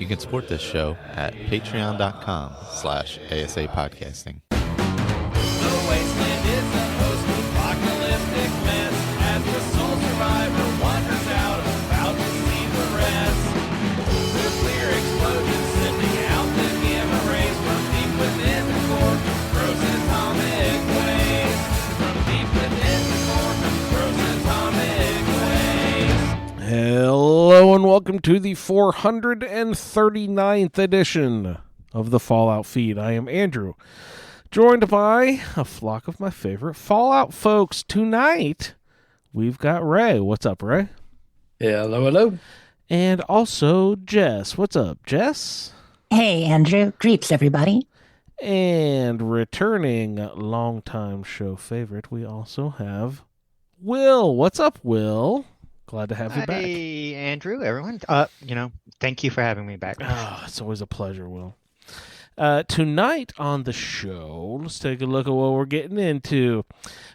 You can support this show at patreon.com/ASA podcasting. The wasteland is a post-apocalyptic mess as the sole survivor wanders out, about to see the rest. Nuclear explosions sending out the gamma rays from deep within the core, gross atomic waste. From deep within the core, gross atomic waste. Hello and welcome to the 439th edition of the Fallout Feed. I am Andrew, joined by a flock of my favorite Fallout folks. Tonight, we've got Ray. What's up, Ray? Hello, hello. And also Jess. What's up, Jess? Hey, Andrew. Greets, everybody. And returning longtime show favorite, we also have Will. What's up, Will? Glad to have you back. Hey, Andrew, everyone. Thank you for having me back. It's always a pleasure, Will. Tonight on the show, let's take a look at what we're getting into.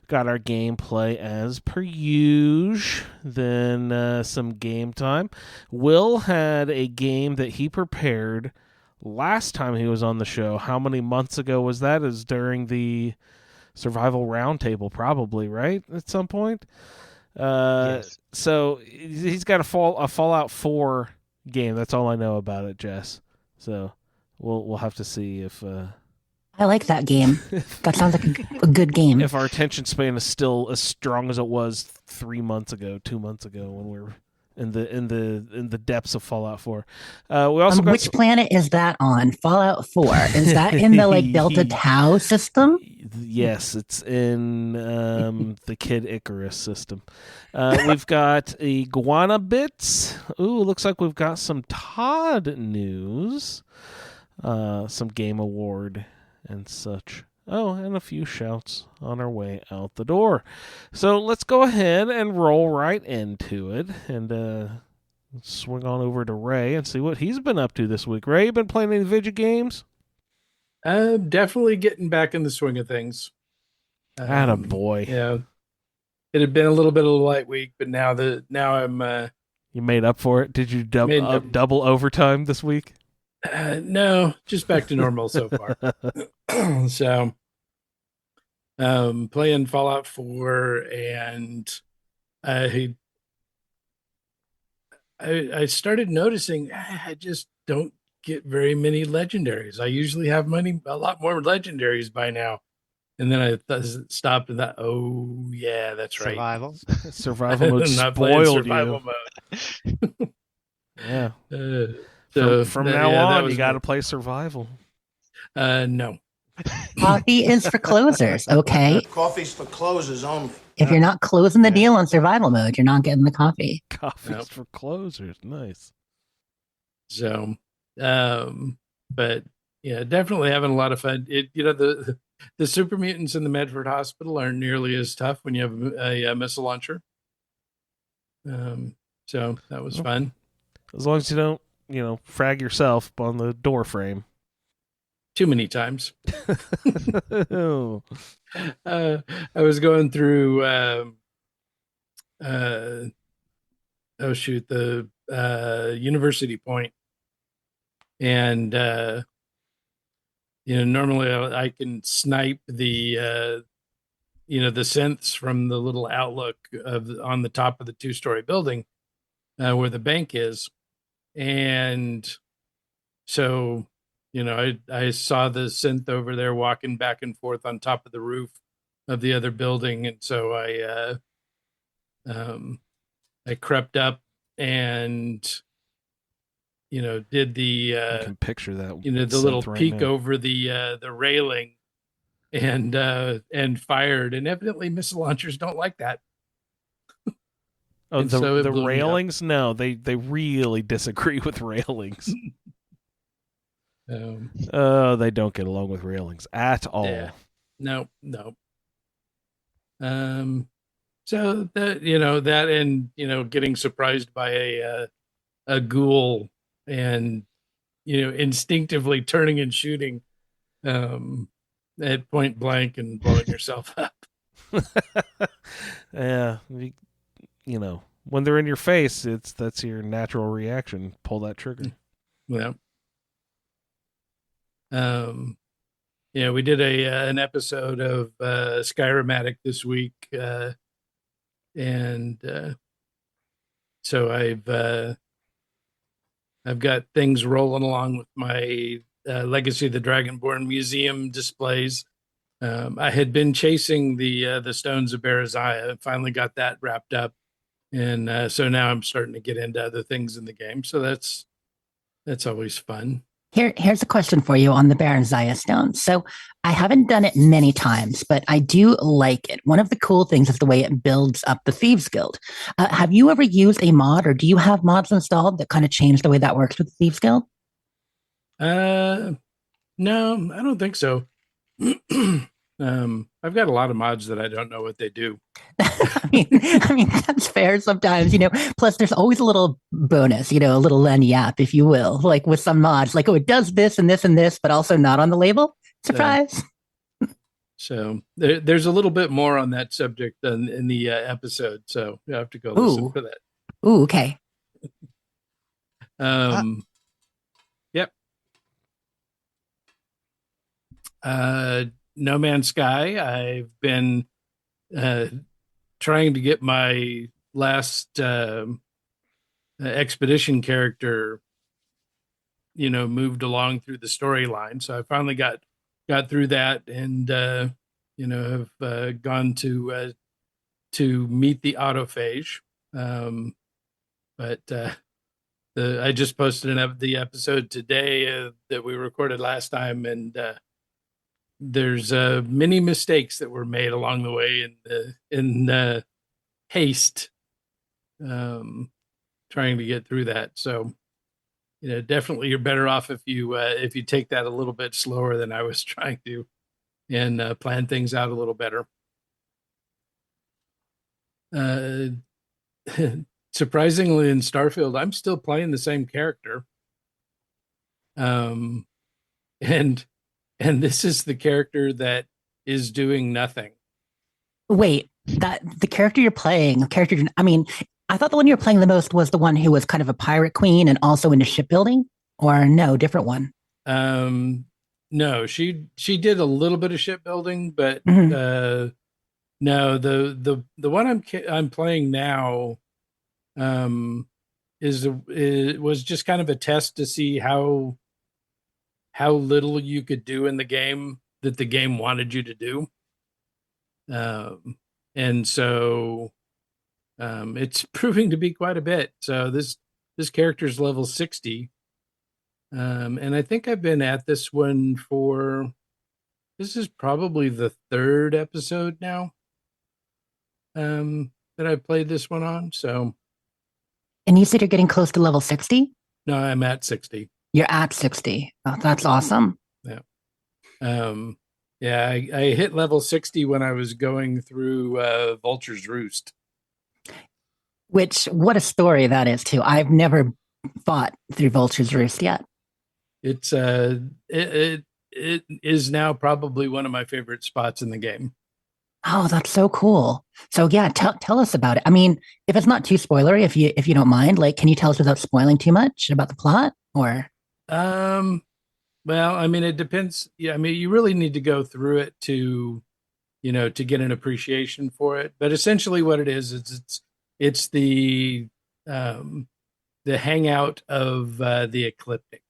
Got our gameplay as per usual, then some game time. Will had a game that he prepared last time he was on the show. How many months ago was that? It was during the Survival Roundtable, probably, right? At some point? Yes. So he's got a Fallout 4 game. That's all I know about it, Jess. So we'll have to see if I like that game. That sounds like a good game. if our attention span is still as strong as it was 2 months ago when we were in the depths of Fallout 4. We also got which planet is that on? Fallout 4. Is that in the Delta Tau system? Yes, it's in the Kid Icarus system. We've got Iguana Bits. Ooh, looks like we've got some Todd news. Some Game Award and such. Oh, and a few shouts on our way out the door. So let's go ahead and roll right into it and swing on over to Ray and see what he's been up to this week. Ray, you been playing any video games? Definitely getting back in the swing of things. Attaboy. Yeah, it had been a little bit of a light week, but now I'm. You made up for it? Did you double overtime this week? No, just back to normal so far. So, playing Fallout 4, and I started noticing I just don't get very many legendaries. I usually have a lot more legendaries by now. And then I stopped and thought, oh yeah, that's right. Survival mode not spoiled survival you. mode. Yeah. So from now on, you got to play survival. No. Coffee is for closers, okay? Coffee's for closers only. If you're not closing the deal on survival mode, you're not getting the coffee. Coffee's for closers. Nice. So, but yeah, definitely having a lot of fun. The super mutants in the Medford Hospital aren't nearly as tough when you have a missile launcher. So that was fun. As long as you don't, frag yourself on the door frame. Too many times. Oh. I was going through the University Point, and normally I can snipe the the synths from the little outlook on the top of the 2-story building where the bank is, and so I saw the synth over there walking back and forth on top of the roof of the other building, and so I crept up and did the I can picture that. the little peek over the railing and fired, and evidently missile launchers don't like that. Oh, so the railings? No, they really disagree with railings. They don't get along with railings at all. Yeah. No. So that and getting surprised by a ghoul and instinctively turning and shooting at point blank and blowing yourself up. Yeah, when they're in your face, that's your natural reaction. Pull that trigger. Yeah. We did an episode of Skyrimatic this week, and so I've got things rolling along with my Legacy of the Dragonborn Museum displays. I had been chasing the Stones of Baraziah and finally got that wrapped up, and so now I'm starting to get into other things in the game. So that's always fun. Here's a question for you on the Baron Zaya Stone. So I haven't done it many times, but I do like it. One of the cool things is the way it builds up the Thieves Guild. Have you ever used a mod, or do you have mods installed that kind of change the way that works with the Thieves Guild? No, I don't think so. I've got a lot of mods that I don't know what they do. I mean that's fair sometimes, you know. Plus, there's always a little bonus, you know, a little lagniappe, if you will, like with some mods, like, oh, it does this and this and this, but also not on the label. Surprise! So there's a little bit more on that subject in the episode. So you have to go listen for that. Ooh, okay. Yep. No Man's Sky. I've been trying to get my last expedition character, moved along through the storyline. So I finally got through that, and have gone to meet the autophage. But I just posted the episode today that we recorded last time, and there's many mistakes that were made along the way in haste, trying to get through that. So, definitely you're better off if you take that a little bit slower than I was trying to, and plan things out a little better. Surprisingly, in Starfield, I'm still playing the same character. And this is the character that is doing nothing. Wait, that the character you're playing, I mean, I thought the one you were playing the most was the one who was kind of a pirate queen and also into shipbuilding, or no, different one. No, she did a little bit of shipbuilding, but Mhm. no, the one I'm playing now was just kind of a test to see how little you could do in the game that the game wanted you to do. And so it's proving to be quite a bit. So this character's level 60. And I think I've been at this one this is probably the third episode now that I've played this one on. So. And you said you're getting close to level 60? No, I'm at 60. You're at 60. Oh, that's awesome. Yeah. Yeah, I hit level 60 when I was going through Vulture's Roost. Which, what a story that is, too. I've never fought through Vulture's Roost yet. It's it is now probably one of my favorite spots in the game. Oh, that's so cool. So yeah, tell us about it. I mean, if it's not too spoilery, if you don't mind, like, can you tell us without spoiling too much about the plot? Or well, I mean, it depends. Yeah, I mean, you really need to go through it to get an appreciation for it. But essentially what it is it's the hangout of the ecliptic.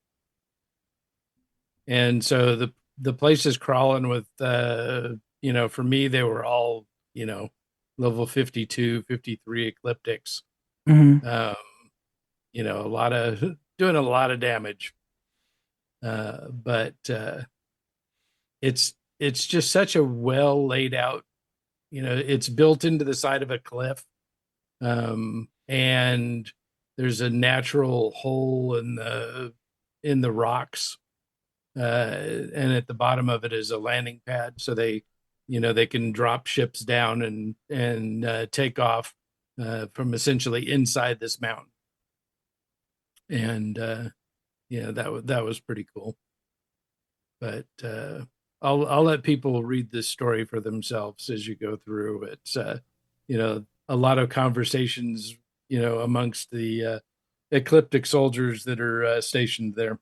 And so the place is crawling with for me, they were all, level 52, 53 ecliptics. Mhm. Doing a lot of damage. But it's just such a well laid out, it's built into the side of a cliff. And there's a natural hole in the rocks. And at the bottom of it is a landing pad. So they can drop ships down and take off from essentially inside this mountain. And that was pretty cool. But I'll let people read this story for themselves as you go through. It's a lot of conversations amongst the ecliptic soldiers that are stationed there.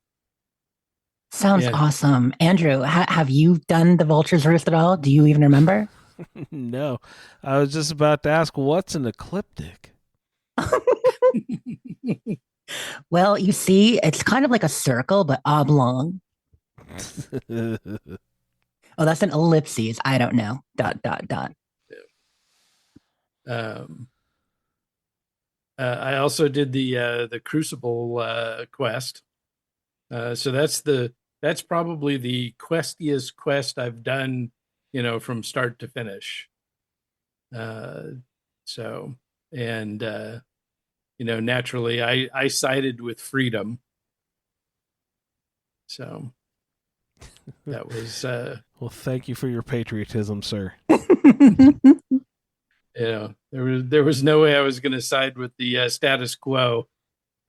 Sounds And awesome. Andrew, have you done the Vulture's Roost at all? Do you even remember? No, I was just about to ask, what's an ecliptic? Well, you see, it's kind of like a circle, but oblong. Oh, that's an ellipses. I don't know. Dot, dot, dot. um, I also did the Crucible quest. So that's probably the questiest quest I've done, from start to finish. So and naturally I sided with freedom. So that was Well, thank you for your patriotism, sir. there was no way I was going to side with the status quo,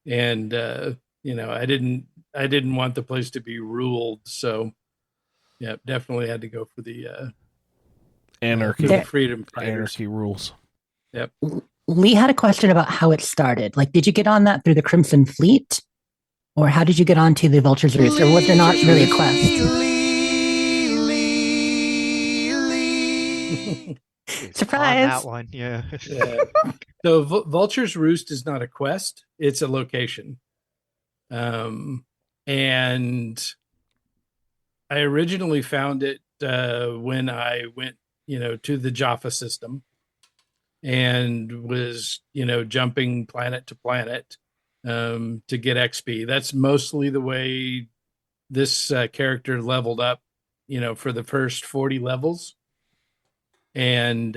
and I didn't want the place to be ruled. So yeah, definitely had to go for the Anarchy. There- freedom fighters. Anarchy rules. Yep. Lee had a question about how it started. Like, did you get on that through the Crimson Fleet? Or how did you get onto the Vulture's Roost? Or was there not really a quest? Surprise! On that one, yeah. Yeah. So Vulture's Roost is not a quest; it's a location. And I originally found it when I went, to the Jaffa system, and was, jumping planet to planet to get XP. That's mostly the way this character leveled up, for the first 40 levels. And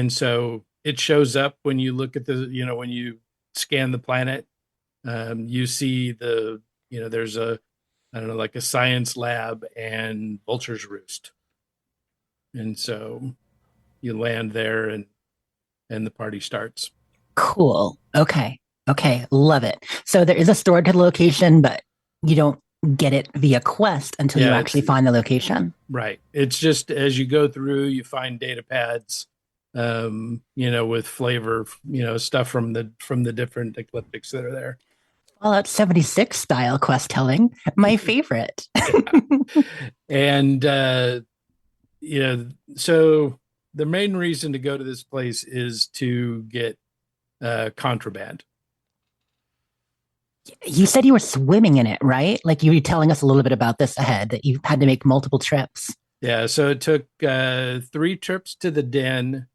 so it shows up when you look at when you scan the planet, you see there's I don't know, like a science lab and Vulture's Roost. And so you land there and the party starts. Cool. Okay. Love it. So there is a stored location, but you don't get it via quest until you Yeah, actually find the location. Right. It's just as you go through, you find data pads, with flavor, stuff from the different ecliptics that are there. Fallout 76 style quest telling. My favorite. And so the main reason to go to this place is to get contraband. You said you were swimming in it, right? Like you were telling us a little bit about this ahead, that you had to make multiple trips. Yeah, so it took 3 trips to the Den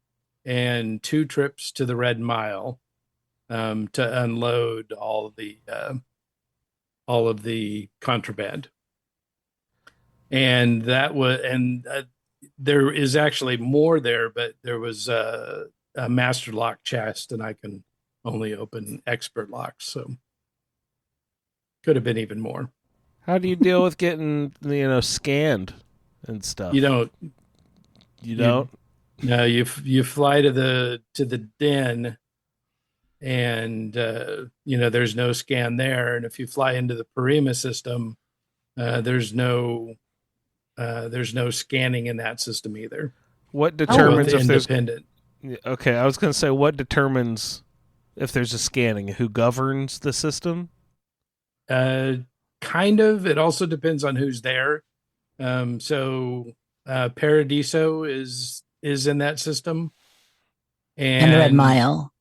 and 2 trips to the Red Mile to unload all of the contraband. And there is actually more there, but there was a master lock chest, and I can only open expert locks, so could have been even more. How do you deal with getting, scanned and stuff? You don't. You don't? No, you fly to the Den, and there's no scan there. And if you fly into the Parima system, there's no scanning in that system either. What determines Both if there's independent? Okay, I was going to say, what determines if there's a scanning? Who governs the system? Kind of. It also depends on who's there. So Paradiso is in that system, And the Red Mile.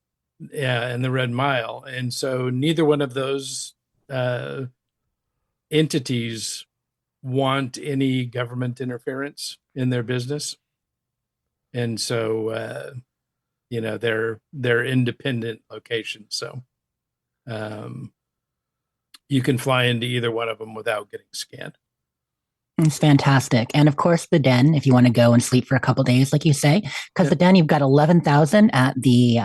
Yeah, and the Red Mile. And so neither one of those entities want any government interference in their business. And so they're independent locations. So you can fly into either one of them without getting scanned. It's fantastic. And of course, the Den, if you want to go and sleep for a couple days, like you say, because the Den, you've got 11,000 at the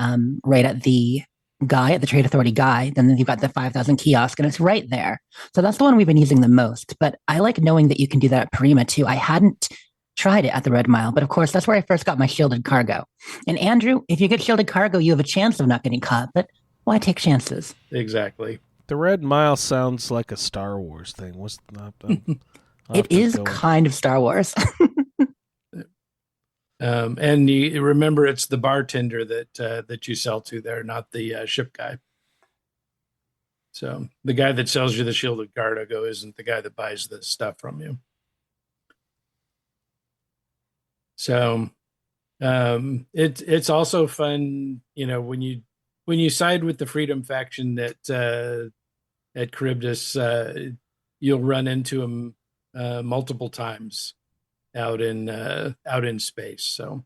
right at the Trade Authority guy. Then you've got the 5,000 kiosk, and it's right there. So that's the one we've been using the most. But I like knowing that you can do that at Parima too. I hadn't tried it at the Red Mile, but of course, that's where I first got my shielded cargo. And Andrew, if you get shielded cargo, you have a chance of not getting caught. But why take chances? Exactly. The Red Mile sounds like a Star Wars thing. Was not. It is kind of Star Wars. And you remember, it's the bartender that you sell to there, not the ship guy. So the guy that sells you the shielded cargo isn't the guy that buys the stuff from you. So it's also fun, when you side with the Freedom faction at Charybdis, you'll run into them multiple times out in space. So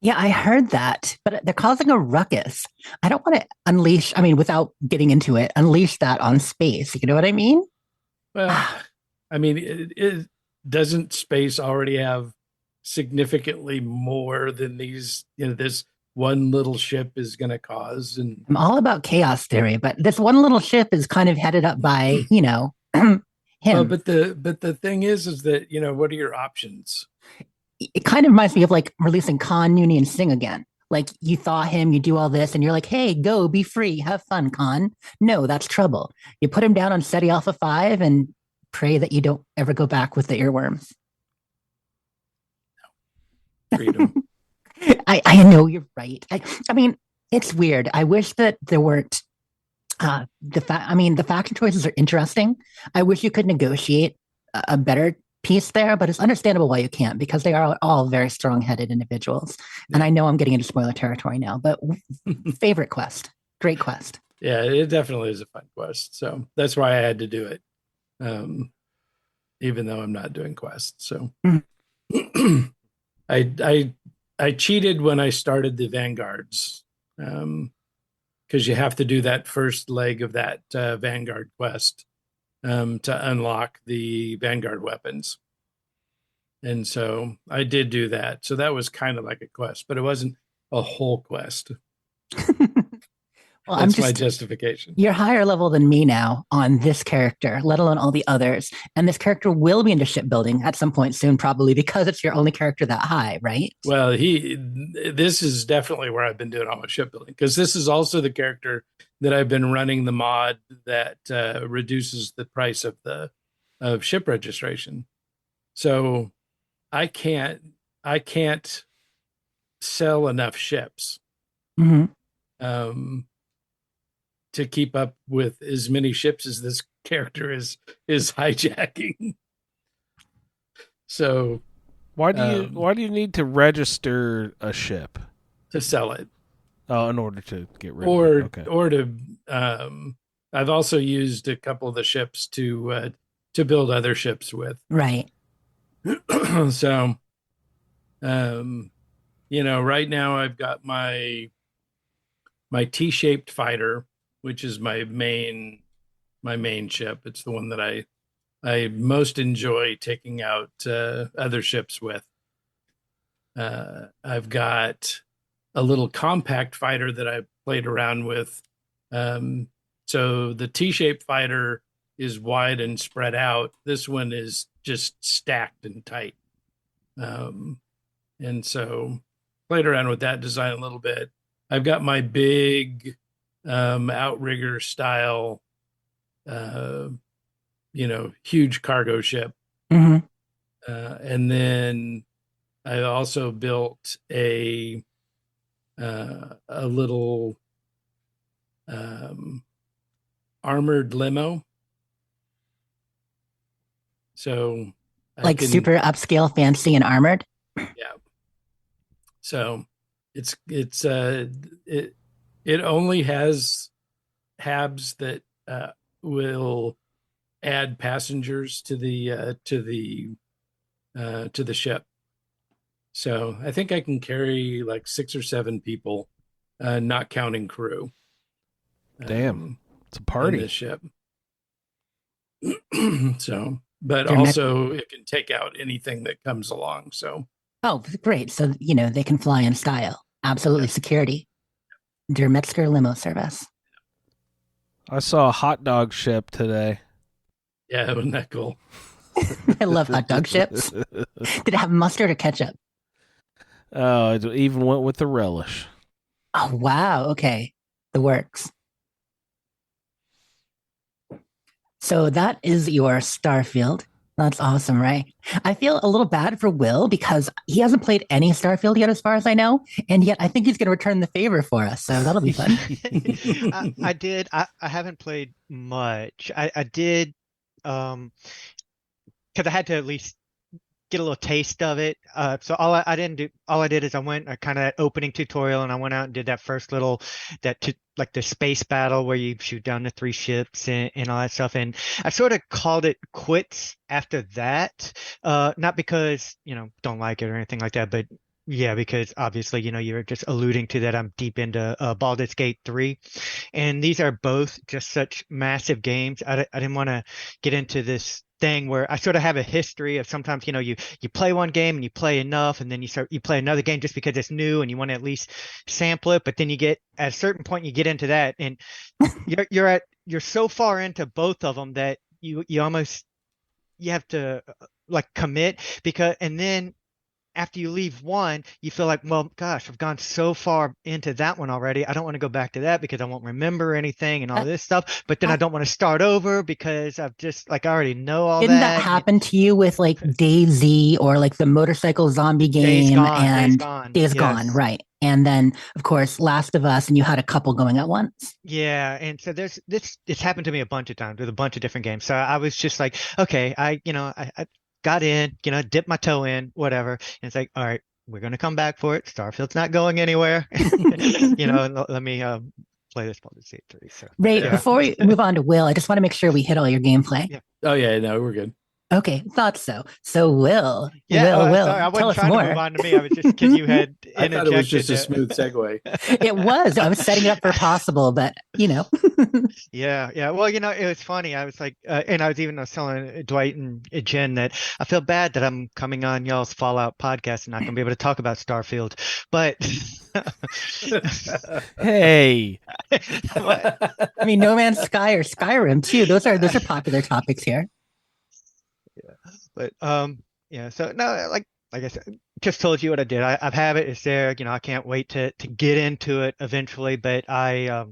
Yeah, I heard that, but they're causing a ruckus. I don't want to unleash, I mean, without getting into it, unleash that on space. You know what I mean? well, I mean, it doesn't space already have significantly more than these, this one little ship is going to cause. And I'm all about chaos theory, but this one little ship is kind of headed up by, him. but the thing is that, what are your options? It kind of reminds me of like releasing Khan, Nooney, and Singh again. Like you thaw him, you do all this, and you're like, hey, go, be free, have fun, Khan. No, that's trouble. You put him down on SETI Alpha 5 and pray that you don't ever go back with the earworms. Freedom. I know you're right. I mean, it's weird. I wish that there weren't the faction choices are interesting. I wish you could negotiate a better piece there, but it's understandable why you can't because they are all very strong-headed individuals. And I know I'm getting into spoiler territory now, but favorite quest, great quest. Yeah, it definitely is a fun quest. So that's why I had to do it, even though I'm not doing quests. So I cheated when I started the Vanguards, because you have to do that first leg of that Vanguard quest to unlock the Vanguard weapons. And so I did do that. So that was kind of like a quest, but it wasn't a whole quest. Well, That's my justification. You're higher level than me now on this character, let alone all the others. And this character will be into shipbuilding at some point soon, probably because it's your only character that high, right? Well, this is definitely where I've been doing all my shipbuilding, because this is also the character that I've been running the mod that reduces the price of ship registration. So I can't sell enough ships. Mm-hmm. To keep up with as many ships as this character is hijacking. So why do you need to register a ship to sell it? Oh, in order to get rid of it. Okay. Or to I've also used a couple of the ships to build other ships with. Right. So right now I've got my T-shaped fighter, which is my main ship. It's the one that I most enjoy taking out other ships with. I've got a little compact fighter that I played around with. So the T-shaped fighter is wide and spread out. This one is just stacked and tight. And so played around with that design a little bit. I've got my big outrigger style, huge cargo ship. Mm-hmm. And then I also built a little armored limo. So like super upscale, fancy, and armored. Yeah. So it only has habs that will add passengers to the ship. So I think I can carry like 6 or 7 people, not counting crew. Damn, it's a party. In this ship. So, but also it can take out anything that comes along. So. Oh, great! So they can fly in style. Absolutely, yeah. Security. Der Metzger limo service. I saw a hot dog ship today. Yeah, wasn't that cool? I love hot dog ships. Did it have mustard or ketchup? Oh, it even went with the relish. Oh, wow. Okay. The works. So that is your Starfield. That's awesome, right? I feel a little bad for Will because he hasn't played any Starfield yet, as far as I know, and yet I think he's going to return the favor for us. So that'll be fun. I did. I haven't played much. I did, because I had to at least get a little taste of it. So I didn't do, all I did is I went kind of that opening tutorial and I went out and did that first little, like the space battle where you shoot down the 3 ships and all that stuff. And I sort of called it quits after that. Not because, don't like it or anything like that, but yeah, because obviously, you're just alluding to that I'm deep into Baldur's Gate 3. And these are both just such massive games. I didn't want to get into this thing where I sort of have a history of sometimes, you play one game and you play enough and then you play another game just because it's new and you want to at least sample it. But then you get at a certain point, you get into that and you're so far into both of them that you almost, you have to like commit and then after you leave one, you feel like, well, gosh, I've gone so far into that one already. I don't want to go back to that because I won't remember anything and all this stuff. But then I don't want to start over because I've just I already know all Didn't that. that happen to you with like DayZ or like the motorcycle zombie game and Days Gone, yes. right? And then, of course, Last of Us, and you had a couple going at once. Yeah, and so there's this. It's happened to me a bunch of times with a bunch of different games. So I was just like, okay, I got in, dipped my toe in, whatever. And it's like, all right, we're going to come back for it. Starfield's not going anywhere. Let me play this Baldur's Gate 3. So, Ray, before we move on to Will, I just want to make sure we hit all your gameplay. Yeah. Oh, yeah, no, we're good. Okay, thought so. So Will, Will, sorry, I wasn't trying to move on to me. I was just because you had I thought it was just a smooth segue. It was. I was setting it up for possible, but Yeah. Well, it was funny. I was like, and I was even telling Dwight and Jen that I feel bad that I'm coming on y'all's Fallout podcast and not going to be able to talk about Starfield. But Hey, I mean, No Man's Sky or Skyrim too. Those are popular topics here. But so no, like I said, just told you what I did. I have it. It's there. I can't wait to get into it eventually. But I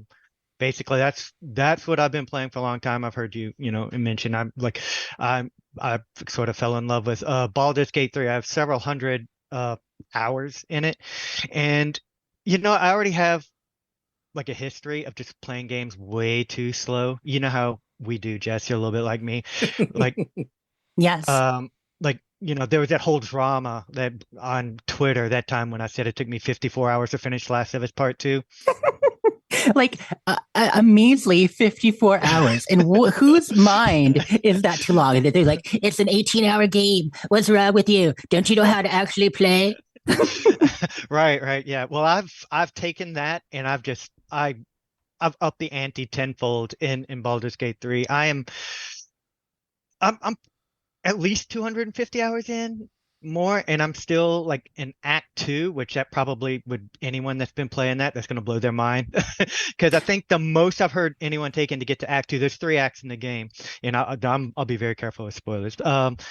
basically that's what I've been playing for a long time. I've heard you mention. I sort of fell in love with Baldur's Gate 3. I have several hundred hours in it, and I already have like a history of just playing games way too slow. You know how we do, Jess. You're a little bit like me, like. Yes. There was that whole drama that on Twitter that time when I said it took me 54 hours to finish Last of Us Part 2. Like a measly 54 hours. And whose mind is that too long? They're like, it's an 18-hour game. What's wrong with you? Don't you know how to actually play? Right. Yeah. Well, I've taken that and I've upped the ante tenfold in Baldur's Gate 3. I'm at least 250 hours in more, and I'm still like in Act 2, which that probably would anyone that's been playing that's going to blow their mind because I think the most I've heard anyone taken to get to Act 2, there's 3 acts in the game, and I'll be very careful with spoilers. The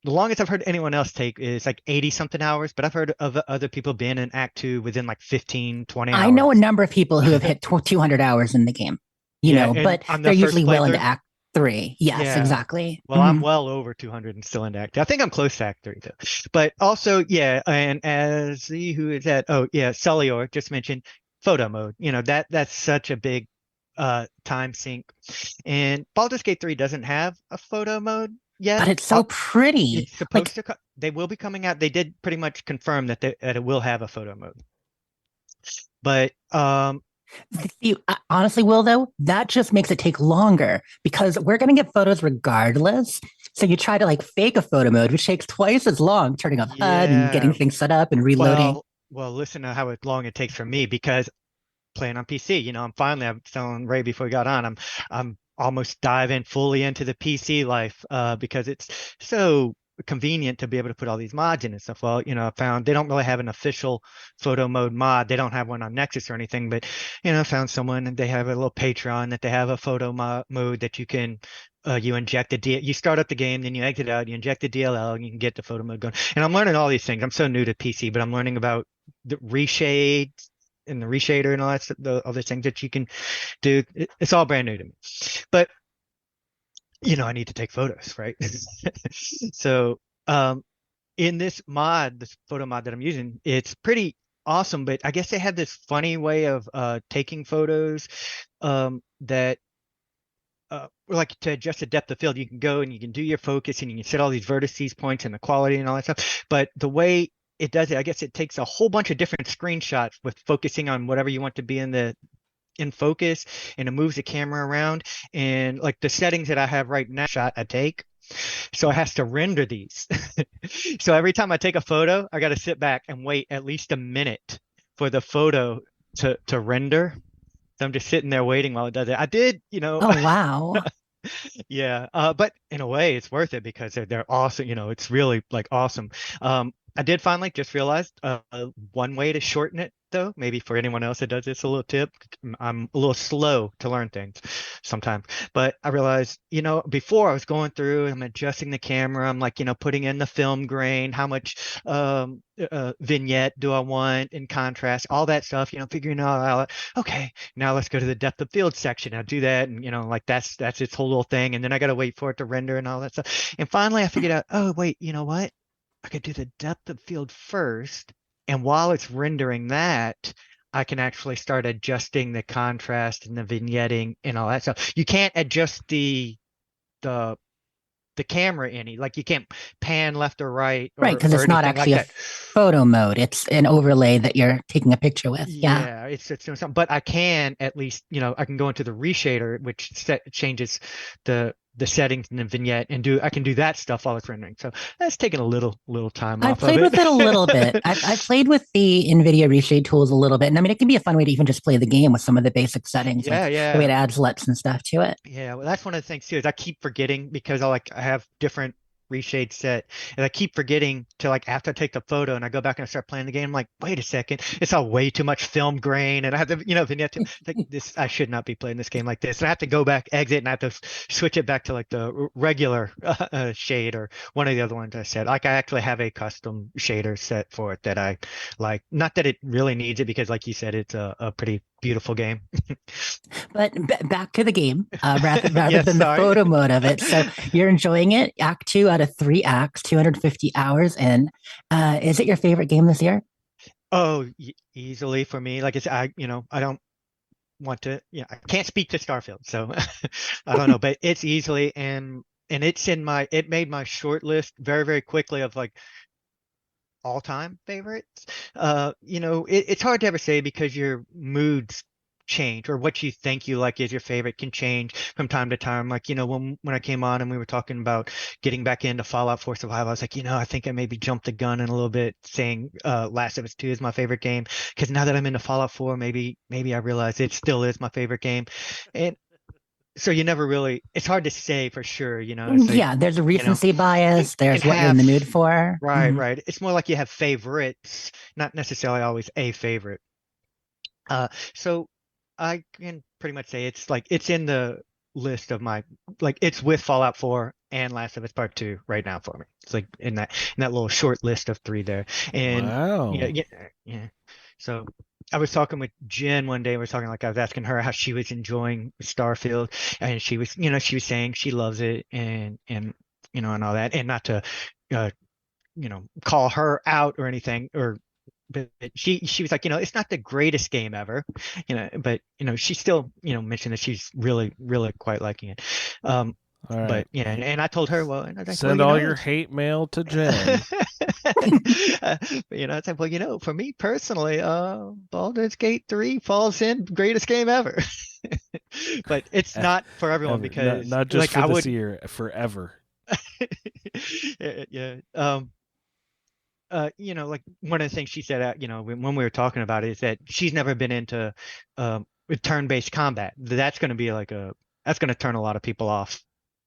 longest I've heard anyone else take is like 80 something hours, but I've heard of other people being in Act 2 within like 15, 20 hours. I know a number of people who have hit 200 hours in the game, but they're usually well into Act 3. Yes, exactly. Well, I'm well over 200 and still in Act 2. I think I'm close to Act 3 though. But also, and as who is that? Oh, yeah, Celior just mentioned photo mode. That's such a big time sink. And Baldur's Gate 3 doesn't have a photo mode yet. But it's so pretty. It's supposed to. They will be coming out. They did pretty much confirm that it will have a photo mode. But honestly, Will, though, that just makes it take longer because we're going to get photos regardless. So you try to like fake a photo mode, which takes twice as long, turning off HUD and getting things set up and reloading. Well, listen to how long it takes for me because playing on PC, I'm telling Ray before we got on, I'm almost diving fully into the PC life because it's so convenient to be able to put all these mods in and stuff. Well, I found they don't really have an official photo mode mod. They don't have one on Nexus or anything, but I found someone and they have a little Patreon that they have a photo mode that you can you inject you start up the game, then you exit out, you inject the DLL, and you can get the photo mode going. And I'm learning all these things. I'm so new to PC, but I'm learning about the reshade and the reshader and all that, the other things that you can do. It's all brand new to me. But I need to take photos, right? So, in this mod, this photo mod that I'm using, it's pretty awesome, but I guess they have this funny way of taking photos that like to adjust the depth of field. You can go and you can do your focus and you can set all these vertices, points, and the quality and all that stuff. But the way it does it, I guess it takes a whole bunch of different screenshots with focusing on whatever you want to be in focus, and it moves the camera around. And like the settings that I have right now, shot I take. So it has to render these. So every time I take a photo, I got to sit back and wait at least a minute for the photo to render. So I'm just sitting there waiting while it does it. I did, Oh, wow. yeah. But in a way, it's worth it because they're awesome. It's really like awesome. I did finally just realized one way to shorten it, though, maybe for anyone else that does this, a little tip. I'm a little slow to learn things sometimes, but I realized, before I was going through, I'm adjusting the camera. I'm like, putting in the film grain, how much vignette do I want in contrast, all that stuff, figuring out, okay, now let's go to the depth of field section. I'll do that. And, like that's its whole little thing. And then I got to wait for it to render and all that stuff. And finally I figured out, oh, wait, you know what? I could do the depth of field first, and while it's rendering that, I can actually start adjusting the contrast and the vignetting and all that stuff. You can't adjust the camera any, like you can't pan left or right, Right, because it's not actually a photo mode. It's an overlay that you're taking a picture with. Yeah. It's doing something, but I can at least, I can go into the reshader, which changes the settings and the vignette, and I can do that stuff while it's rendering. So that's taking a little time off of it. I've played with it a little bit. I've played with the NVIDIA reshade tools a little bit. And I mean, it can be a fun way to even just play the game with some of the basic settings. Yeah, like yeah. the way it adds LUTs and stuff to it. Yeah, well, that's one of the things too, is I keep forgetting because I have different reshade set, and I keep forgetting to, like, after I take the photo and I go back and I start playing the game, I'm like, wait a second, it's all way too much film grain, and I have to, vignette to, like, this, I should not be playing this game like this, and I have to go back, exit, and I have to switch it back to like the regular shade or one of the other ones I said. Like, I actually have a custom shader set for it that I like. Not that it really needs it, because like you said, it's a pretty beautiful game. But back to the game, rather Yes, than the photo mode of it. So you're enjoying it. Act 2 out of 3 acts, 250 hours. And is it your favorite game this year? Oh, easily for me. Like I said, I don't want to, I can't speak to Starfield, so I don't know, but it's easily, and it's it made my short list very, very quickly of like all-time favorites. It's hard to ever say because your moods change, or what you think you like is your favorite can change from time to time. Like, when I came on and we were talking about getting back into Fallout 4 Survival, I was like, I think I maybe jumped the gun in a little bit saying Last of Us 2 is my favorite game, because now that I'm into Fallout 4, maybe I realize it still is my favorite game. And so you never really, it's hard to say for sure, It's like, yeah, there's a recency bias. There's what you're in the mood for. Right, right. It's more like you have favorites, not necessarily always a favorite. So I can pretty much say it's in the list of my, like, it's with Fallout 4 and Last of Us Part 2 right now for me. It's like in that little short list of 3 there. And wow. Yeah. So I was talking with Jen one day. I was asking her how she was enjoying Starfield, and she was saying she loves it, and and all that, and not to call her out or anything, but she was like, it's not the greatest game ever, but she still mentioned that she's really, really quite liking it. All right. But yeah, and I told her, send all your hate mail to Jen. I said, for me personally, Baldur's Gate 3 falls in greatest game ever. But it's not for everyone, because not just for this year, forever. Yeah. Like one of the things she said, when we were talking about it, is that she's never been into turn-based combat. That's going to be that's going to turn a lot of people off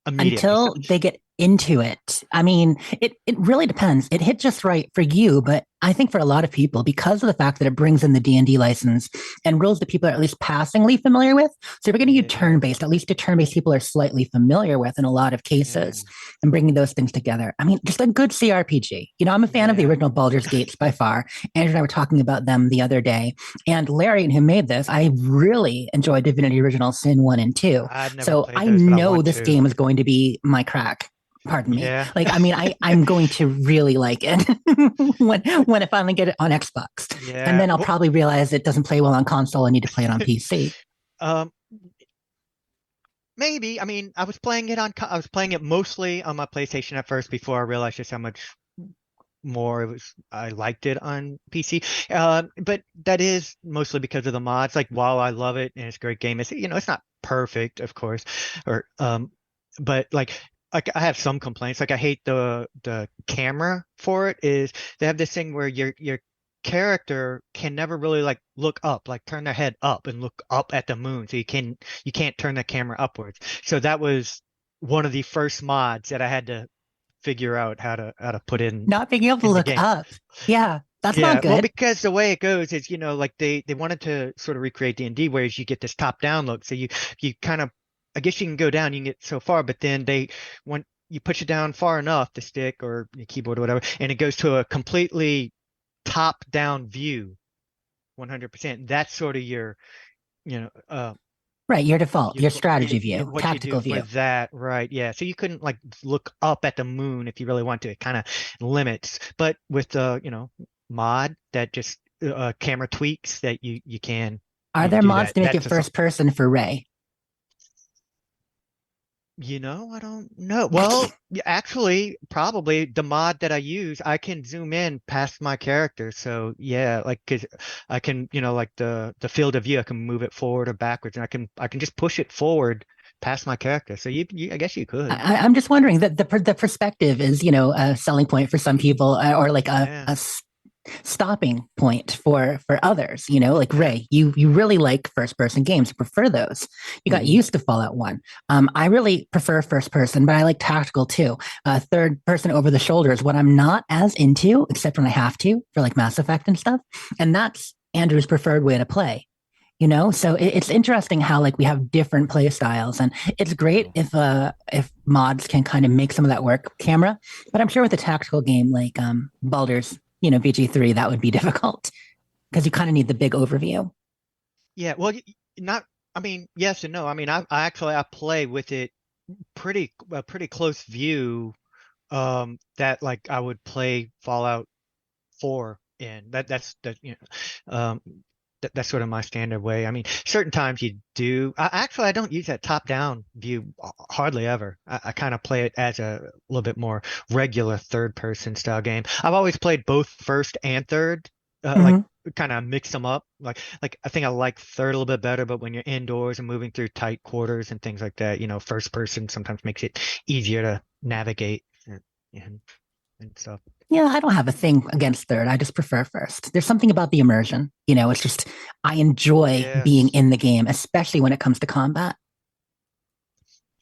immediately. Until they get into it. I mean, it really depends. It hit just right for you, but I think for a lot of people, because of the fact that it brings in the D&D license and rules that people are at least passingly familiar with. So if we're going to do turn-based, at least a turn-based people are slightly familiar with in a lot of cases, and bringing those things together. I mean, just a good CRPG. You know, I'm a fan of the original Baldur's Gates by far. Andrew and I were talking about them the other day. And Larry, who made this, I really enjoyed Divinity Original Sin 1 and 2. I've never So played I those, but I know want this to. game is going to be my crack. Pardon me. Yeah. Like, I mean, I'm going to really like it when I finally get it on Xbox. Yeah. And then I'll probably realize it doesn't play well on console. I need to play it on PC. Maybe. I mean, I was playing it mostly on my PlayStation at first before I realized just how much more I liked it on PC. But that is mostly because of the mods. Like, while I love it and it's a great game, it's not perfect, of course, but like I have some complaints. Like, I hate the camera for it. Is they have this thing where your character can never really like look up, like turn their head up and look up at the moon. So you can't turn the camera upwards. So that was one of the first mods that I had to figure out how to put in. Not being able to look up. Yeah. That's not good. Well, because the way it goes is, like they wanted to sort of recreate D&D, whereas you get this top down look. So you kind of, I guess you can go down, you can get so far, but then when you push it down far enough, the stick or your keyboard or whatever, and it goes to a completely top down view, 100%. That's sort of your, right, your default, your strategy view, tactical view. For that, right? Yeah. So you couldn't like look up at the moon if you really want to. It kind of limits. But with the mod that just camera tweaks that you can. Are there mods to make it first person for Ray? I don't know. Well, actually, probably the mod that I use, I can zoom in past my character. So yeah, like, cause I can, like the field of view, I can move it forward or backwards, and I can just push it forward past my character. So I guess you could. I'm just wondering that the perspective is, a selling point for some people, or like a stopping point for others. Like Ray, you really like first person games, you prefer those. You got used to Fallout 1. I really prefer first person, but I like tactical too. Third person over the shoulder is what I'm not as into, except when I have to for like Mass Effect and stuff, and that's Andrew's preferred way to play. So it's interesting how like we have different play styles, and it's great if mods can kind of make some of that work camera, but I'm sure with a tactical game like Baldur's VG3, that would be difficult because you kind of need the big overview. Yeah, well, yes and no. I mean, I play with it pretty close view, that like I would play Fallout 4 in. That's sort of my standard way. I mean, certain times you do. I don't use that top-down view hardly ever. I kind of play it as a little bit more regular third-person style game. I've always played both first and third, like kind of mix them up. Like I think I like third a little bit better, but when you're indoors and moving through tight quarters and things like that, first person sometimes makes it easier to navigate and stuff. Yeah, I don't have a thing against third. I just prefer first. There's something about the immersion. It's just, I enjoy being in the game, especially when it comes to combat.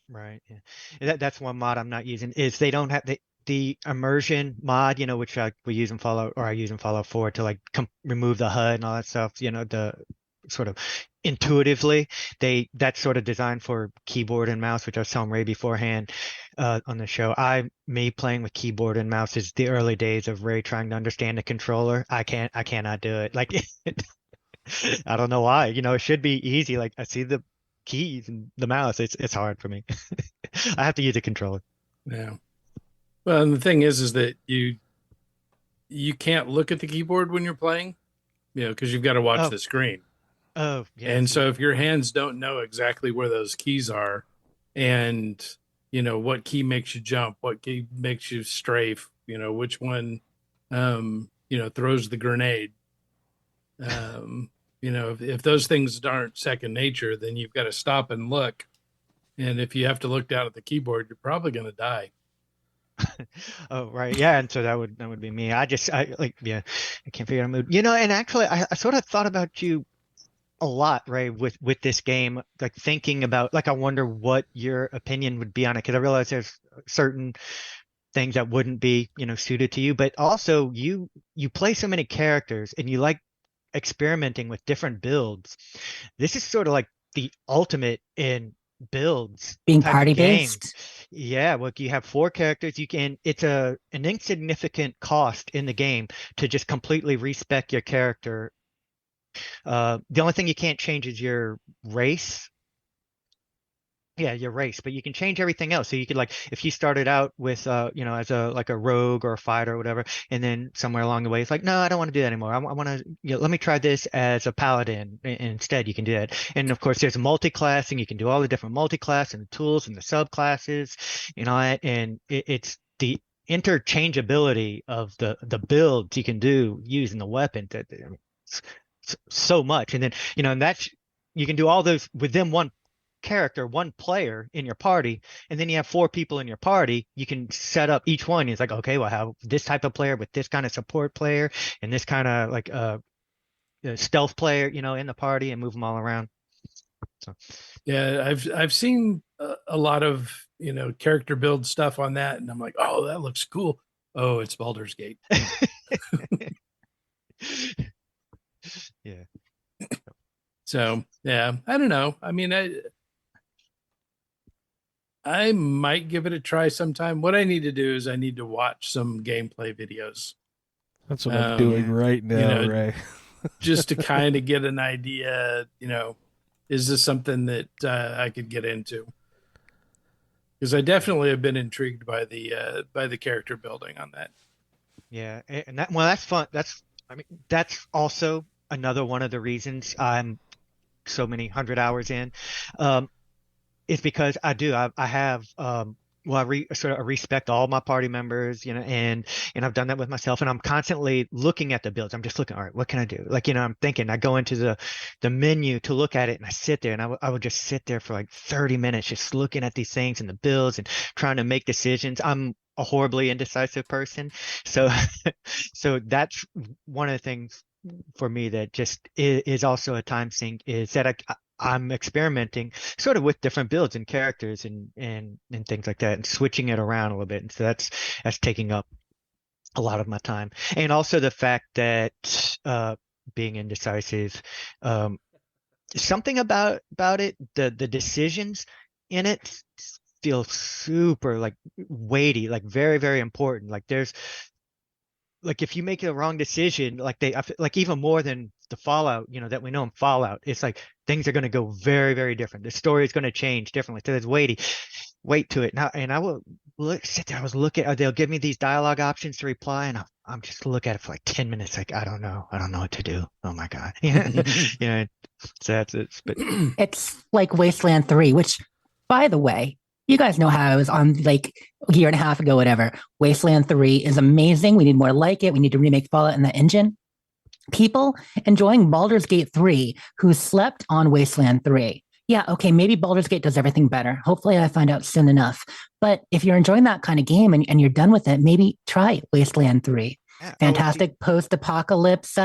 Right. Yeah. That's one mod I'm not using, is they don't have the immersion mod, which we use in Fallout, or I use in Fallout 4 to like remove the HUD and all that stuff, the sort of intuitively, that's sort of designed for keyboard and mouse, which I was telling Ray beforehand on the show. Me playing with keyboard and mouse is the early days of Ray trying to understand the controller. I cannot do it. Like, I don't know why. It should be easy. Like, I see the keys and the mouse. It's hard for me. I have to use a controller. Yeah. Well, and the thing is that you can't look at the keyboard when you're playing, because you've got to watch the screen. Oh, yeah. And so if your hands don't know exactly where those keys are, and what key makes you jump, what key makes you strafe, which one throws the grenade, if those things aren't second nature, then you've got to stop and look. And if you have to look down at the keyboard, you're probably going to die. Oh, right. Yeah. And so that would be me. I can't figure out a mood, and actually I sort of thought about you a lot, Ray, with this game, like thinking about, like, I wonder what your opinion would be on it, because I realize there's certain things that wouldn't be, suited to you, but also you play so many characters and you like experimenting with different builds. This is sort of like the ultimate in builds Being type party of game. based. Yeah, well, you have 4 characters. It's an insignificant cost in the game to just completely respec your character. The only thing you can't change is your race. Yeah, your race, but you can change everything else. So you could, like, if you started out with as a rogue or a fighter or whatever, and then somewhere along the way it's like, no, I don't want to do that anymore. I want to, let me try this as a paladin instead. You can do that. And of course there's a multi-class, and you can do all the different multi-class and the tools and the subclasses, and it's the interchangeability of the builds you can do using the weapon that so much. And then, and that's, you can do all those within one character, one player in your party, and then you have 4 people in your party. You can set up each one. It's like, okay, well, have this type of player with this kind of support player and this kind of like stealth player, in the party, and move them all around. So Yeah, I've seen a lot of character build stuff on that, and I'm like, oh, that looks cool. Oh, it's Baldur's Gate. yeah. So yeah, I don't know. I mean, I might give it a try sometime. What I need to do is I need to watch some gameplay videos. That's what I'm doing right now, Ray. Just to kind of get an idea, is this something that I could get into? Because I definitely have been intrigued by the character building on that. Yeah, and that's fun. That's also another one of the reasons I'm so many 100 hours in, is because I have I respect all my party members, and I've done that with myself, and I'm constantly looking at the builds. I'm just looking, all right, what can I do? Like, I'm thinking, I go into the menu to look at it, and I sit there, and I would just sit there for like 30 minutes just looking at these things and the builds and trying to make decisions. I'm a horribly indecisive person, so so that's one of the things for me that just is also a time sink, is that I'm experimenting sort of with different builds and characters and things like that, and switching it around a little bit. And so that's taking up a lot of my time. And also the fact that being indecisive, something about it, the decisions in it feel super like weighty, like very, very important. Like there's, like, if you make a wrong decision, like like even more than the Fallout, that we know in Fallout, it's like things are going to go very, very different. The story is going to change differently. So there's weight to it. Now, and I will sit there. I was looking. They'll give me these dialogue options to reply, and I'm just look at it for like 10 minutes. Like, I don't know what to do. Oh my god. So that's it. But It's like Wasteland 3, which, by the way, you guys know how I was on like a year and a half ago, whatever. Wasteland 3 is amazing. We need more like it. We need to remake Fallout in the engine. People enjoying Baldur's Gate 3 who slept on Wasteland 3. Yeah, okay, maybe Baldur's Gate does everything better. Hopefully I find out soon enough. But if you're enjoying that kind of game and you're done with it, maybe try Wasteland 3. yeah, Fantastic post-apocalypse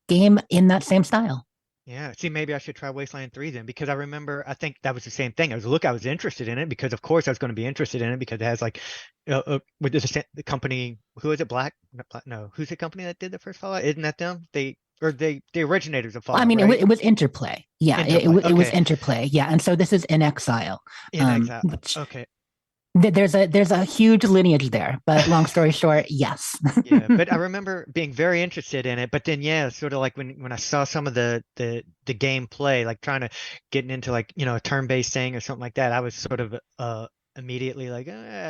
game in that same style. Yeah, see, maybe I should try Wasteland 3 then, because I think that was the same thing. I was interested in it because, of course, I was going to be interested in it because it has like, with the company, who is it? No, who's the company that did the first Fallout? Isn't that them? The originators of Fallout. I mean, right? it was Interplay. Yeah, Interplay. it was Okay. Interplay. Yeah, and so this is In Exile. In Exile. Which, Okay. there's a huge lineage there, but long story short, yes. Yeah, but I remember being very interested in it. But then, yeah, sort of like when I saw some of the gameplay, like trying to getting into like a turn-based thing or something like that, I was sort of immediately like,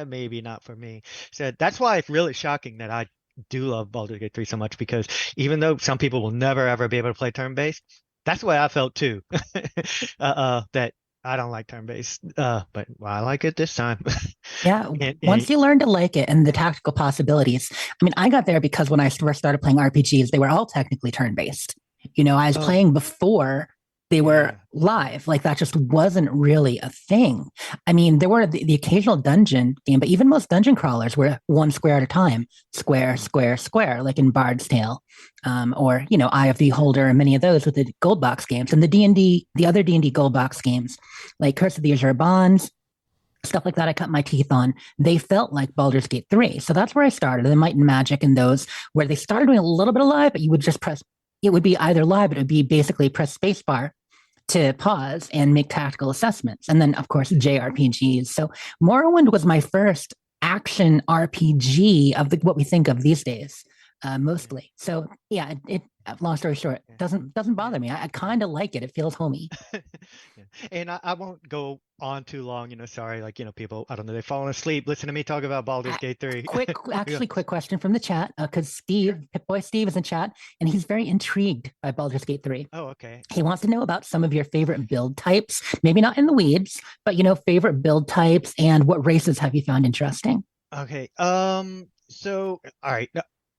maybe not for me. So that's why it's really shocking that I do love Baldur's Gate 3 so much, because even though some people will never ever be able to play turn-based, that's the way I felt too. That I don't like turn-based, but I like it this time. Yeah, once you learn to like it and the tactical possibilities. I mean, I got there because when I first started playing RPGs, they were all technically turn-based. I was playing before they were Yeah. live. Like that just wasn't really a thing. I mean, there were the occasional dungeon game, but even most dungeon crawlers were one square at a time, square, square, square, like in Bard's Tale, or Eye of the Beholder, and many of those with the gold box games and the other D&D gold box games, like Curse of the Azure Bonds, stuff like that. I cut my teeth on. They felt like Baldur's Gate 3, so that's where I started. And Might and Magic and those where they started doing a little bit of live, but you would just press. It would be either live, but it would be basically press spacebar to pause and make tactical assessments. And then, of course, JRPGs. So Morrowind was my first action RPG of what we think of these days, mostly. So yeah, long story short, doesn't bother me. I kind of like it. It feels homey. Yeah. And I won't go on too long, sorry, people, I don't know, they've fallen asleep. Listen to me talk about Baldur's Gate 3. Quick question from the chat, because Steve, Pip-Boy Steve is in chat, and he's very intrigued by Baldur's Gate 3. Oh, okay. He wants to know about some of your favorite build types, maybe not in the weeds, but favorite build types, and what races have you found interesting? Okay. So, all right.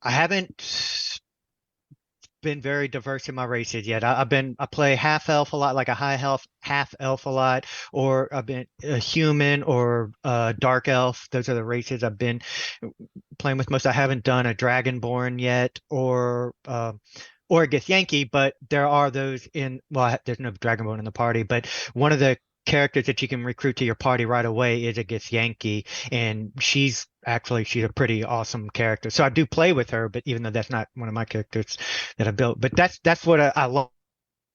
I haven't been very diverse in my races yet. I play half elf a lot, like a high health half elf a lot, or I've been a human or dark elf. Those are the races I've been playing with most. I haven't done a dragonborn yet, or a Githyanki, but there are those there's no dragonborn in the party, but one of the characters that you can recruit to your party right away is a Githyanki, and she's a pretty awesome character. So I do play with her, but even though that's not one of my characters that I built, but that's what I love.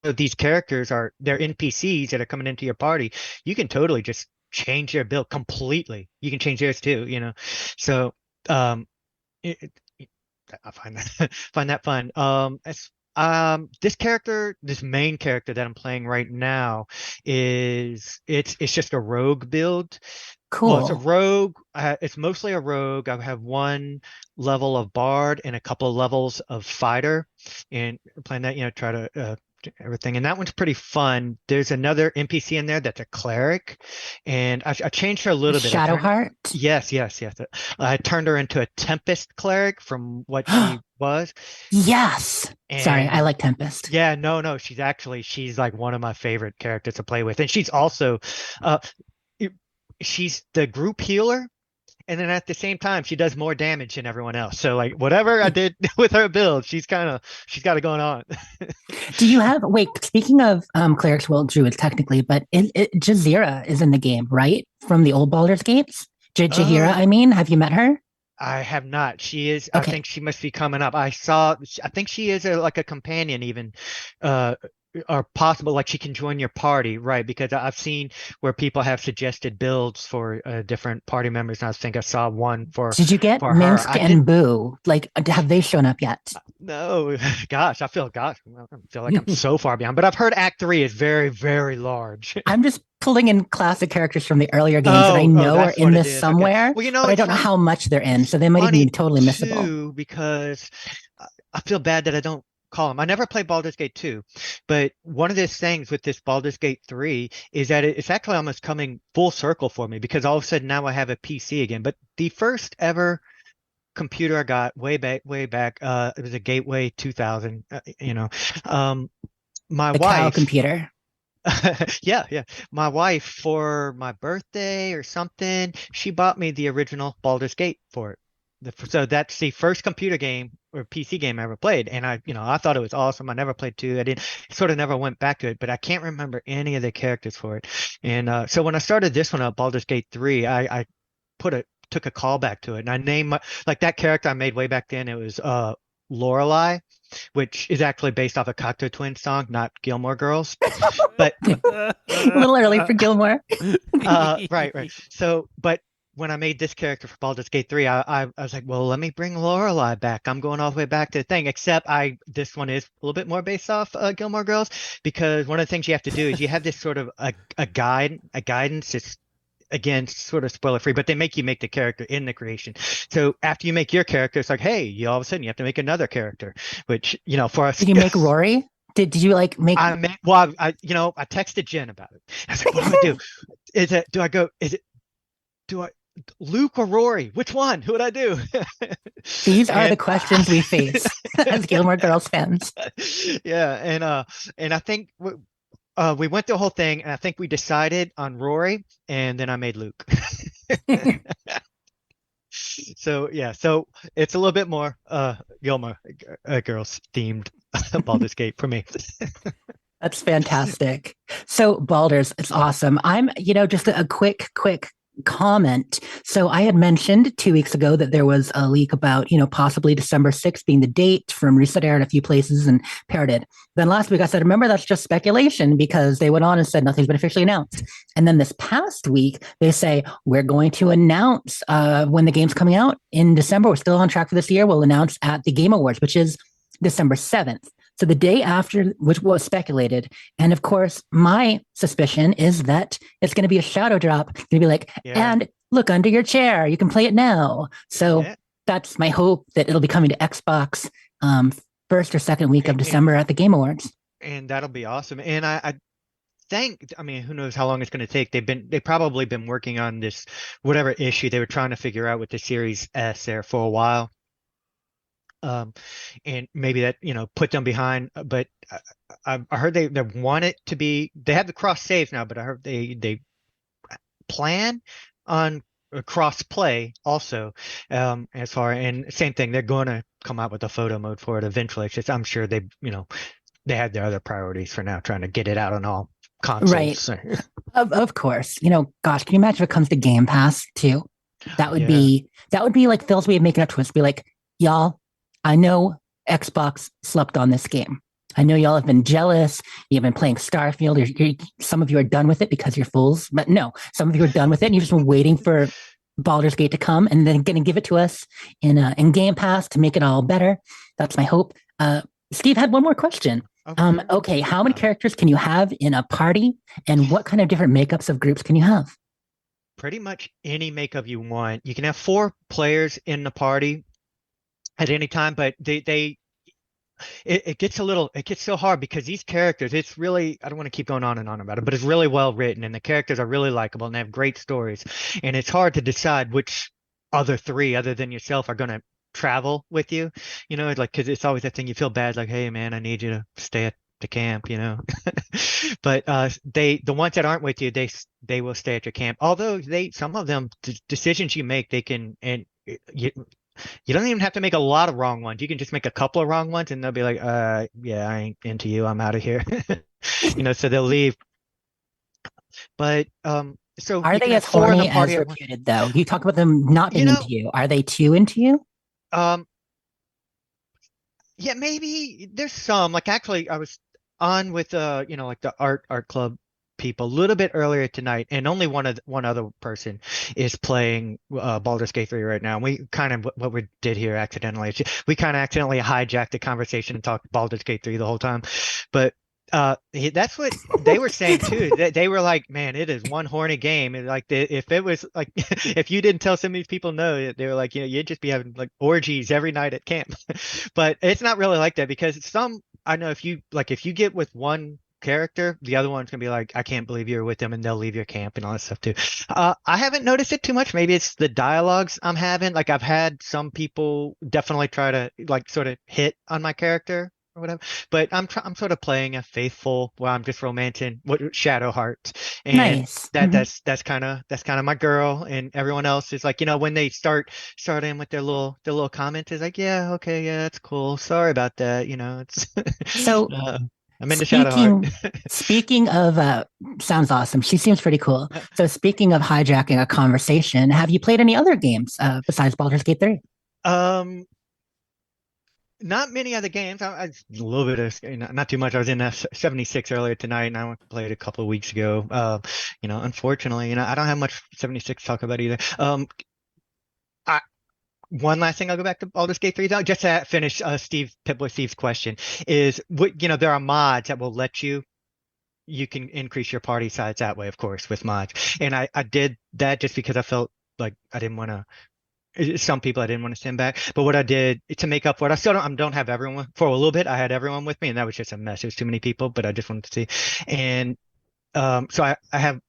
These characters they're NPCs that are coming into your party. You can totally just change their build completely. You can change theirs too, So I find that fun. This main character that I'm playing right now it's just a rogue build. Cool. Well, it's a rogue. It's mostly a rogue. I have one level of bard and a couple of levels of fighter, and playing that, try to everything. And that one's pretty fun. There's another NPC in there that's a cleric, and I changed her a little bit. Shadowheart? Yes. I turned her into a Tempest cleric from what she was. Yes. And sorry, I like Tempest. Yeah, no, she's like one of my favorite characters to play with, and she's also she's the group healer, and then at the same time she does more damage than everyone else. So like whatever I did with her build, she's got it going on. Do you have speaking of clerics, well, druids technically, but Jazeera is in the game, right? From the old Baldur's Gates? Jaheira, I mean, have you met her? I have not. She is. Okay. I think she must be coming up. I think she is like a companion even, or possible, like she can join your party, right? Because I've seen where people have suggested builds for different party members, and I think I saw one for. Did you get Minsk and Boo? Like, have they shown up yet? No, gosh, I feel like I'm so far behind. But I've heard Act 3 is very, very large. I'm just pulling in classic characters from the earlier games that I know are in this somewhere, okay. Well, but I don't know how much they're in, so they might even be totally missable. Because I feel bad that I don't call them. I never played Baldur's Gate 2, but one of the things with this Baldur's Gate 3 is that it's actually almost coming full circle for me, because all of a sudden now I have a PC again. But the first ever computer I got way back, it was a Gateway 2000, my the wife Cow computer. yeah. My wife, for my birthday or something, she bought me the original Baldur's Gate for it. So that's the first computer game or PC game I ever played, and I thought it was awesome. I never played 2. I never went back to it, but I can't remember any of the characters for it. And so when I started this one up, Baldur's Gate 3, I took a callback to it, and I named like that character I made way back then. It was Lorelei, which is actually based off a Cocteau Twins song, not Gilmore Girls. But a little early for Gilmore. Right. So, but when I made this character for Baldur's Gate 3, I was like, well, let me bring Lorelei back. I'm going all the way back to the thing, except this one is a little bit more based off Gilmore Girls, because one of the things you have to do is you have this sort of a guidance. It's, again, sort of spoiler free, but they make you make the character in the creation. So after you make your character, it's like, hey, all of a sudden you have to make another character, which, for us. Did you make Rory? Did you make? I texted Jen about it. I was like, what do I do? Do I Luke or Rory? Which one? Who would I do? These are the questions we face as Gilmore Girls fans. Yeah, and I think we went the whole thing, and I think we decided on Rory, and then I made Luke. So yeah, so it's a little bit more Gilmore Girls themed Baldur's Gate for me. That's fantastic. So Baldur's, it's awesome. I'm, just a quick comment. So I had mentioned 2 weeks ago that there was a leak about, possibly December 6th being the date from Reset Air in a few places and parroted. Then last week I said, remember, that's just speculation, because they went on and said nothing's been officially announced. And then this past week, they say, we're going to announce when the game's coming out in December. We're still on track for this year. We'll announce at the Game Awards, which is December 7th. So the day after, which was speculated. And of course, my suspicion is that it's going to be a shadow drop. It's going to be like, and look under your chair. You can play it now. So that's my hope, that it'll be coming to Xbox first or second week of December at the Game Awards. And that'll be awesome. And I think, I mean, who knows how long it's going to take. They've probably been working on this, whatever issue they were trying to figure out with the Series S there for a while. And maybe that, put them behind, but I heard they want it to be, they have the cross saves now, but I heard they plan on a cross play also, and same thing, they're going to come out with a photo mode for it eventually. It's just, I'm sure they had their other priorities for now, trying to get it out on all consoles. Right. Of course, gosh, can you imagine if it comes to Game Pass too? That would be like Phil's way of making up to us, be like, y'all, I know Xbox slept on this game. I know y'all have been jealous. You've been playing Starfield. Some of you are done with it because you're fools. But no, some of you are done with it, and you've just been waiting for Baldur's Gate to come, and then going to give it to us in Game Pass to make it all better. That's my hope. Steve had one more question. Okay, how many characters can you have in a party, and what kind of different makeups of groups can you have? Pretty much any makeup you want. You can have 4 players in the party at any time, but it gets so hard because these characters, it's really, I don't want to keep going on and on about it, but it's really well written, and the characters are really likable and they have great stories, and it's hard to decide which other 3 other than yourself are going to travel with you, like, because it's always that thing, you feel bad, like, hey man, I need you to stay at the camp, but the ones that aren't with you, they will stay at your camp, although some of them, decisions you make, they can, and you don't even have to make a lot of wrong ones. You can just make a couple of wrong ones, and they'll be like, yeah, I ain't into you. I'm out of here. So they'll leave. But so are they as horny as reputed, though? You talk about them not being into you. Are they too into you? Yeah, maybe there's some. Like, actually, I was on with like the art club people a little bit earlier tonight, and only one other person is playing Baldur's Gate 3 right now. And we kind of, what we did here accidentally, we kind of accidentally hijacked the conversation and talked Baldur's Gate 3 the whole time. But that's what they were saying too. They were like, man, it is one horny game. And like, if it was like, if you didn't tell some of these people no, they were like, you'd just be having like orgies every night at camp. But it's not really like that, because I know if you get with one character, the other one's gonna be like, I can't believe you're with them, and they'll leave your camp and all that stuff too. I haven't noticed it too much. Maybe it's the dialogues I'm having. Like, I've had some people definitely try to like sort of hit on my character or whatever, but I'm sort of playing a faithful, where I'm just romancing Shadowheart, and nice. That's kind of my girl, and everyone else is like, when they starting with their little comments, is like, yeah, okay, yeah, that's cool, sorry about that, it's so. I'm into Shadowheart. Speaking of, sounds awesome. She seems pretty cool. So speaking of hijacking a conversation, have you played any other games besides Baldur's Gate 3? Not many other games. I a little bit of, not too much. I was in F76 earlier tonight, and I played a couple of weeks ago. Unfortunately, I don't have much 76 to talk about either. One last thing, I'll go back to Baldur's Gate 3 though, just to finish Steve's question, is there are mods that will let you can increase your party size that way, of course, with mods. And I did that just because I felt like I didn't want to, some people I didn't want to send back. But what I did to make up for it, I still don't have everyone. For a little bit, I had everyone with me, and that was just a mess. It was too many people, but I just wanted to see. And so I have,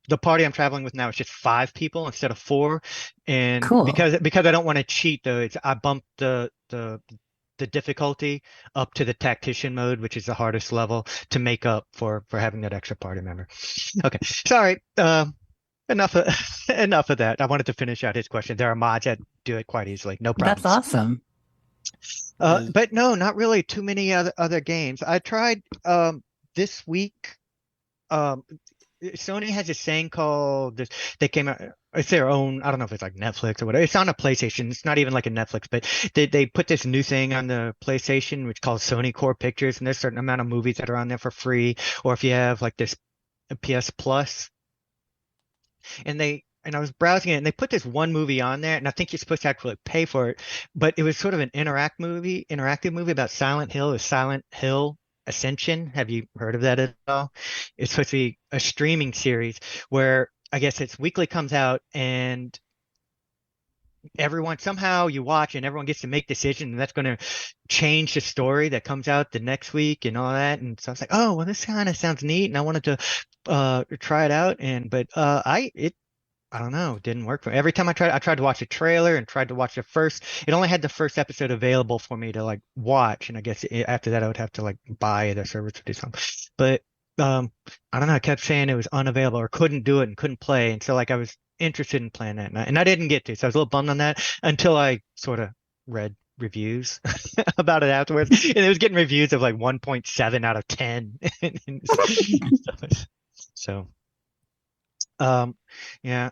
the party I'm traveling with now is just 5 people instead of 4, and cool. because I don't want to cheat though, I bumped the the difficulty up to the tactician mode, which is the hardest level, to make up for having that extra party member. Okay, sorry. Enough of enough of that. I wanted to finish out his question. There are mods that do it quite easily. No That's problems. awesome. But no, not really too many other games. I tried this week. Sony has this thing called this. They came out. It's their own. I don't know if it's like Netflix or whatever. It's on a PlayStation. It's not even like a Netflix, but they put this new thing on the PlayStation, which is called Sony Core Pictures, and there's a certain amount of movies that are on there for free. Or if you have like this PS Plus, and I was browsing it, and they put this one movie on there, and I think you're supposed to actually pay for it, but it was sort of an interactive movie about Silent Hill. Is Silent Hill Ascension? Have you heard of that at all? It's supposed to be a streaming series where I guess it's weekly comes out, and everyone somehow you watch, and everyone gets to make decisions, and that's going to change the story that comes out the next week and all that. And so I was like, oh, well, this kind of sounds neat, and I wanted to try it out, but I don't know, it didn't work for me. Every time I tried to watch a trailer and tried to watch it only had the first episode available for me to like watch, and I guess after that I would have to like buy the service to do something. But I don't know, I kept saying it was unavailable or couldn't do it and couldn't play, and so like I was interested in playing that, and I didn't get to, so I was a little bummed on that until I sort of read reviews about it afterwards, and it was getting reviews of like 1.7 out of 10 and stuff. So yeah.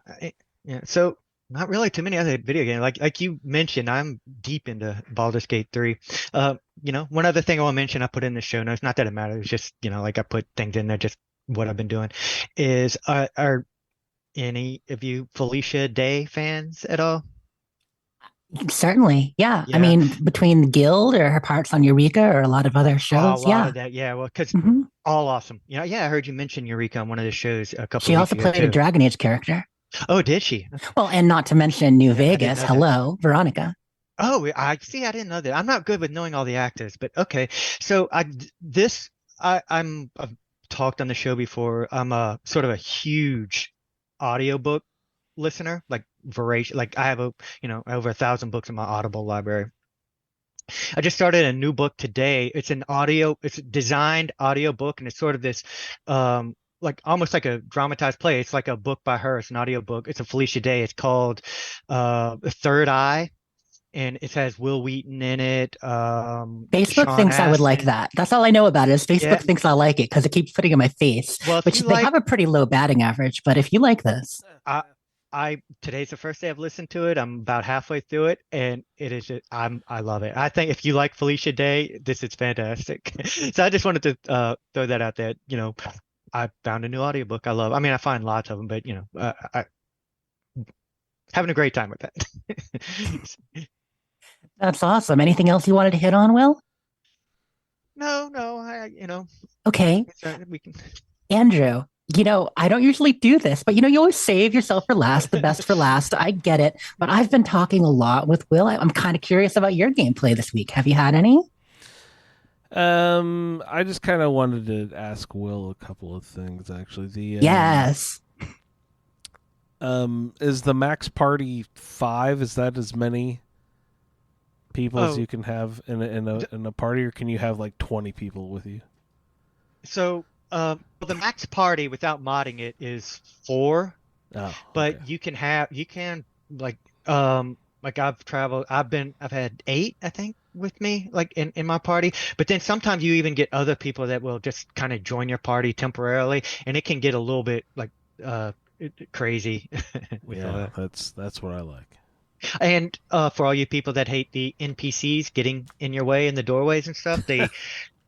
So not really too many other video games. Like you mentioned, I'm deep into Baldur's Gate 3. One other thing I want to mention, I put in the show notes, not that it matters, it's just, like I put things in there, just what I've been doing, is are any of you Felicia Day fans at all? Certainly, yeah. Yeah. I mean, between the Guild or her parts on Eureka or a lot of other shows, A lot of that, yeah. Well, because Mhm. all awesome. Yeah, I heard you mention Eureka on one of the shows a couple She weeks also ago played a too. Dragon Age character. Oh, did she? Well, and not to mention New I didn't Vegas. know that. Hello, Veronica. Oh, I see. I didn't know that. I'm not good with knowing all the actors, but okay. So I've talked on the show before. I'm a sort of a huge audiobook listener, like voracious. Like I have over 1,000 books in my Audible library. I just started a new book today. It's a designed audio book, and it's sort of this like almost like a dramatized play. It's like a book by her. It's an audio book. It's a Felicia Day. It's called Third Eye, and it has Will Wheaton in it. Facebook Sean thinks I would like Astin. that. That's all I know about it is Facebook Yeah. thinks I like it because it keeps putting in my face, Well, if which you they like, have a pretty low batting average. But if you like this, today's the first day I've listened to it. I'm about halfway through it, and it is I love it. I think if you like Felicia Day, this is fantastic. So I just wanted to throw that out there. I found a new audiobook I love. I mean, I find lots of them, but I having a great time with that. that's awesome. Anything else you wanted to hit on, Will? No, Okay, we can. Andrew. I don't usually do this, but you always save yourself for last, the best for last. I get it. But I've been talking a lot with Will. I'm kind of curious about your gameplay this week. Have you had any? I just kind of wanted to ask Will a couple of things, actually. Yes. Is the max party 5? Is that as many people as you can have in a party, or can you have like 20 people with you? So, the max party without modding it is 4. Oh, but okay. you can like I've had 8, I think, with me, like in my party. But then sometimes you even get other people that will just kind of join your party temporarily, and it can get a little bit like crazy with all that. That's what I like. And for all you people that hate the NPCs getting in your way in the doorways and stuff,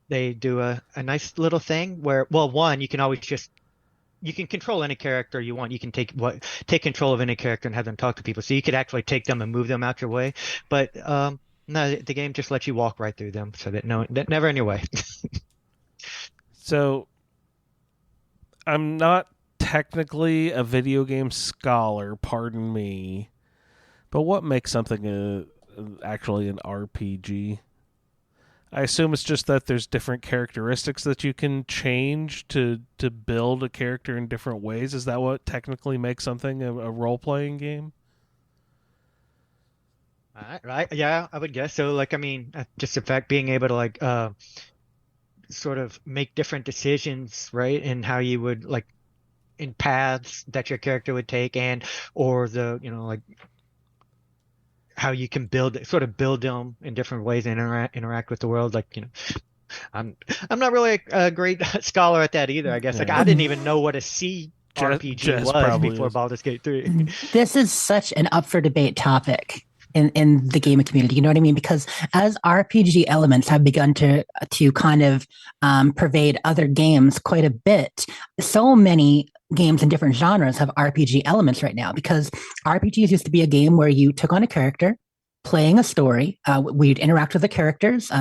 they do a nice little thing where, well, one, you can always you can control any character you want. You can take control of any character and have them talk to people. So you could actually take them and move them out your way. But no, the game just lets you walk right through them, so that never in your way. So I'm not technically a video game scholar, pardon me, but what makes something actually an RPG? I assume it's just that there's different characteristics that you can change to build a character in different ways. Is that what technically makes something a role-playing game? Right. Yeah, I would guess so. Like, I mean, just the fact being able to like sort of make different decisions, right? And how you would like in paths that your character would take and or the, like how you can sort of build them in different ways and interact with the world. Like, I'm not really a great scholar at that either, I guess. Like Yeah. I didn't even know what a C RPG Jess was probably before is. Baldur's Gate 3. This is such an up for debate topic in the gaming community. You know what I mean? Because as RPG elements have begun to kind of pervade other games quite a bit, so many games in different genres have RPG elements right now. Because RPGs used to be a game where you took on a character, playing a story. We'd interact with the characters,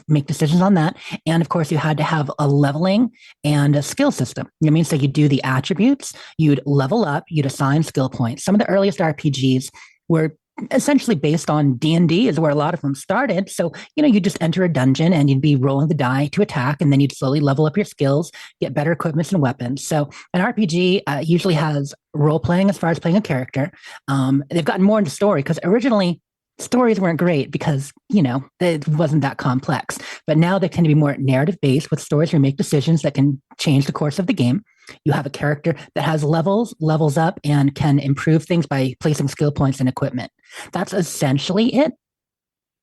make decisions on that. And of course, you had to have a leveling and a skill system. You know what I mean? So you'd do the attributes, you'd level up, you'd assign skill points. Some of the earliest RPGs were essentially based on D&D is where a lot of them started. So, you just enter a dungeon and you'd be rolling the die to attack, and then you'd slowly level up your skills, get better equipment and weapons. So an RPG usually has role playing as far as playing a character. They've gotten more into story because originally stories weren't great because, it wasn't that complex. But now they tend to be more narrative based with stories where you make decisions that can change the course of the game. You have a character that has levels up, and can improve things by placing skill points and equipment. That's essentially it.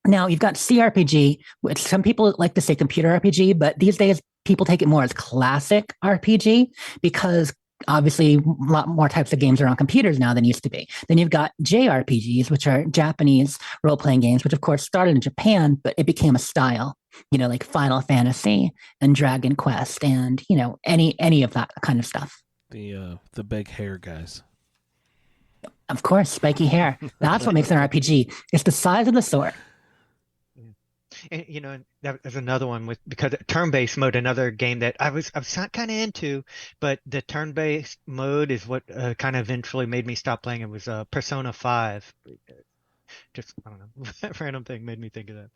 Now you've got CRPG, which some people like to say computer RPG, but these days people take it more as classic RPG because obviously a lot more types of games are on computers now than used to be. Then you've got JRPGs, which are Japanese role-playing games, which of course started in Japan, but it became a style, like Final Fantasy and Dragon Quest and, any of that kind of stuff. The big hair guys. Of course, spiky hair. That's what makes an RPG. It's the size of the sword. And there's another one because turn-based mode, another game that I was kind of into, but the turn-based mode is what kind of eventually made me stop playing. It was Persona 5. Just, I don't know, random thing made me think of that.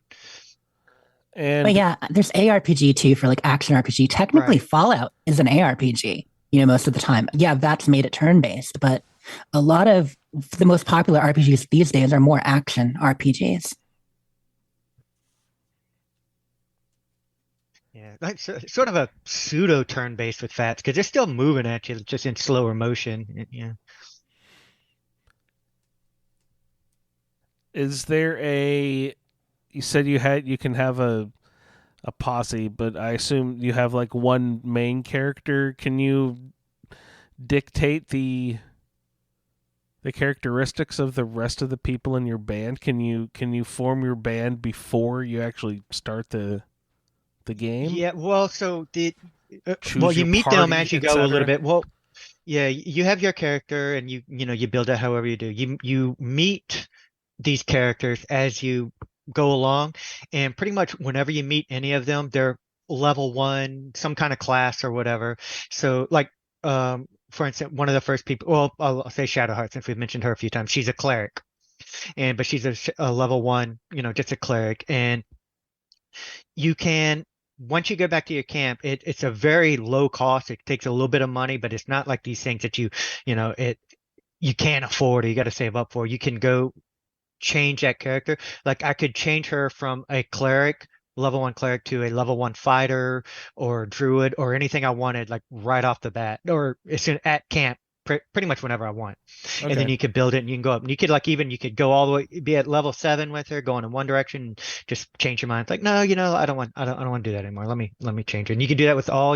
But yeah, there's ARPG too for like action RPG. Technically, Right. Fallout is an ARPG, most of the time. Yeah, that's made it turn-based, but a lot of the most popular RPGs these days are more action RPGs. Yeah, like sort of a pseudo turn-based with FATs because they're still moving at you, just in slower motion. Yeah. Is there you said you can have a posse, but I assume you have like one main character. Can you dictate the characteristics of the rest of the people in your band? Can you form your band before you actually start the game? Yeah, well, so you your meet them party, as you et go a cetera? little bit. Well, yeah, you have your character and you build it however you do. You meet these characters as you go along, and pretty much whenever you meet any of them, they're level 1, some kind of class or whatever. So like for instance, one of the first people, well, I'll say Shadowheart since we've mentioned her a few times. She's a cleric. But she's a level 1, just a cleric, and you can once you go back to your camp, it's a very low cost. It takes a little bit of money, but it's not like these things that you can't afford or you got to save up for. You can go change that character. Like I could change her from a cleric, level 1 cleric, to a level 1 fighter or druid or anything I wanted, like right off the bat, or it's at camp. Pretty much whenever I want. Okay. And then you could build it and you can go up and you could go all the way, be at level 7 with her, going in one direction and just change your mind. It's like, no, I don't want to do that anymore. Let me change it. And you can do that with all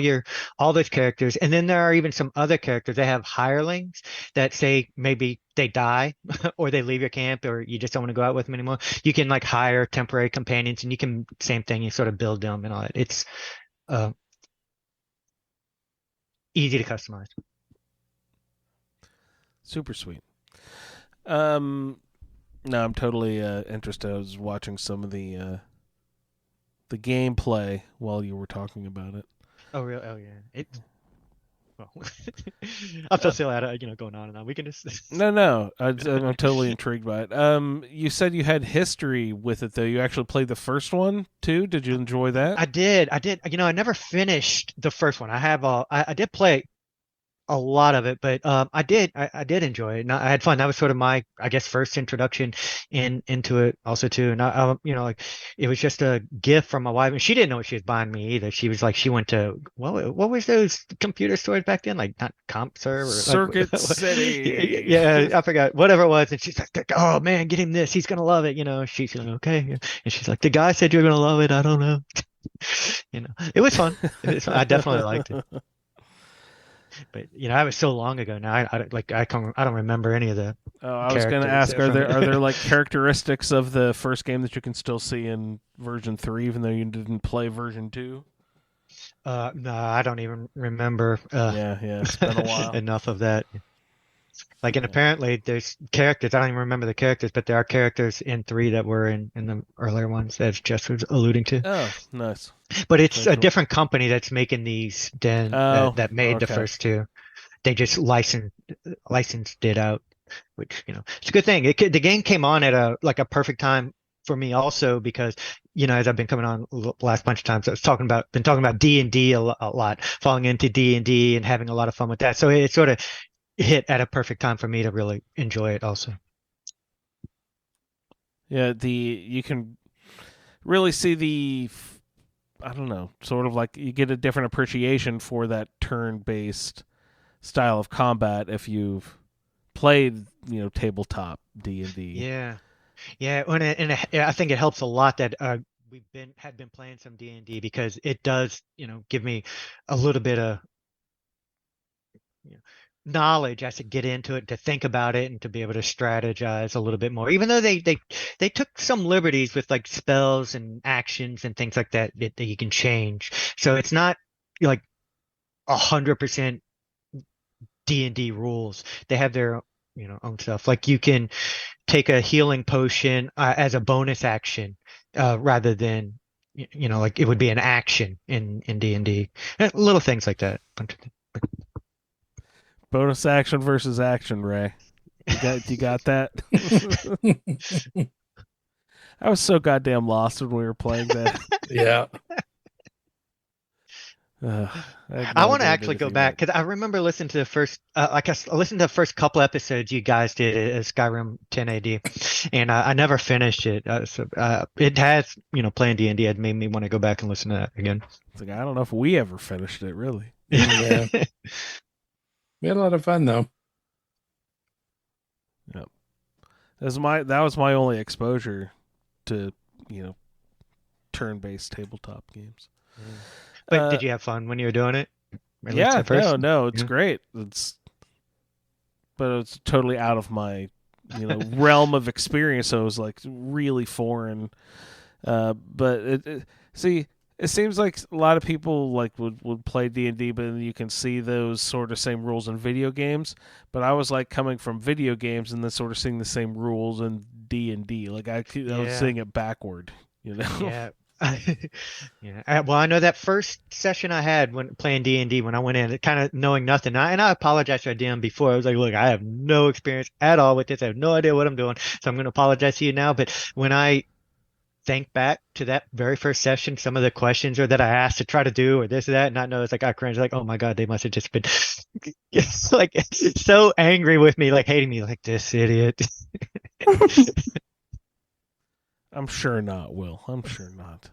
those characters. And then there are even some other characters. They have hirelings that say maybe they die or they leave your camp or you just don't want to go out with them anymore. You can like hire temporary companions and you can, same thing, you sort of build them and all that. It's easy to customize. Super sweet. No, I'm totally interested. I was watching some of the gameplay while you were talking about it. Oh, really? Oh, yeah. Well, I feel silly at going on and on. We can just No. I'm totally intrigued by it. You said you had history with it, though. You actually played the first one too. Did you enjoy that? I did. I never finished the first one. I did play a lot of it, but I did enjoy it. And I had fun. That was sort of my, I guess, first introduction into it also too. And like it was just a gift from my wife, and she didn't know what she was buying me either. She was like, she went to what was those computer stores back then, like not CompServe or Circuit City. Yeah, I forgot whatever it was, and she's like, oh man, get him this. He's gonna love it. She's like, okay, and she's like, the guy said you're gonna love it. I don't know. It was fun. I definitely liked it. But that was so long ago now. I don't remember any of the. Oh, I was going to ask: are there like characteristics of the first game that you can still see in version 3, even though you didn't play version 2? No, I don't even remember. Yeah, it's been a while. Enough of that. Like, and apparently there's characters. I don't even remember the characters, but there are characters in 3 that were in the earlier ones, as Jess was alluding to. Oh, nice. But it's a different company that's making these that made the okay. first 2. They just licensed it out, which it's a good thing. The game came on at a perfect time for me also, because as I've been coming on the last bunch of times, I was talking about D&D a lot, falling into D&D and having a lot of fun with that. So it sort of hit at a perfect time for me to really enjoy it also. Yeah, you can really see I don't know, sort of like you get a different appreciation for that turn-based style of combat if you've played, tabletop D&D. Yeah. And I think it helps a lot that we had been playing some D&D, because it does, give me a little bit of knowledge as to get into it, to think about it, and to be able to strategize a little bit more. Even though they took some liberties with like spells and actions and things like that you can change. So it's not like 100% D&D rules. They have their own stuff. Like you can take a healing potion as a bonus action rather than like it would be an action in D&D. Little things like that. Bonus action versus action, Ray. You got that? I was so goddamn lost when we were playing that. Yeah. I want to actually go back, because I remember listening to the first, I listened to the first couple episodes you guys did at Skyrim 10AD, and I never finished it. It has, playing D&D had made me want to go back and listen to that again. It's like, I don't know if we ever finished it, really. Yeah. We had a lot of fun though. Yep. That was my only exposure to, turn-based tabletop games. But did you have fun when you were doing it? Yeah, no, it's great. But it's totally out of my, realm of experience. So it was like really foreign. But it seems like a lot of people like would play D&D, but then you can see those sort of same rules in video games. But I was like coming from video games and then sort of seeing the same rules in D&D. Like I was seeing it backward, Yeah. Yeah. Well, I know that first session I had when playing D&D, when I went in, kind of knowing nothing. And I apologize to DM before. I was like, look, I have no experience at all with this. I have no idea what I'm doing. So I'm going to apologize to you now. But when I think back to that very first session, some of the questions that I asked to try to do or this or that, and not know, it's like I cringe, like, oh my God, they must have just been like so angry with me, like hating me, like this idiot. I'm sure not, Will. I'm sure not.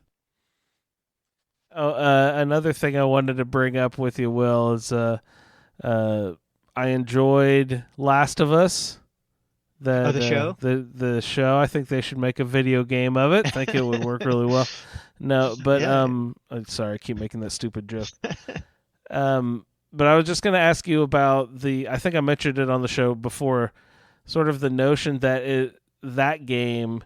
Oh, another thing I wanted to bring up with you, Will, is I enjoyed Last of Us. The show? The show. I think they should make a video game of it. I think it would work really well. No, but sorry, I keep making that stupid joke. But I was just going to ask you about I think I mentioned it on the show before, sort of the notion that that game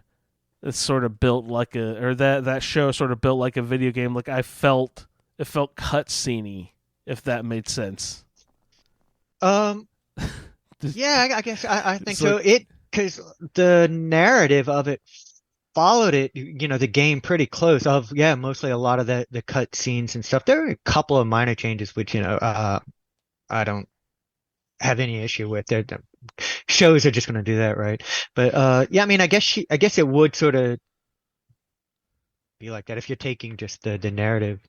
is sort of built like that show sort of built like a video game. Like it felt cutscene-y, if that made sense. Yeah, I guess I think so. Because the narrative of it followed it, the game pretty close. Mostly a lot of the cut scenes and stuff. There are a couple of minor changes, which I don't have any issue with. Shows are just going to do that, right? But I mean, I guess it would sort of be like that if you're taking just the narrative,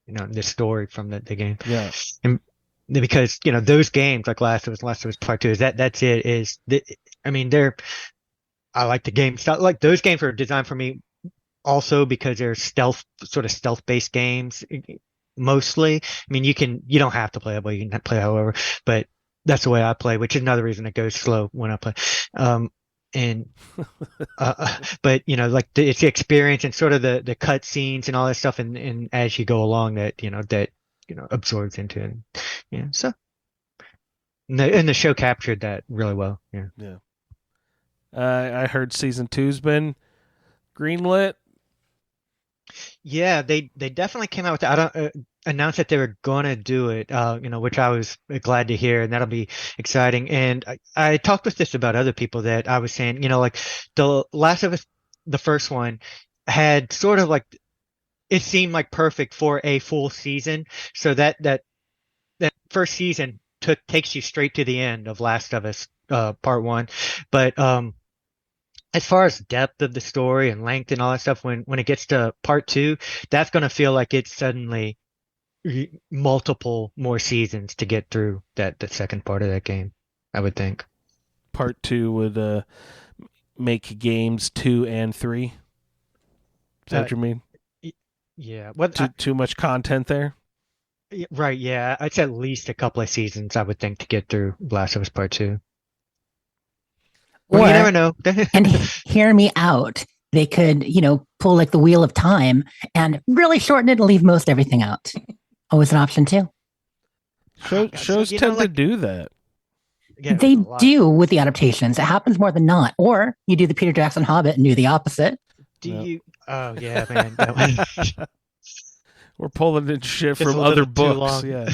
the story from the game. Yeah. because those games like Last of Us Part Two that's it is the, I mean they're I like the game style, like those games are designed for me also because they're stealth based games mostly. I mean you don't have to play that way, you can play however, but that's the way I play, which is another reason it goes slow when I play. And but like it's the experience and sort of the cut scenes and all that stuff, and as you go along that absorbs into it. Yeah, so and the show captured that really well. Yeah. Yeah. I heard season 2's been greenlit. Yeah, they definitely came out with that. I don't announced that they were gonna do it, which I was glad to hear, and that'll be exciting. And I talked with this about other people that I was saying, like the Last of Us, the first one had sort of like it seemed like perfect for a full season. So that first season takes you straight to the end of Last of Us part one, but as far as depth of the story and length and all that stuff, when it gets to part two, that's going to feel like it's suddenly multiple more seasons to get through that the second part of that game, I would think. Part 2 would make games 2 and 3. Is that what you mean? Yeah. Too much content there? Right, yeah. It's at least a couple of seasons, I would think, to get through Last of Us Part 2. Well, you never know. And hear me out. They could, pull like the Wheel of Time and really shorten it and leave most everything out. Always an option too. Shows tend to do that. Yeah, they do with the adaptations. It happens more than not. Or you do the Peter Jackson Hobbit and do the opposite. Oh, yeah, man. We're pulling in shit from other books. Yeah.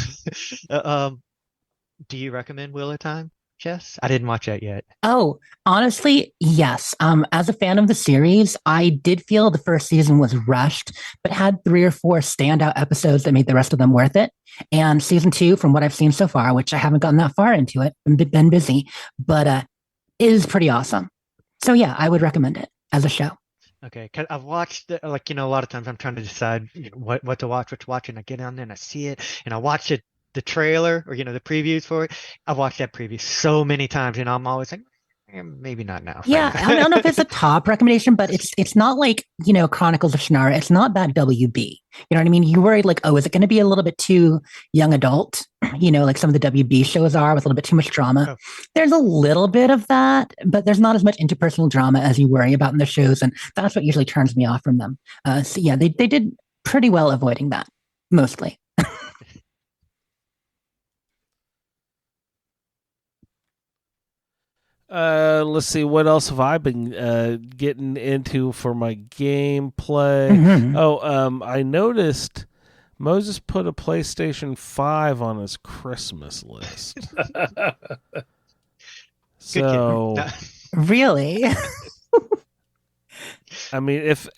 Do you recommend Wheel of Time, Jess? I didn't watch that yet. Oh, honestly, yes. As a fan of the series, I did feel the first season was rushed, but had 3 or 4 standout episodes that made the rest of them worth it. And season 2, from what I've seen so far, which I haven't gotten that far into it, been busy, but is pretty awesome. So yeah, I would recommend it as a show. Okay, cause I've watched a lot of times I'm trying to decide what to watch, and I get on there and I see it, and I watch it, the trailer or the previews for it. I've watched that preview so many times, and I'm always like, maybe not now. Yeah, I don't know if it's a top recommendation, but it's not like Chronicles of Shannara. It's not that WB. You know what I mean? You worried like, oh, is it going to be a little bit too young adult? Like some of the WB shows are, with a little bit too much drama. Oh. There's a little bit of that, but there's not as much interpersonal drama as you worry about in the shows, and that's what usually turns me off from them. So yeah, they did pretty well avoiding that, mostly. Let's see, what else have I been getting into for my gameplay? Mm-hmm. Oh, I noticed Moses put a PlayStation 5 on his Christmas list. So really? I mean, if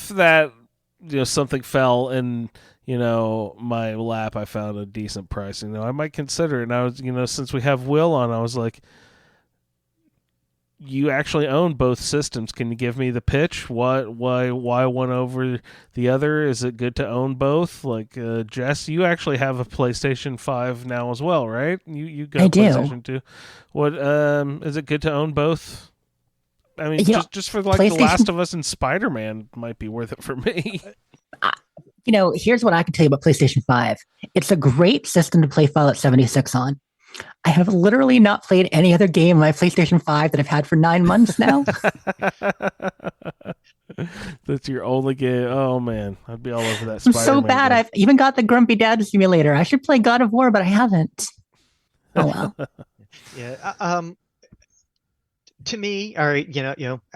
that something fell in my lap, I found a decent price, I might consider it. And I was, since we have Will on, I was like, you actually own both systems. Can you give me the pitch? Why one over the other? Is it good to own both? Like, Jess, you actually have a PlayStation 5 now as well, right? You got PlayStation 2. What is it good to own both? I mean, just for like The Last of Us and Spider-Man might be worth it for me. Here's what I can tell you about PlayStation 5. It's a great system to play Fallout 76 on. I have literally not played any other game on my PlayStation 5 that I've had for 9 months now. That's your only game. Oh, man. I'd be all over that Spider-Man. I'm so bad. Game. I've even got the Grumpy Dad Simulator. I should play God of War, but I haven't. Oh, well. Yeah. To me, all right,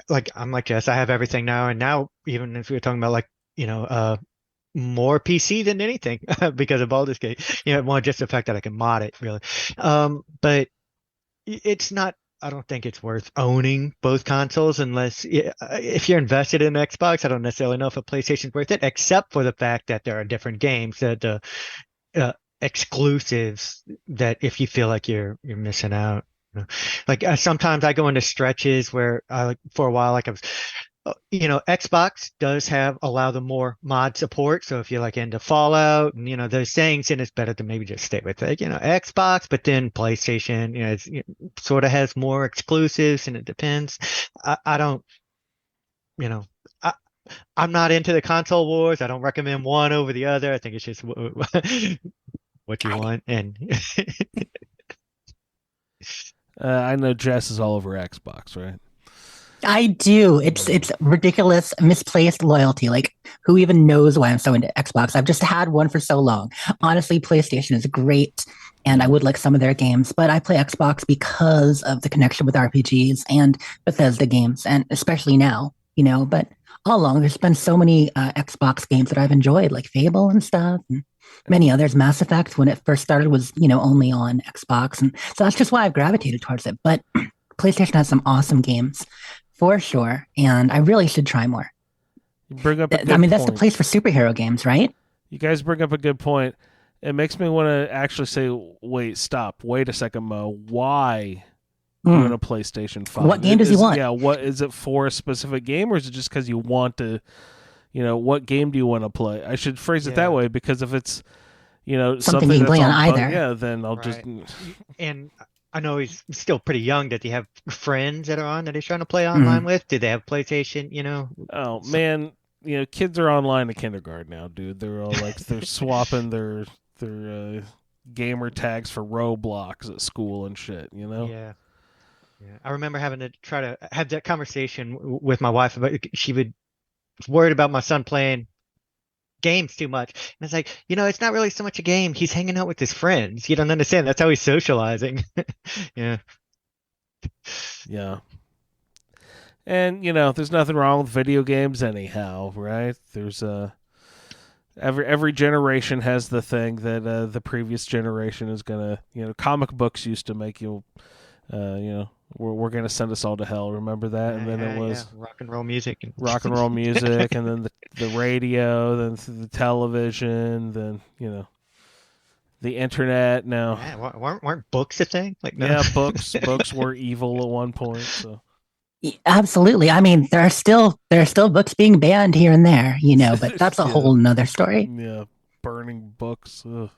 like I'm like Jess, I have everything now. And now, even if we're talking about like, more PC than anything because of Baldur's Gate. More just the fact that I can mod it, really. But it's not, I don't think it's worth owning both consoles unless, if you're invested in Xbox, I don't necessarily know if a PlayStation's worth it, except for the fact that there are different games that exclusives that if you feel like you're missing out. Like sometimes I go into stretches where for a while, like I was Xbox does allow the more mod support. So if you're like into Fallout and those things, then it's better to maybe just stay with it. Xbox, but then PlayStation, sort of has more exclusives, and it depends. I don't, I, I'm not into the console wars. I don't recommend one over the other. I think it's just what you want. And I know Jess is all over Xbox, right? I do. It's ridiculous, misplaced loyalty. Like, who even knows why I'm so into Xbox? I've just had one for so long. Honestly, PlayStation is great, and I would like some of their games, but I play Xbox because of the connection with RPGs and Bethesda games, and especially now, But all along, there's been so many Xbox games that I've enjoyed, like Fable and stuff, and many others. Mass Effect, when it first started, was only on Xbox, and so that's just why I've gravitated towards it. But PlayStation has some awesome games for sure, and I really should try more. You bring up a good that's the point. place for superhero games, right? You guys bring up a good point. It makes me want to actually say, wait a second, Mo. Why do you want a PlayStation 5? What game does he want? Yeah, what is it for a specific game, or is it just because you want to, what game do you want to play? I should phrase it that way, because if it's, something you can that's play on either. yeah, then I'll just... And I know he's still pretty young. Did he have friends that are on that he's trying to play online with? Did they have PlayStation, Oh, man, kids are online in kindergarten now, dude. They're all like, they're swapping their gamer tags for Roblox at school and shit, Yeah. I remember having to try to have that conversation with my wife about she was worried about my son playing games too much. And it's like, it's not really so much a game. He's hanging out with his friends. You don't understand. That's how he's socializing. Yeah. Yeah. And, there's nothing wrong with video games anyhow, right? There's every generation has the thing that the previous generation is going to, comic books used to make you, we're going to send us all to hell. Remember that? And then it was rock and roll music. And then the radio, then the television, then, the internet. Now, weren't books a thing? Like, no. Yeah, books were evil at one point. So. Absolutely. I mean, there are still books being banned here and there, but that's a whole nother story. Yeah, burning books. Ugh.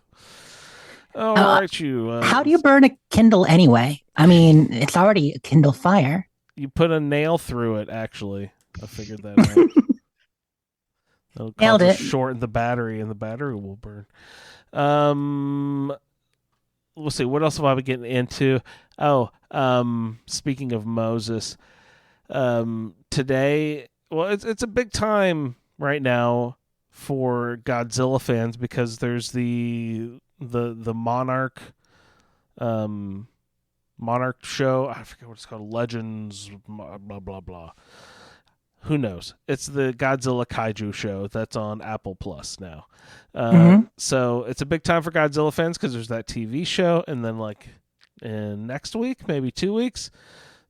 All right, you. How do you burn a Kindle anyway? I mean, it's already a Kindle Fire. You put a nail through it. Actually, I figured that out. Nailed it. Shorten the battery, and the battery will burn. We'll see. What else have I been getting into? Oh, speaking of Moses, today, well, it's a big time right now for Godzilla fans, because there's the Monarch show. I forget what it's called. Legends, blah blah blah. Who knows? It's the Godzilla Kaiju show that's on Apple Plus now. So it's a big time for Godzilla fans, because there's that TV show, and then in next week, maybe 2 weeks,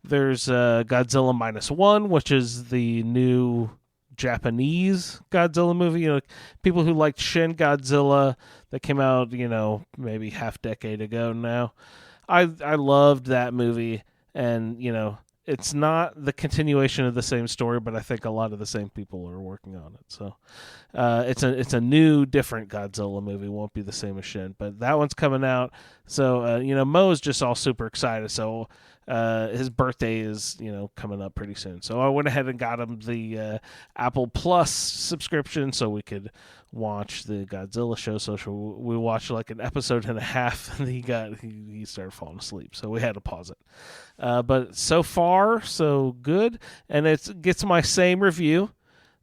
there's Godzilla -1, which is the new Japanese Godzilla movie. People who liked Shin Godzilla that came out, maybe half decade ago now. I loved that movie, and it's not the continuation of the same story, but I think a lot of the same people are working on it. So it's a new, different Godzilla movie. Won't be the same as Shin, but that one's coming out. So Mo's just all super excited. So his birthday is coming up pretty soon. So I went ahead and got him the Apple Plus subscription so we could watch the Godzilla show. So we watched like an episode and a half, and he started falling asleep. So we had to pause it. But so far, so good. And it gets my same review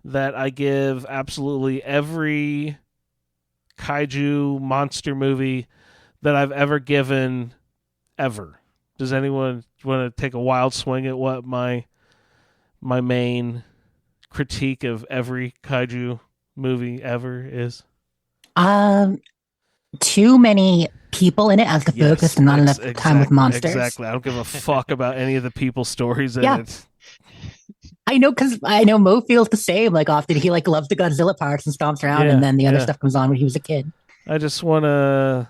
that I give absolutely every kaiju monster movie that I've ever given ever. Does anyone want to take a wild swing at what my main critique of every kaiju movie ever is? Too many people in it as the focus, and not enough time with monsters. Exactly. I don't give a fuck about any of the people stories in it. I know, because I know Mo feels the same. Like, often he loves the Godzilla parts and stomps around, and then the other stuff comes on when he was a kid. I just want to,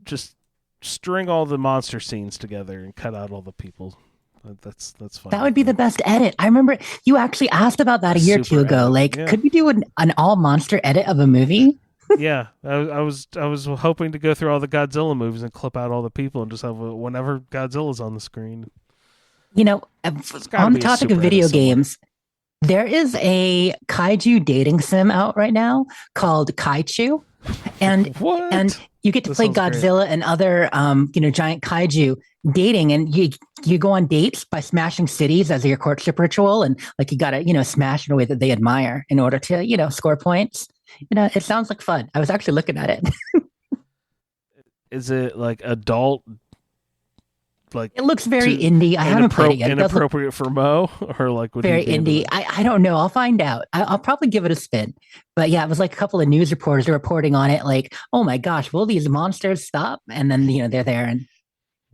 just string all the monster scenes together and cut out all the people That's fine. That would be the best edit. I remember you actually asked about that a year or two Super ago. edit, Like, yeah. could we do an all monster edit of a movie? Yeah, I was hoping to go through all the Godzilla movies and clip out all the people and just have whenever Godzilla's on the screen. You know, gotta on the be a topic of super video edit somewhere. games, there is a kaiju dating sim out right now called Kaichu, and What? and you get to That play sounds great. Godzilla and other giant kaiju dating, and you go on dates by smashing cities as your courtship ritual, and like you gotta smash in a way that they admire in order to score points. It sounds like fun. I was actually looking at it. Is it like adult? Like It looks very too indie. I haven't played it yet. It does look Inappropriate for Mo, or like what very indie. I don't know. I'll find out. I'll probably give it a spin. But yeah, it was like a couple of news reporters are reporting on it. Like, oh my gosh, will these monsters stop? And then they're there, and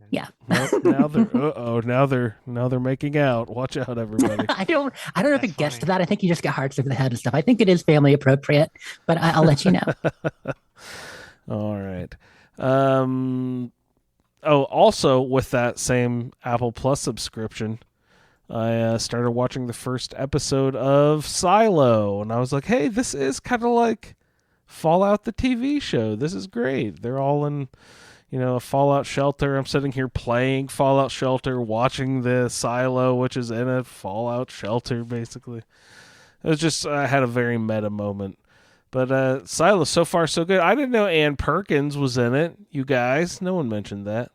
yeah. Now they're now they're making out. Watch out, everybody. I don't know if That's it gets to funny. that. I think you just get hearts over the head and stuff. I think it is family appropriate, but I'll let you know. All right. Oh, also with that same Apple Plus subscription, I started watching the first episode of Silo, and I was like, hey, this is kind of like Fallout the TV show. This is great. They're all in, a Fallout shelter. I'm sitting here playing Fallout Shelter, watching the Silo, which is in a Fallout shelter, basically. It was just, I had a very meta moment. But Silo, so far, so good. I didn't know Ann Perkins was in it, you guys. No one mentioned that.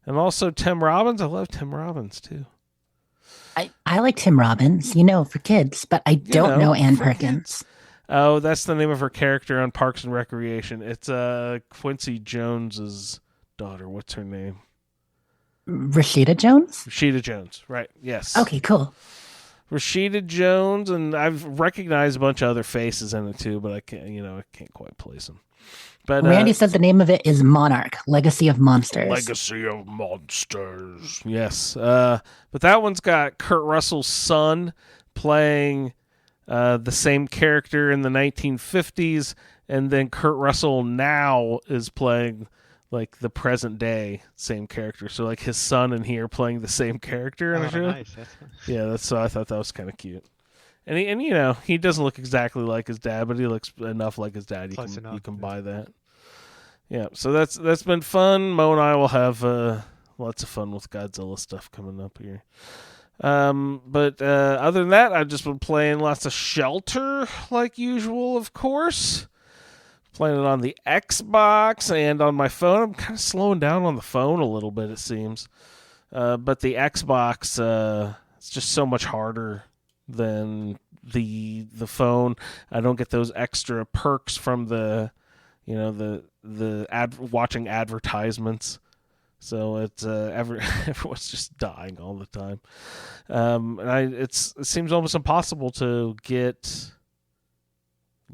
And also Tim Robbins. I love Tim Robbins, too. I like Tim Robbins, for kids, but I don't know Ann for Perkins. Oh, that's the name of her character on Parks and Recreation. It's Quincy Jones's daughter. What's her name? Rashida Jones? Rashida Jones. Right, yes. Okay, cool. Rashida Jones, and I've recognized a bunch of other faces in it, too, but I can't quite place them. But Randy says the name of it is Monarch, Legacy of Monsters. Legacy of Monsters. Yes. But that one's got Kurt Russell's son playing the same character in the 1950s, and then Kurt Russell now is playing like the present day same character. So like his son and he are playing the same character in the show. Nice. Yeah, so I thought that was kind of cute. And he doesn't look exactly like his dad, but he looks enough like his dad. You can buy that. Yeah, so that's been fun. Mo and I will have lots of fun with Godzilla stuff coming up here. But other than that, I've just been playing lots of Shelter like usual, of course. Playing it on the Xbox and on my phone. I'm kind of slowing down on the phone a little bit, it seems. But the Xbox, it's just so much harder than the phone. I don't get those extra perks from the watching advertisements. So it's everyone's just dying all the time. And it seems almost impossible to get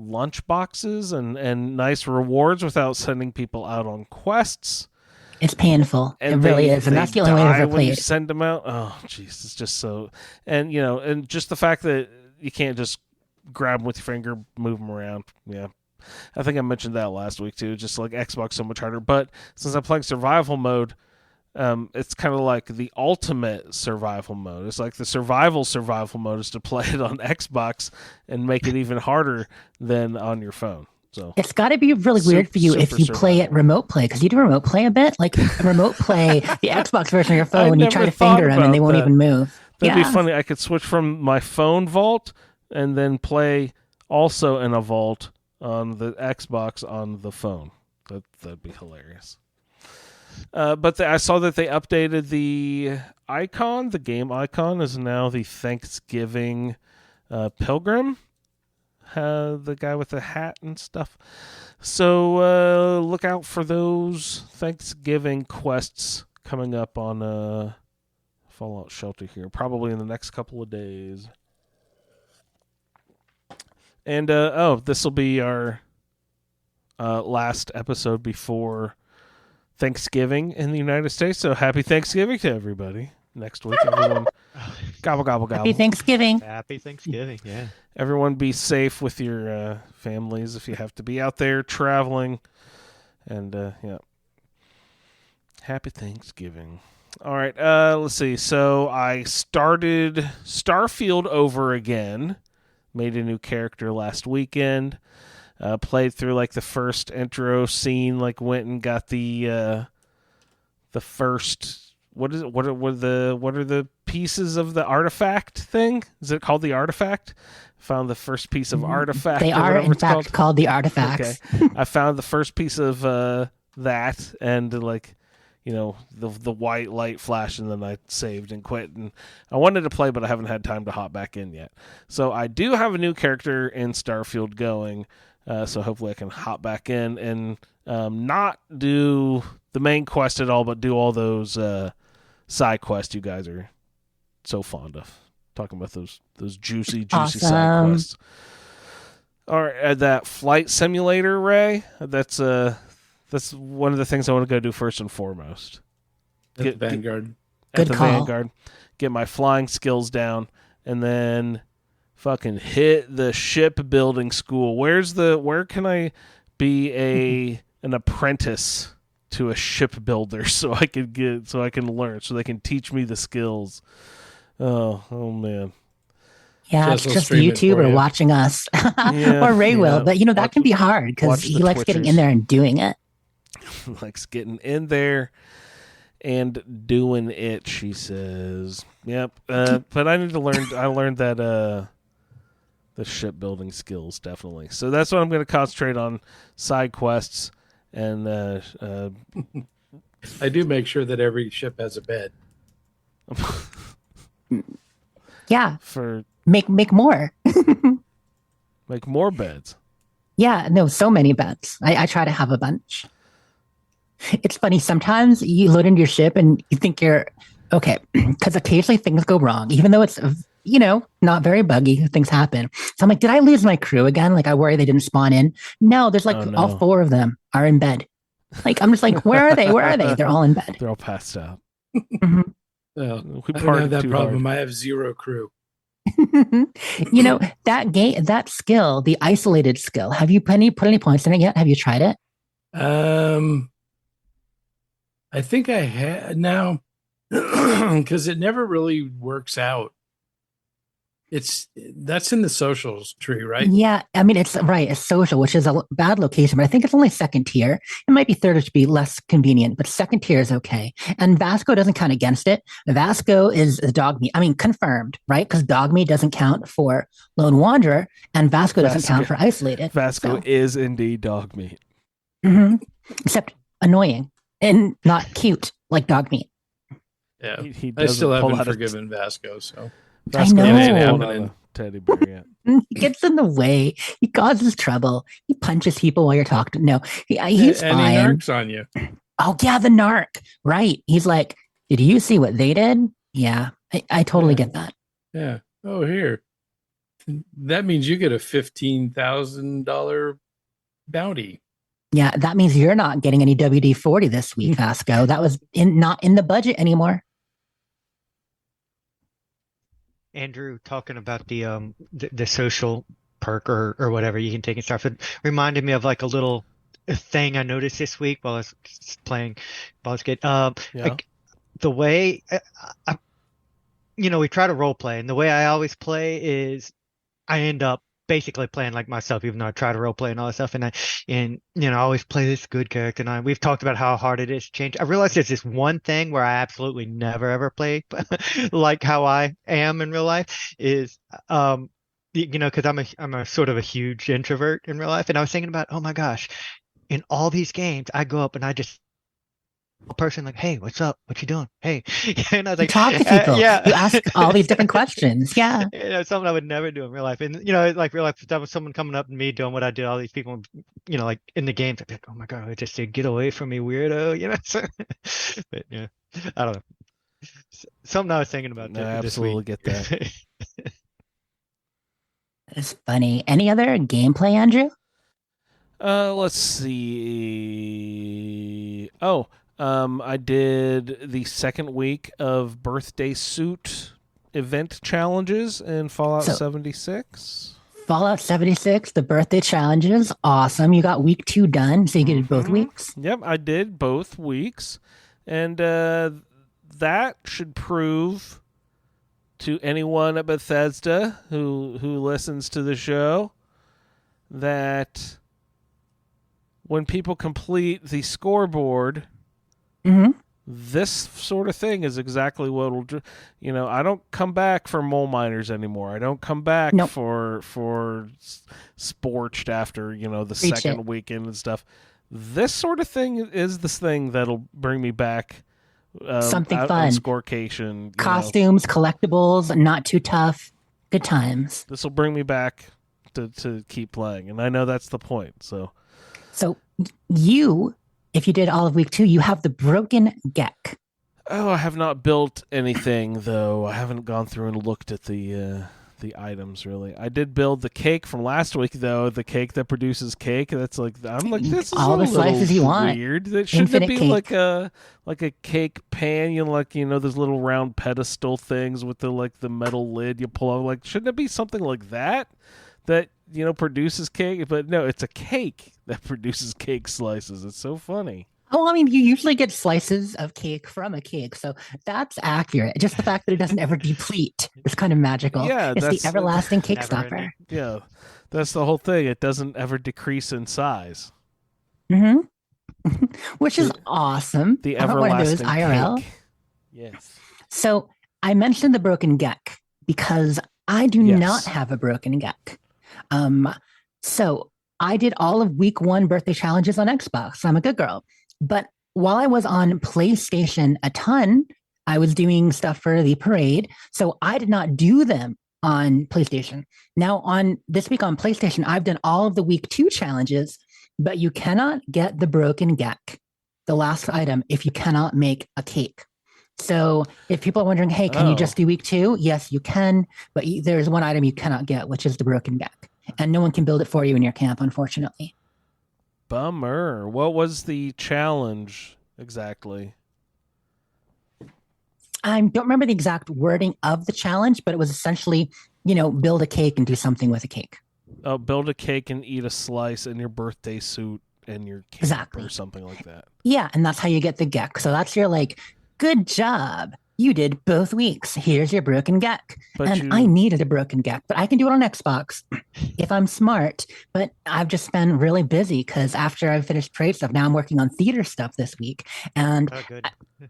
lunch boxes and nice rewards without sending people out on quests. It's painful. And it really is. And that's the only way to when play you it. send them out. Oh, jeez, it's just so. And and just the fact that you can't just grab them with your finger, move them around. Yeah, I think I mentioned that last week too. Just like Xbox, so much harder. But since I'm playing survival mode, it's kind of like the ultimate survival mode. It's like the survival mode is to play it on Xbox and make it even harder than on your phone. So it's got to be really weird for you if you play it remote play, because you do remote play a bit. Like remote play the Xbox version of your phone, you try to finger them and they won't even move. That'd be funny. I could switch from my phone vault and then play also in a vault on the Xbox on the phone. That'd be hilarious. But I saw that they updated the icon. The game icon is now the Thanksgiving pilgrim. The guy with the hat and stuff. So look out for those Thanksgiving quests coming up on Fallout Shelter here, probably in the next couple of days. And this will be our last episode before Thanksgiving in the United States. So happy Thanksgiving to everybody. Next week, everyone. Gobble, gobble, gobble. Happy Thanksgiving. Happy Thanksgiving, yeah. Everyone be safe with your families if you have to be out there traveling. And, yeah. Happy Thanksgiving. All right. Let's see. So I started Starfield over again. Made a new character last weekend. Played through like the first intro scene. Like went and got the first. What is it? What are the pieces of the artifact thing? Is it called the artifact? Found the first piece of artifact. They or are, whatever in it's fact, called the artifacts. Okay. I found the first piece of that, and like, you know, the white light flashed, and then I saved and quit. And I wanted to play, but I haven't had time to hop back in yet. So I do have a new character in Starfield going. So hopefully I can hop back in and not do the main quest at all, but do all those side quests you guys are so fond of. Talking about those juicy Awesome. side quests. All right, that flight simulator, Ray. That's one of the things I want to go do first and foremost. At the Vanguard. At Good the call. Vanguard. Get my flying skills down, and then fucking hit the shipbuilding school. Where can I be an apprentice to a shipbuilder so I can learn, so they can teach me the skills. Oh man. Yeah, Jess it's will just stream it for YouTuber you. watching us. Yeah, or Ray will. yeah. But, that can be hard because watch he the likes getting Twitchers. in there and doing it. Likes getting in there and doing it, she says. Yep. But I need to learn. I learned that the shipbuilding skills, definitely. So that's what I'm going to concentrate on, side quests. And I do make sure that every ship has a bed. Yeah, for make more. make more beds. Yeah, no, so many bets. I try to have a bunch. It's funny. Sometimes you load into your ship and you think you're okay, because occasionally things go wrong, even though it's, not very buggy. Things happen. So I'm like, did I lose my crew again? Like, I worry they didn't spawn in. No, there's like Oh, no. all 4 of them are in bed. Like, I'm just like, where are they? Where are they? They're all in bed. They're all passed out. Mhm. Well, We I don't partied have that too problem. hard. I have 0 crew. That skill, the isolated skill, have you put any points in it yet? Have you tried it? I think I had now because it never really works out. That's in the socials tree, right? Yeah, I mean, it's right. It's social, which is a bad location, but I think it's only second tier. It might be third to be less convenient, but second tier is okay. And Vasco doesn't count against it. Vasco is dog meat. I mean, confirmed, right? Because dog meat doesn't count for lone wanderer, and Vasco doesn't count for isolated. Vasco So, is indeed dog meat. except annoying and not cute like dog meat. Yeah. He I still doesn't pull haven't out a- forgiven Vasco, so Vasco know. doesn't It ain't pull out happening. a teddy bear yet. He gets in the way. He causes trouble. He punches people while you're talking. No, he's and fine. he narcs on you. Oh, yeah, the narc. Right. He's like, did you see what they did? Yeah, I totally Yeah. get that. Yeah. Oh, here. That means you get a $15,000 bounty. Yeah, that means you're not getting any WD-40 this week, Vasco. That was not in the budget anymore. Andrew talking about the social perk or whatever you can take and stuff. It reminded me of like a little thing I noticed this week while I was playing Baldur's Gate. Yeah. Like the way we try to role play, and the way I always play is I end up basically playing like myself, even though I try to role play and all that stuff. And I always play this good character. And we've talked about how hard it is to change. I realized there's this one thing where I absolutely never ever play like how I am in real life is, because I'm a sort of a huge introvert in real life. And I was thinking about, oh my gosh, in all these games, I go up and I just a person like, hey, what's up? What you doing? Hey, and I was You like, talk to people. yeah, You ask all these different questions. Yeah. Something I would never do in real life. And like real life, that was someone coming up to me doing what I did. All these people, like in the games, I'd be like, oh my god, I just said, get away from me, weirdo. So, but yeah, I don't know. Something I was thinking about. No, I this absolutely week. get that. It's funny. Any other gameplay, Andrew? Let's see. Oh, I did the second week of birthday suit event challenges in Fallout So- 76. Fallout 76, the birthday challenges. Awesome. You got week 2 done, so you did both Mhm. weeks. Yep, I did both weeks. And that should prove to anyone at Bethesda who listens to the show that when people complete the scoreboard, this sort of thing is exactly what will do. I don't come back for mole miners anymore. I don't come back for Scorched after, the second weekend and stuff. This sort of thing is this thing that'll bring me back. Something out fun. on Scorecation. Costumes, collectibles, not too tough. Good times. This will bring me back to keep playing. And I know that's the point. So you, if you did all of week 2, you have the broken Gek. Oh, I have not built anything, though. I haven't gone through and looked at the items, really. I did build the cake from last week, though. The cake that produces cake. That's like, I'm like, this is all the slices you want. Weird. Shouldn't it be cake. like a cake pan? Those little round pedestal things with the metal lid you pull out. Like, shouldn't it be something like that produces cake? But no, it's a cake that produces cake slices. It's so funny. Oh, I mean, you usually get slices of cake from a cake, so that's accurate. Just the fact that it doesn't ever deplete is kind of magical. Yeah, it's the everlasting cake stopper. Yeah, that's the whole thing. It doesn't ever decrease in size. Which is awesome. The I want one of those everlasting IRL. cake. Yes. So I mentioned the broken Gek because I do not have a broken Gek. So I did all of week 1 birthday challenges on Xbox. I'm a good girl. But while I was on PlayStation a ton, I was doing stuff for the parade. So I did not do them on PlayStation. Now on this week on PlayStation, I've done all of the week 2 challenges, but you cannot get the broken Gek, the last item, if you cannot make a cake. So if people are wondering, hey, can you just do week 2? Yes, you can. But there's one item you cannot get, which is the broken Gek. And no one can build it for you in your camp, unfortunately. Bummer. What was the challenge exactly? I don't remember the exact wording of the challenge, but it was essentially, build a cake and do something with a cake. Oh, build a cake and eat a slice in your birthday suit and your camp Exactly. or something like that. Yeah, and that's how you get the Gek. So that's your good job. You did both weeks. Here's your broken Gek. I needed a broken Gek, but I can do it on Xbox if I'm smart. But I've just been really busy because after I've finished parade stuff, now I'm working on theater stuff this week. And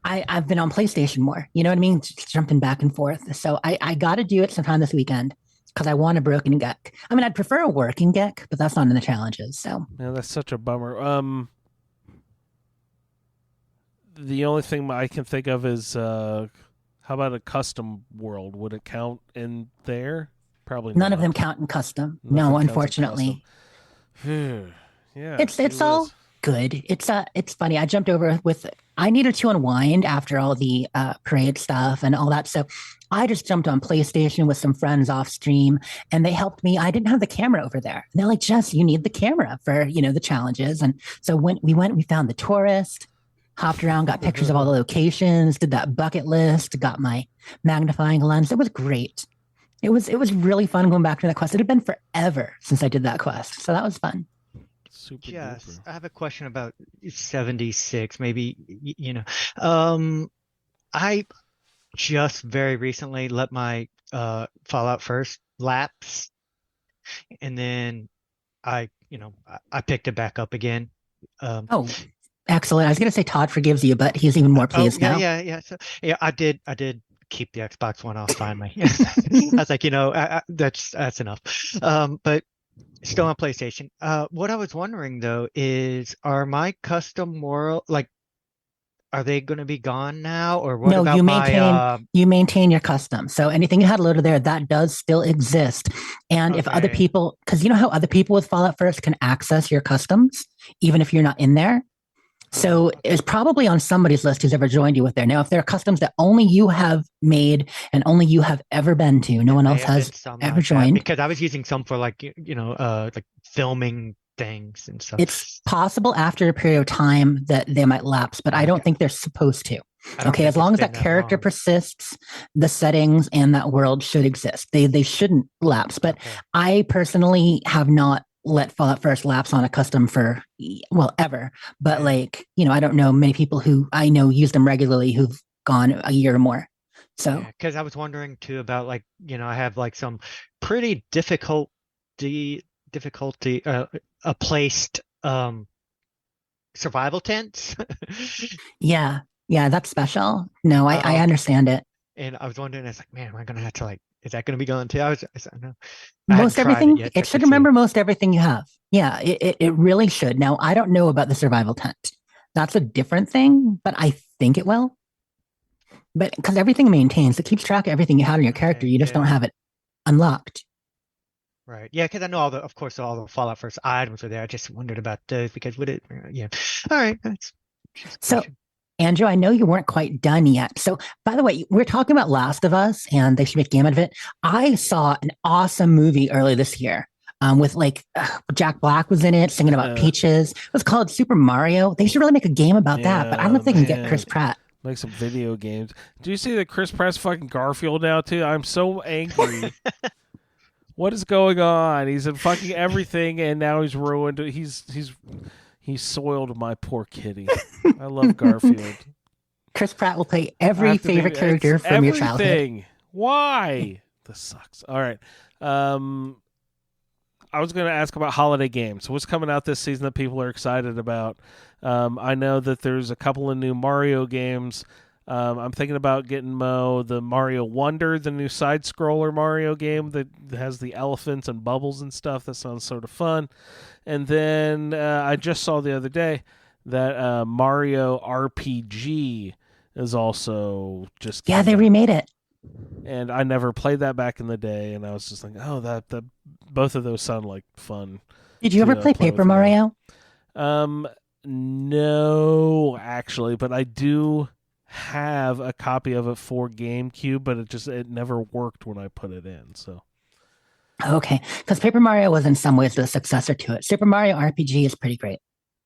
I've been on PlayStation more. You know what I mean? Just jumping back and forth. So I got to do it sometime this weekend because I want a broken Gek. I mean, I'd prefer a working Gek, but that's not in the challenges. So yeah, that's such a bummer. The only thing I can think of is how about a custom world? Would it count in there? Probably none not. of them count in custom. No, unfortunately. Yeah, it's all good. It's funny. I jumped over I needed to unwind after all the parade stuff and all that. So I just jumped on PlayStation with some friends off stream and they helped me. I didn't have the camera over there. And they're like, Jess, you need the camera for, the challenges. And so when we found the tourist, hopped around, got pictures of all the locations, did that bucket list, got my magnifying lens. It was great. It was really fun going back to that quest. It had been forever since I did that quest. So that was fun. Super Yes, duper. I have a question about 76. Maybe, I just very recently let my Fallout First lapse. And then I picked it back up again. Excellent. I was going to say Todd forgives you, but he's even more pleased now. Yeah. So, I did keep the Xbox One off finally. I was like, that's enough. But still on PlayStation. What I was wondering though is, are my custom world are they going to be gone now, or what about you maintain your custom. So anything you had loaded there, that does still exist. And if other people, because you know how other people with Fallout First can access your customs, even if you're not in there. So it's probably on somebody's list who's ever joined you with there. Now, if there are customs that only you have made and only you have ever been to, no one else has ever joined. Because I was using some for like filming things and stuff. It's possible after a period of time that they might lapse, but I don't think they're supposed to. Okay, as long as that character persists, the settings and that world should exist. They shouldn't lapse. But I personally have not let Fallout First lapse on a custom for, ever. But I don't know many people who I know use them regularly who've on a year or more. So Yeah, because I was wondering too about like, I have like some pretty difficulty placed survival tents. yeah, yeah, that's special. No, I Um, understand it. and I was wondering, it's like, man, am I gonna have to like, is that gonna be gone too? I said, no, I hadn't Most tried it everything, yet it just to should see. remember most everything you have. Yeah, it really should. Now, I don't know about the survival tent. That's a different thing, but I think it will. But because everything maintains, it keeps track of everything you had in your character. Okay, You just don't yeah, have it unlocked. right. Yeah, because I know of course, all the Fallout First items are there. I just wondered about those because would it, yeah. All right, that's just a So, question. Andrew, I know you weren't quite done yet. So, by the way, we're talking about Last of Us, and they should make a game out of it. I saw an awesome movie early this year. With like Jack Black was in it, singing about peaches. It was called Super Mario. They should really make a game about that, but I don't know if they can get Chris Pratt. Make some video games. Do you see that Chris Pratt's fucking Garfield now too? I'm so angry. What is going on? He's in fucking everything, and now he's ruined. He's soiled my poor kitty. I love Garfield. Chris Pratt will play every favorite character from your childhood. Why? This sucks. All right. I was going to ask about holiday games. What's coming out this season that people are excited about? I know that there's a couple of new Mario games. I'm thinking about getting the Mario Wonder, the new side-scroller Mario game that has the elephants and bubbles and stuff. That sounds sort of fun. And then I just saw the other day that Mario RPG is also just they remade it. And I never played that back in the day, and I was just like, oh, that both of those sound like fun. Did you ever play Paper Mario? No, actually, but I do have a copy of it for GameCube, but it never worked when I put it in. So okay, because Paper Mario was in some ways the successor to it. Super Mario RPG is pretty great.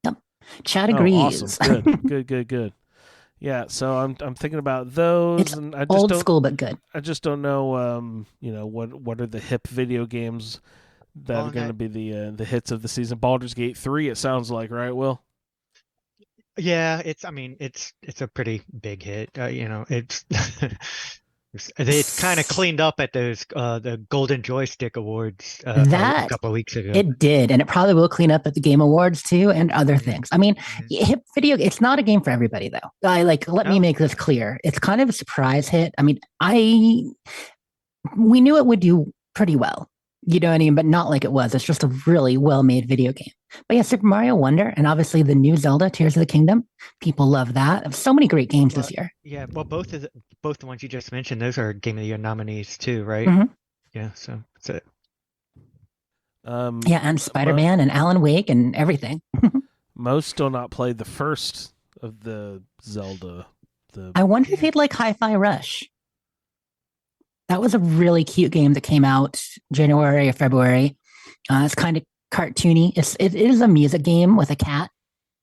Yep, Chad agrees. Awesome. Good. Yeah, so I'm thinking about those, it's and I just old school but good. I just don't know, what are the hip video games that are going to be the hits of the season? Baldur's Gate 3, it sounds like, right, Will? Yeah, it's a pretty big hit. It's they kind of cleaned up at those the Golden Joystick Awards a couple of weeks ago. It did, and it probably will clean up at the Game Awards too, and other things. I mean, hip video. It's not a game for everybody, though. Let me make this clear. It's kind of a surprise hit. I mean, we knew it would do pretty well. You know what I mean? But not like it was. It's just a really well-made video game. But yeah, Super Mario Wonder, and obviously the new Zelda, Tears of the Kingdom. People love that. So many great games this year. Yeah, well, both the ones you just mentioned, those are Game of the Year nominees too, right? Mm-hmm. Yeah, so that's it. And Spider-Man and Alan Wake and everything. Most still not played the first of the Zelda. I wonder if you'd like Hi-Fi Rush. That was a really cute game that came out January or February. It's kind of cartoony. It is a music game with a cat,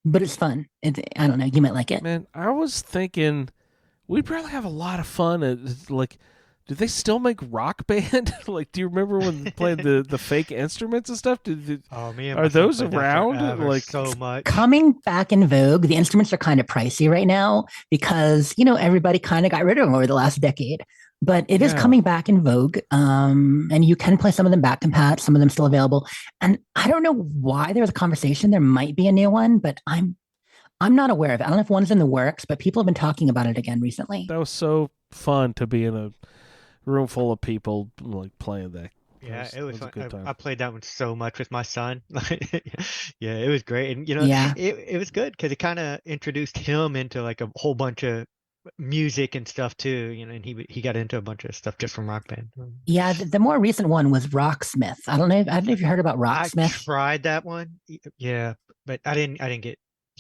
but it's fun. I don't know. You might like it. Man, I was thinking we'd probably have a lot of fun. Do they still make Rock Band? Do you remember when they played the fake instruments and stuff? Are those around? So much. Coming back in vogue. The instruments are kind of pricey right now because everybody kind of got rid of them over the last decade. But it is coming back in vogue, and you can play some of them back compat, some of them still available. And I don't know why there was a conversation. There might be a new one, but I'm not aware of it. I don't know if one's in the works, but people have been talking about it again recently. That was so fun to be in a room full of people playing that. Yeah, it was fun. A good time. I played that one so much with my son. Yeah, it was great, and it was good because it kind of introduced him into like a whole bunch of music and stuff too, and he got into a bunch of stuff just from Rock Band. Yeah, the more recent one was Rocksmith. I don't know if you heard about Rocksmith. I tried that one, yeah, but I didn't get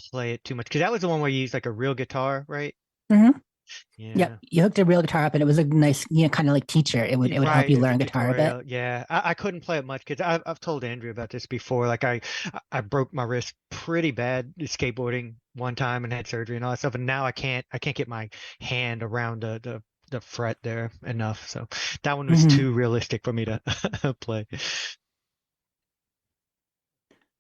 play it too much because that was the one where you used like a real guitar, right? Mm-hmm. Yeah, you hooked a real guitar up, and it was a nice, kind of like teacher. It would help you learn guitar a bit. Yeah, I couldn't play it much because I've told Andrew about this before. Like I broke my wrist pretty bad skateboarding one time and had surgery and all that stuff, and now I can't get my hand around the fret there enough. So that one was too realistic for me to play.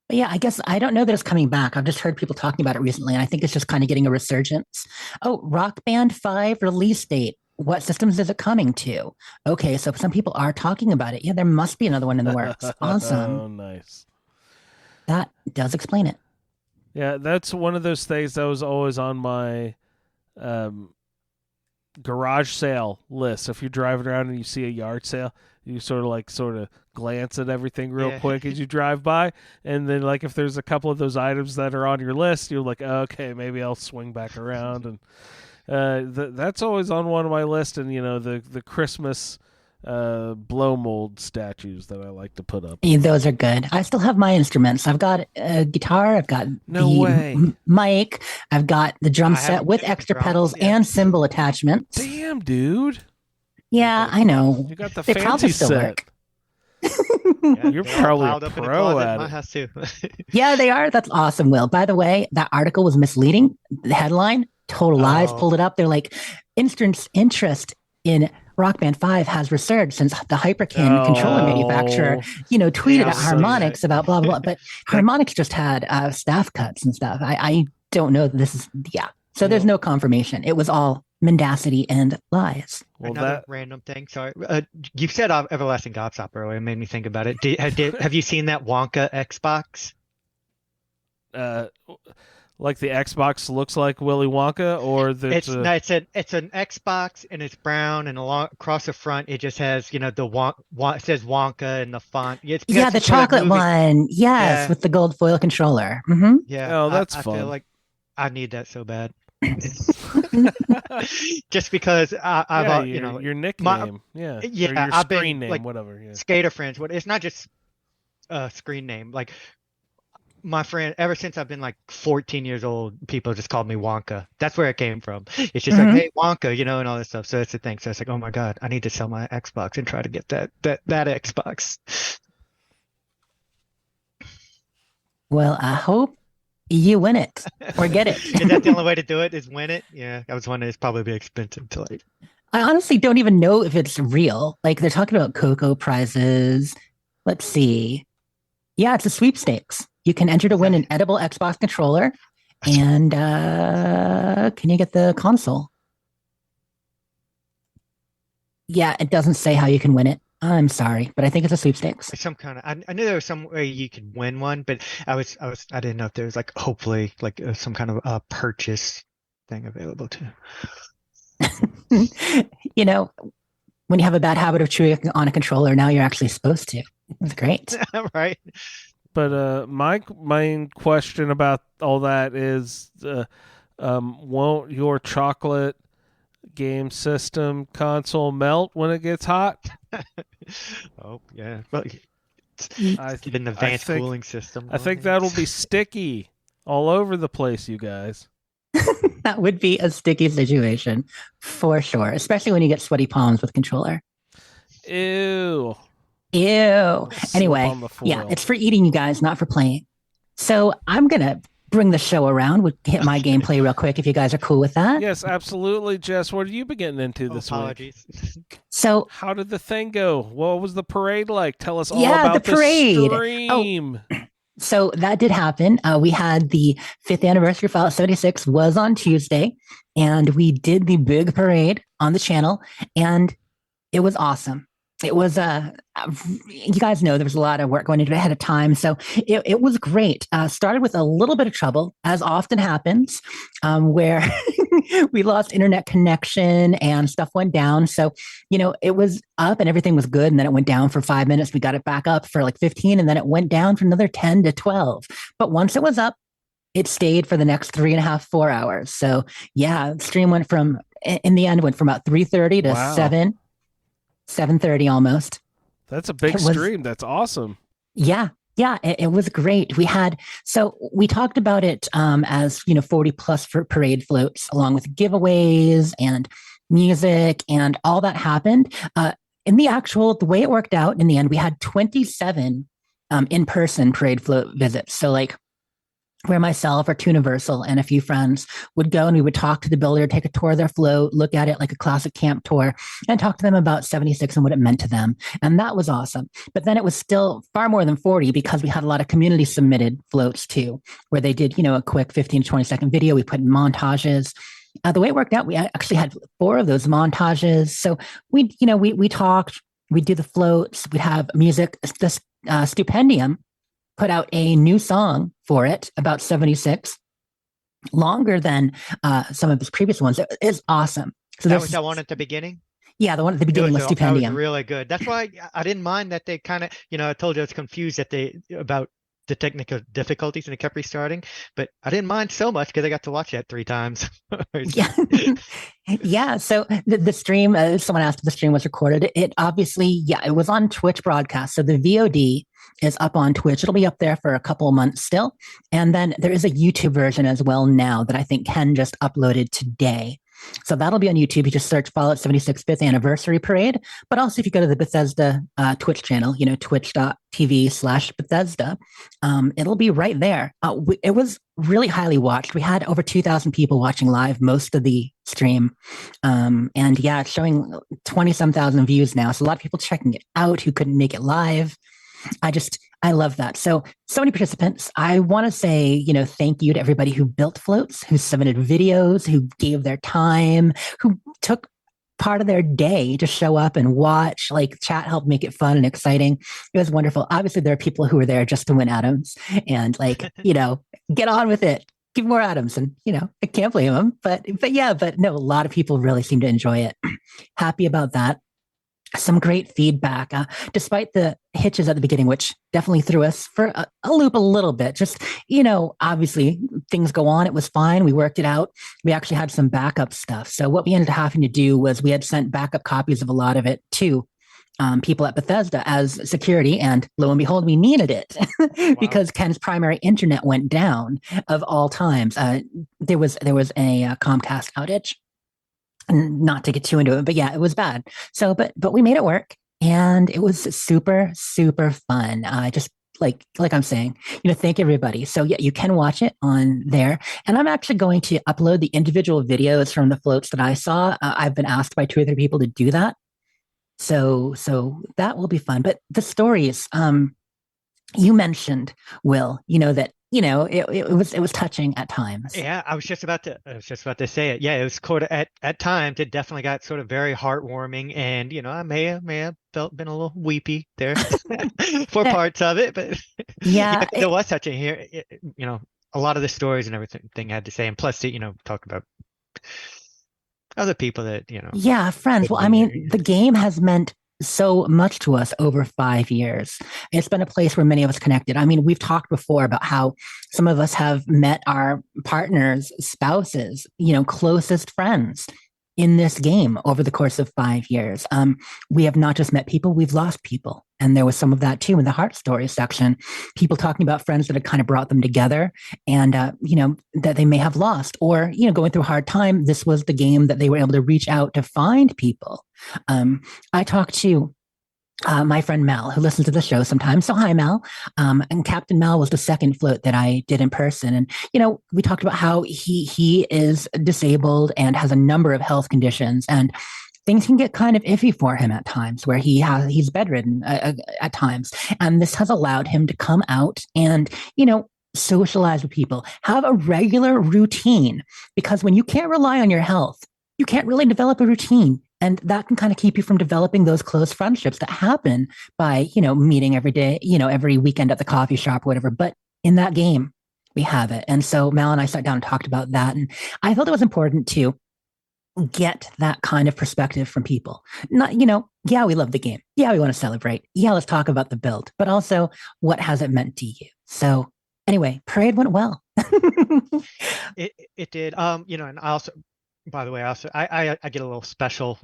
But yeah, I guess I don't know that it's coming back. I've just heard people talking about it recently, and I think it's just kind of getting a resurgence. Oh, Rock Band 5 release date. What systems is it coming to? Okay, so some people are talking about it. Yeah, there must be another one in the works. Awesome. Oh, nice. That does explain it. Yeah, that's one of those things that was always on my garage sale list. If you're driving around and you see a yard sale, you sort of glance at everything real quick as you drive by, and then like if there's a couple of those items that are on your list, you're like, okay, maybe I'll swing back around, and that's always on one of my lists. And the Christmas blow mold statues that I like to put up. Yeah, those are good. I still have my instruments. I've got a guitar. I've got the mic. I've got the drum set with extra pedals and cymbal attachments. Damn, dude. Yeah, I know. You got the They fancy probably still set. work. You're probably a pro at my it. house too. Yeah, they are. That's awesome, Will. By the way, that article was misleading. The headline, total lies, pulled it up. They're like, interest in Rock Band 5 has resurged since the Hyperkin controller manufacturer, tweeted at Harmonix about blah, blah, blah. But Harmonix just had staff cuts and stuff. I don't know that this is, So there's no confirmation. It was all mendacity and lies. Well, Another random thing. Sorry, you said Everlasting Gobstop earlier. It made me think about it. Have you seen that Wonka Xbox? Like the Xbox looks like Willy Wonka, or it's an Xbox and it's brown, and across the front it just has the it says Wonka in the font. The chocolate one. Yes, with the gold foil controller. Mm-hmm. Yeah. Oh, that's I fun. feel like I need that so bad. Just because I've your nickname, or your I've screen been name, like whatever. Yeah. Skater friends. It's not just a screen name. Like my friend, ever since I've been like 14 years old, people just called me Wonka. That's where it came from. It's just like, hey, Wonka, and all this stuff. So it's a thing. So it's like, oh my god, I need to sell my Xbox and try to get that Xbox. Well, I hope you win it or get it. Is that the only way to do it? Is win it? Yeah, I was wondering. It's probably expensive to like. I honestly don't even know if it's real. Like they're talking about Coco prizes. Let's see. Yeah, it's a sweepstakes. You can enter to win an edible Xbox controller, and can you get the console? Yeah, it doesn't say how you can win it. I'm sorry, but I think it's a sweepstakes. Some kind of. I knew there was some way you could win one, but I didn't know if there was like hopefully like some kind of purchase thing available too. When you have a bad habit of chewing on a controller, now you're actually supposed to. It's great. Right. But my main question about all that is, won't your chocolate game system console melt when it gets hot? Oh yeah, well, given the advanced cooling system, I think that'll be sticky all over the place, you guys. That would be a sticky situation for sure, especially when you get sweaty palms with controller. Ew. Anyway, yeah, it's for eating, you guys, not for playing. So I'm going to bring the show around. We'll hit my gameplay real quick if you guys are cool with that. Yes, absolutely, Jess. What have you been getting into this week? So how did the thing go? What was the parade like? Tell us all about the parade. Stream. So that did happen. We had the 5th anniversary of Fallout 76 was on Tuesday, and we did the big parade on the channel, and it was awesome. It was, you guys know there was a lot of work going into it ahead of time. So it was great. Started with a little bit of trouble, as often happens, where we lost internet connection and stuff went down. So, it was up and everything was good. And then it went down for 5 minutes. We got it back up for like 15, and then it went down for another 10 to 12. But once it was up, it stayed for the next 3.5, 4 hours. So yeah, the stream went from about 3:30 to 7:30 almost. That's a big stream. That's awesome. Yeah, it was great. We talked about it as 40 plus for parade floats, along with giveaways and music, and all that happened. The way it worked out in the end, we had 27 in-person parade float visits. So like where myself or Tuniversal and a few friends would go and we would talk to the builder, take a tour of their float, look at it like a classic camp tour, and talk to them about 76 and what it meant to them. And that was awesome. But then it was still far more than 40 because we had a lot of community submitted floats too, where they did, a quick 15 to 20-second video. We put in montages. The way it worked out, we actually had 4 of those montages. So we talked, we'd do the floats, we'd have music. This Stupendium put out a new song for it about 76, longer than some of his previous ones. It is awesome. So that was that one at the beginning? Yeah, the one at the beginning was Stupendium. That was really good. That's why I didn't mind that they kind of, I told you I was confused about the technical difficulties and it kept restarting, but I didn't mind so much because I got to watch that 3 times. Yeah. Yeah. So the stream, someone asked if the stream was recorded. It obviously, it was on Twitch broadcast. So the VOD is up on Twitch. It'll be up there for a couple of months still. And then there is a YouTube version as well now that I think Ken just uploaded today. So that'll be on YouTube. You just search Fallout 76 5th Anniversary Parade. But also if you go to the Bethesda Twitch channel, twitch.tv/Bethesda, it'll be right there. It was really highly watched. We had over 2,000 people watching live most of the stream. And it's showing 20-some thousand views now. So a lot of people checking it out who couldn't make it live. I love that. So many participants. I want to say, thank you to everybody who built floats, who submitted videos, who gave their time, who took part of their day to show up and watch. Like chat helped make it fun and exciting. It was wonderful. Obviously, there are people who were there just to win atoms and get on with it. Give more atoms, and I can't blame them. But no, a lot of people really seem to enjoy it. Happy about that. Some great feedback, despite the hitches at the beginning, which definitely threw us for a loop a little bit. Just, obviously things go on. It was fine. We worked it out. We actually had some backup stuff. So what we ended up having to do was we had sent backup copies of a lot of it to people at Bethesda as security. And lo and behold, we needed it because Ken's primary internet went down of all times. There was a Comcast outage. Not to get too into it, but it was bad. So, but we made it work, and it was super, super fun. Just like I'm saying, thank everybody. So you can watch it on there, and I'm actually going to upload the individual videos from the floats that I saw. I've been asked by 2 or 3 people to do that, so that will be fun. But the stories, you mentioned, Will, that. It was touching at times. Yeah, I was just about to say it. Yeah, it was at times. It definitely got sort of very heartwarming, and I may have been a little weepy there for parts of it, but it was touching here. A lot of the stories and everything I had to say, and plus, talk about other people that friends. Well, I mean, the game has meant so much to us over 5 years. It's been a place where many of us connected. I mean, we've talked before about how some of us have met our partners, spouses, closest friends in this game over the course of 5 years. We have not just met people, we've lost people. And there was some of that too in the heart story section. People talking about friends that had kind of brought them together and, that they may have lost or, going through a hard time. This was the game that they were able to reach out to find people. I talked to my friend Mel, who listens to the show sometimes. So hi, Mel. And Captain Mel was the second float that I did in person. And, we talked about how he is disabled and has a number of health conditions, and things can get kind of iffy for him at times where he's bedridden at times. And this has allowed him to come out and, socialize with people, have a regular routine, because when you can't rely on your health, you can't really develop a routine. And that can kind of keep you from developing those close friendships that happen by, meeting every day, every weekend at the coffee shop, or whatever. But in that game, we have it. And so Mal and I sat down and talked about that. And I felt it was important to get that kind of perspective from people. Not, we love the game. Yeah, we want to celebrate. Yeah, let's talk about the build, but also what has it meant to you? So anyway, parade went well. It did. And I also, by the way, I get a little special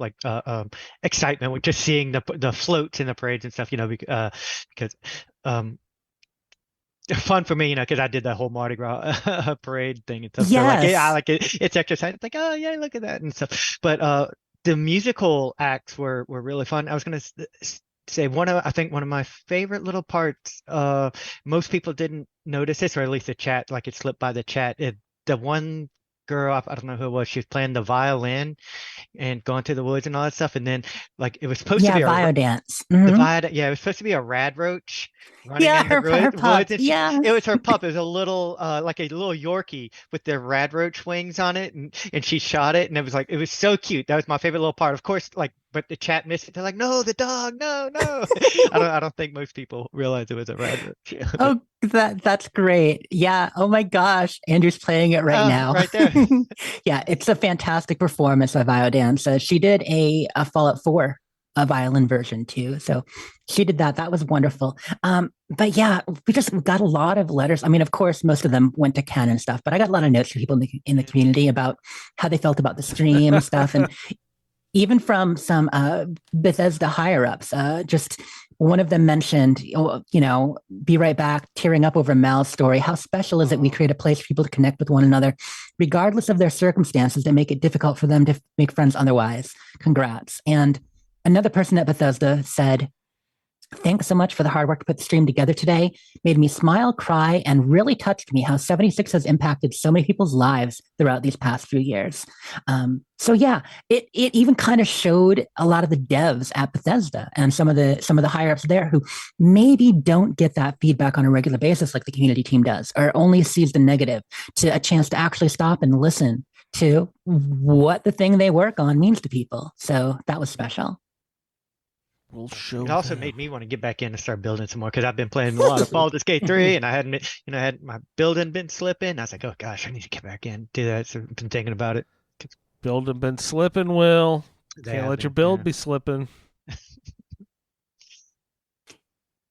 excitement with just seeing the floats in the parades and stuff, because fun for me, because I did that whole Mardi Gras parade thing and stuff. Yes. So I like it. It's exercise. It's like, oh yeah, look at that and stuff. But the musical acts were really fun. I was gonna say I think one of my favorite little parts, most people didn't notice this, or at least the chat, like it slipped by the chat. The one girl, I don't know who it was, she was playing the violin and going to the woods and all that stuff. And then like it was supposed to Yeah, be Biodance. yeah, it was supposed to be a rad roach running Yeah, in the her pup. woods. And Yeah. it was her pup. It was a little, like a little Yorkie with the rad roach wings on it. And she shot it. And it was so cute. That was my favorite little part. Of course, like, but the chat missed it. They're like, no, the dog, no. I don't think most people realize it was a rad roach. Oh, that's great. Yeah. Oh my gosh. Andrew's playing it right now. Right there. Yeah, it's a fantastic performance by Biodance. She did a Fallout 4 a violin version too. So she did that. That was wonderful. But yeah, we got a lot of letters. I mean, of course, most of them went to Ken and stuff, but I got a lot of notes from people in the community about how they felt about the stream and stuff. And even from some Bethesda higher ups, just one of them mentioned, be right back, tearing up over Mal's story. How special is it we create a place for people to connect with one another, regardless of their circumstances that make it difficult for them to make friends otherwise? Congrats. And another person at Bethesda said, thanks so much for the hard work to put the stream together today. Made me smile, cry, and really touched me how 76 has impacted so many people's lives throughout these past few years. So yeah, it even kind of showed a lot of the devs at Bethesda and some of the higher ups there who maybe don't get that feedback on a regular basis like the community team does, or only sees the negative, to a chance to actually stop and listen to what the thing they work on means to people. So that was special. We'll show it also made me want to get back in and start building some more, because I've been playing a lot of Baldur's Gate 3 and I had my building been slipping. I was like, oh gosh, I need to get back in, do that. So I've been thinking about it. Building been slipping, Will. Can't let your build yeah. be slipping.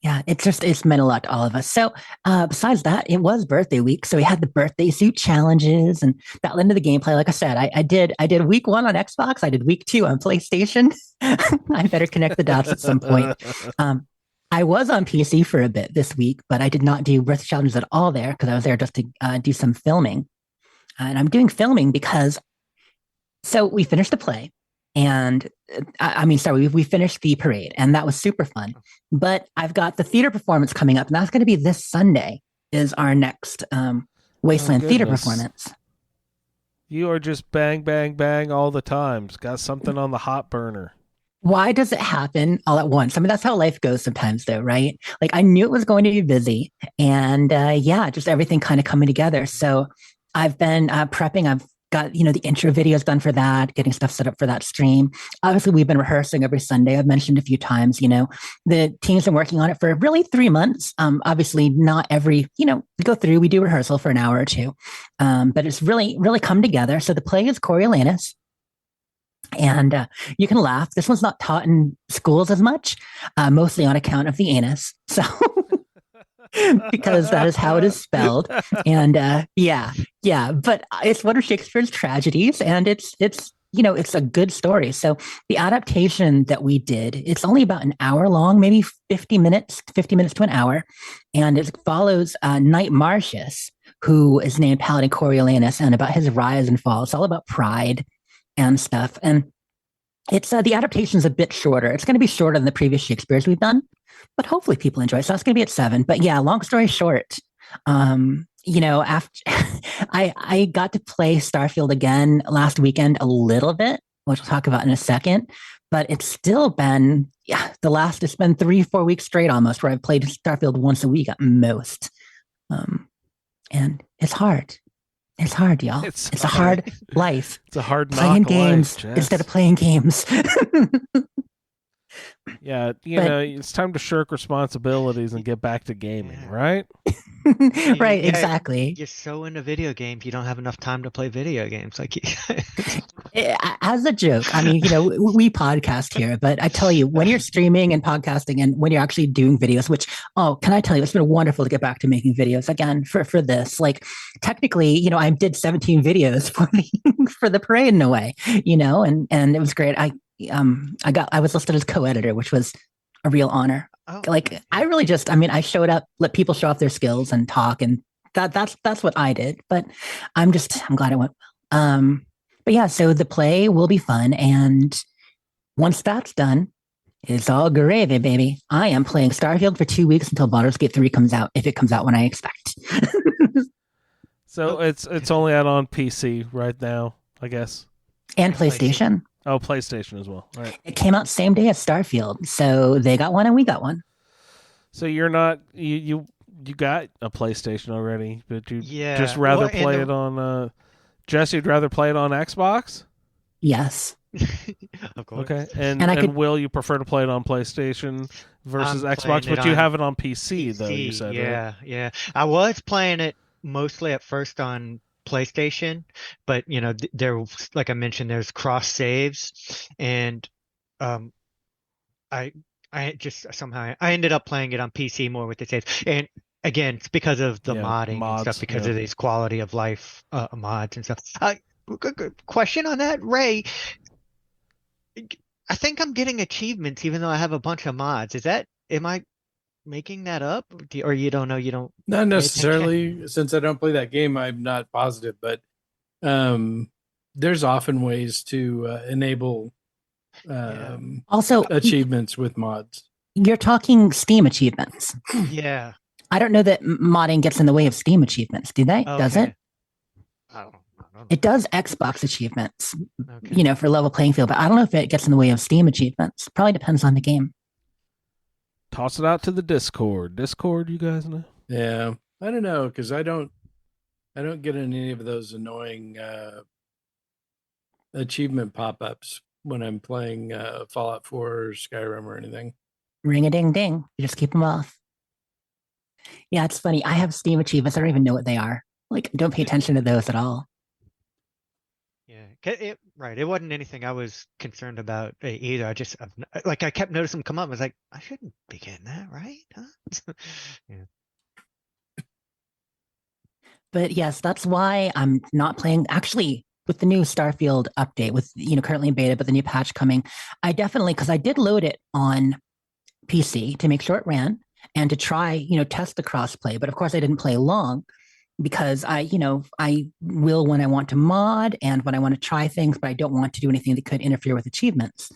Yeah, it's meant a lot to all of us. So besides that, it was birthday week. So we had the birthday suit challenges, and that led into the gameplay. Like I said, I did week 1 on Xbox. I did week 2 on PlayStation. I better connect the dots at some point. I was on PC for a bit this week, but I did not do birthday challenges at all there, because I was there just to do some filming. And I'm doing filming because, so we finished the play. And we finished the parade, and that was super fun. But I've got the theater performance coming up, and that's going to be this Sunday is our next Wasteland theater performance. You are just bang, bang, bang all the time. It's got something on the hot burner. Why does it happen all at once? I mean, that's how life goes sometimes, though, right? Like, I knew it was going to be busy, and just everything kind of coming together. So I've been prepping. I've got, the intro videos done for that, getting stuff set up for that stream. Obviously, we've been rehearsing every Sunday. I've mentioned a few times, the team's been working on it for really 3 months. Obviously not every, we go through, we do rehearsal for an hour or two. But it's really, really come together. So the play is Coriolanus. And you can laugh. This one's not taught in schools as much, mostly on account of the anus. So because that is how it is spelled. And but it's one of Shakespeare's tragedies, and it's a good story. So the adaptation that we did, it's only about an hour long, maybe 50 minutes to an hour, and it follows Knight Marcius, who is named Paladin Coriolanus, and about his rise and fall. It's all about pride and stuff. And it's the adaptation is a bit shorter. It's going to be shorter than the previous Shakespeare's we've done, but hopefully people enjoy it. So that's going to be at 7. But yeah, long story short, after I got to play Starfield again last weekend a little bit, which we'll talk about in a second. But it's still been it's been 3-4 weeks straight almost where I've played Starfield once a week at most, and it's hard. It's hard, y'all. It's a hard life. It's a hard playing games life, instead of playing games. Yeah, it's time to shirk responsibilities and get back to gaming, right? Right, exactly. You're so into video games, you don't have enough time to play video games. Like, as a joke, I mean, we podcast here, but I tell you, when you're streaming and podcasting, and when you're actually doing videos, which, can I tell you, it's been wonderful to get back to making videos again for this. Like, technically, I did 17 videos for the parade in a way, and it was great. I was listed as co-editor, which was a real honor. Oh. Like, I really I showed up, let people show off their skills and talk, and that's what I did. But I'm glad it went well. But yeah, so the play will be fun, and once that's done, It's all gravy, baby. I am playing Starfield for 2 weeks until Baldur's Gate 3 comes out, if it comes out when I expect. So it's only out on PC right now, I guess. And PlayStation. Oh, PlayStation as well. All right. It came out same day as Starfield, so they got one and we got one. So you're not you got a PlayStation already, but you Yeah. just rather Well, play it on Jess, you'd rather play it on Xbox? Yes. Of course. Okay. And And I could- Will, you prefer to play it on PlayStation versus I'm Xbox, playing it but you on have it on PC though, you said, right? Yeah, yeah. I was playing it mostly at first on PlayStation, but there, like I mentioned, there's cross saves, and um, I just somehow I ended up playing it on PC more with the saves, and again, it's because of the Yeah, modding and mods, stuff, because yeah. of these quality of life mods and stuff. Good question on that, Ray. I think I'm getting achievements even though I have a bunch of mods. Am I making that up? Or you don't know, you don't Not pay attention? necessarily, since I don't play that game, I'm not positive, but there's often ways to enable Also, achievements with mods. you're talking Steam achievements. Yeah. I don't know that modding gets in the way of Steam achievements, do they? Does Okay. it? I don't know. It does Xbox achievements, Okay. for level playing field, but I don't know if it gets in the way of Steam achievements. Probably depends on the game. Toss it out to the Discord. Discord, you guys know? Yeah, I don't know, because I don't get any of those annoying achievement pop-ups when I'm playing Fallout 4 or Skyrim or anything. Ring a ding ding. You just keep them off. Yeah, it's funny. I have Steam achievements. I don't even know what they are. Like, don't pay attention to those at all. Yeah. Right. It wasn't anything I was concerned about either. I just, I kept noticing them come up. I was like, I shouldn't be getting that, right? Huh? Yeah. But yes, that's why I'm not playing. Actually, with the new Starfield update, with currently in beta, but the new patch coming, I definitely, because I did load it on PC to make sure it ran and to try, test the crossplay. But of course, I didn't play long because I will when I want to mod and when I want to try things, but I don't want to do anything that could interfere with achievements.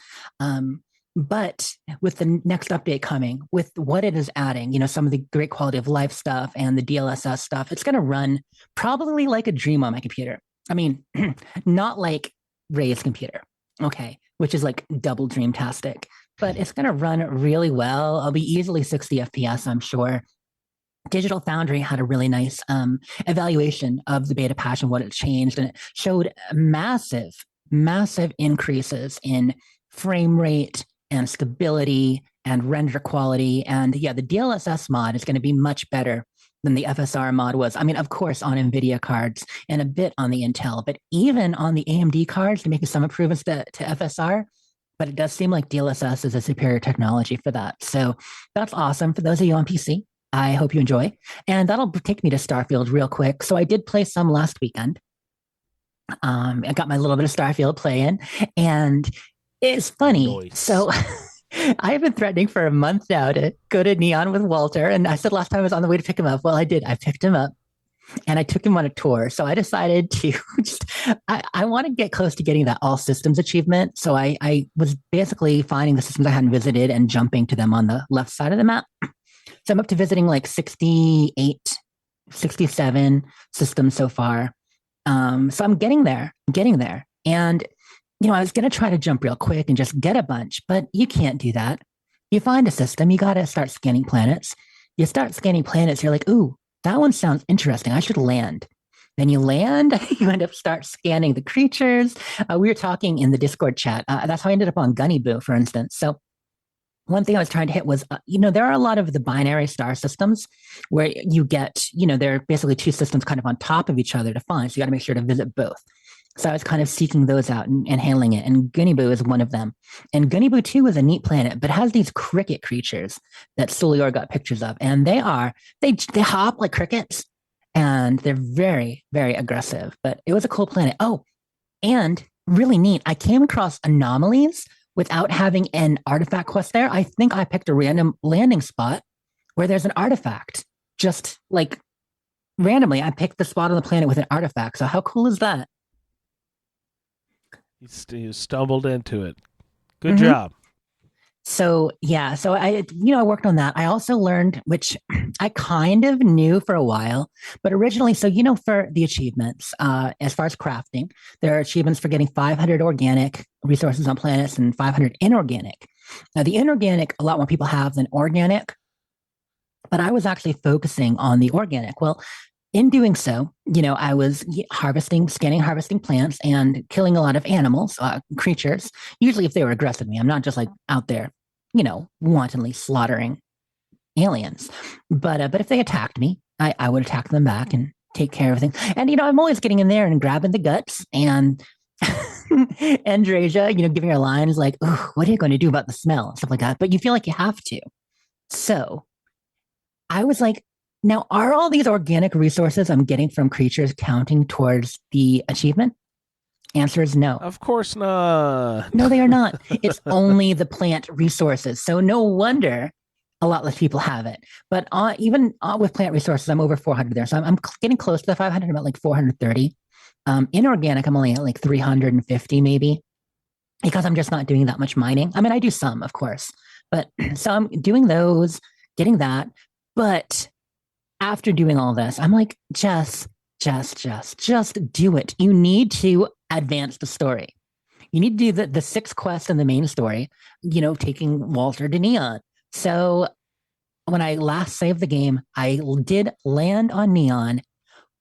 But with the next update coming, with what it is adding, some of the great quality of life stuff and the DLSS stuff, it's going to run probably like a dream on my computer. I mean, not like Ray's computer, okay, which is like double dreamtastic, but it's going to run really well. I'll be easily 60 FPS, I'm sure. Digital Foundry had a really nice evaluation of the beta patch and what it changed, and it showed massive increases in frame rate and stability and render quality. And yeah, the DLSS mod is going to be much better than the FSR mod was. I mean, of course, on NVIDIA cards and a bit on the Intel, but even on the AMD cards, they're making some improvements to FSR. But it does seem like DLSS is a superior technology for that. So that's awesome for those of you on PC. I hope you enjoy. And that'll take me to Starfield real quick. So I did play some last weekend. I got my little bit of Starfield play in, and it's funny. Nice. So I have been threatening for a month now to go to Neon with Walter. And I said last time I was on the way to pick him up. Well, I did. I picked him up and I took him on a tour. So I decided to I want to get close to getting that all systems achievement. So I was basically finding the systems I hadn't visited and jumping to them on the left side of the map. So I'm up to visiting like 68, 67 systems so far. So I'm getting there. And, I was going to try to jump real quick and just get a bunch, but you can't do that. You find a system, you got to start scanning planets. You start scanning planets, you're like, ooh, that one sounds interesting. I should land. Then you land, you end up start scanning the creatures. We were talking in the Discord chat. That's how I ended up on Gunny Boo, for instance. So one thing I was trying to hit was, there are a lot of the binary star systems where you get, they're basically two systems kind of on top of each other to find. So you got to make sure to visit both. So I was kind of seeking those out and handling it. And Gunniboo is one of them. And Gunniboo 2 is a neat planet, but has these cricket creatures that Sulior got pictures of. And they hop like crickets. And they're very, very aggressive. But it was a cool planet. Oh, and really neat. I came across anomalies without having an artifact quest there. I think I picked a random landing spot where there's an artifact. Just like randomly, I picked the spot on the planet with an artifact. So how cool is that? You stumbled into it. Good job. So yeah, so I worked on that. I also learned, which I kind of knew for a while, but originally, so for the achievements, as far as crafting, there are achievements for getting 500 organic resources on planets and 500 inorganic. Now, the inorganic, a lot more people have than organic, but I was actually focusing on the organic. Well, in doing so, I was harvesting plants and killing a lot of animals, creatures, usually if they were aggressive to me. I'm not just like out there, wantonly slaughtering aliens. But if they attacked me, I would attack them back and take care of things. And, I'm always getting in there and grabbing the guts and Andrasia, giving her lines like, "Oh, what are you going to do about the smell?" Stuff like that. But you feel like you have to. So I was like, now, are all these organic resources I'm getting from creatures counting towards the achievement? Answer is no. Of course not. No, they are not. It's only the plant resources. So no wonder a lot less people have it. But even with plant resources, I'm over 400 there. So I'm getting close to the 500, I'm about like 430. Inorganic, I'm only at like 350 maybe, because I'm just not doing that much mining. I mean, I do some, of course, but so I'm doing those, getting that. But after doing all this, I'm like, just do it. You need to advance the story. You need to do the 6 quests in the main story, taking Walter to Neon. So when I last saved the game, I did land on Neon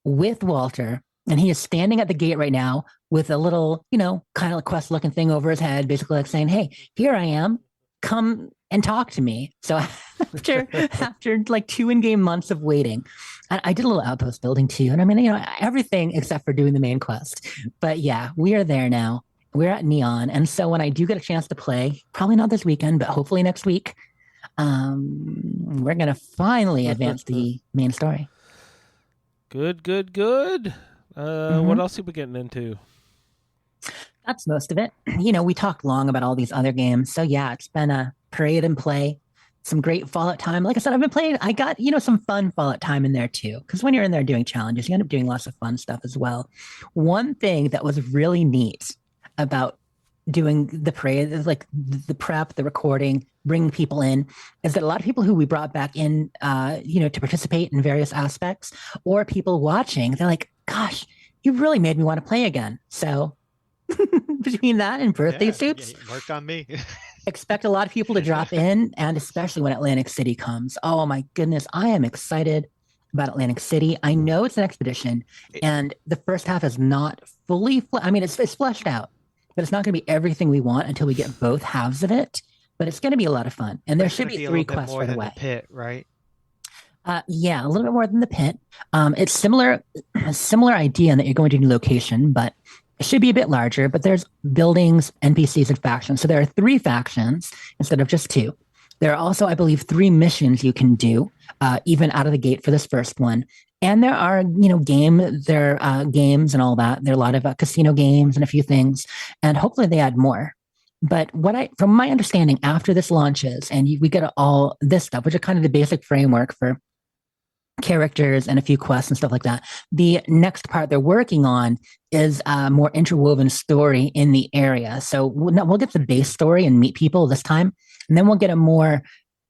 with Walter, and he is standing at the gate right now with a little, kind of like quest looking thing over his head, basically like saying, "Hey, here I am. Come and talk to me." So after like 2 in-game months of waiting, I did a little outpost building too. And I mean, everything except for doing the main quest. But yeah, we are there now. We're at Neon. And so when I do get a chance to play, probably not this weekend, but hopefully next week, we're going to finally advance the main story. Good. What else are we getting into? That's most of it. We talked long about all these other games. So yeah, it's been a parade and play. Some great Fallout time. Like I said, I've been playing. I got, some fun Fallout time in there too. Because when you're in there doing challenges, you end up doing lots of fun stuff as well. One thing that was really neat about doing the parade, like the prep, the recording, bringing people in, is that a lot of people who we brought back in, to participate in various aspects, or people watching, they're like, "Gosh, you really made me want to play again." So between that and birthday suits, worked on me. Expect a lot of people to drop in, and especially when Atlantic City comes. Oh my goodness, I am excited about Atlantic City. I know it's an expedition, and the first half is not fully. It's fleshed out, but it's not going to be everything we want until we get both halves of it. But it's going to be a lot of fun, and there should be 3 quests right away. The pit, right? Yeah, a little bit more than the pit. It's a similar idea in that you're going to a new location, but it should be a bit larger. But there's buildings, NPCs, and factions. So there are 3 factions instead of just 2. There are also, I believe, 3 missions you can do, even out of the gate for this first one. And there are, games and all that. There are a lot of casino games and a few things, and hopefully they add more. But from my understanding, after this launches and we get all this stuff, which are kind of the basic framework for characters and a few quests and stuff like that, the next part they're working on is a more interwoven story in the area. So we'll get the base story and meet people this time, and then we'll get a more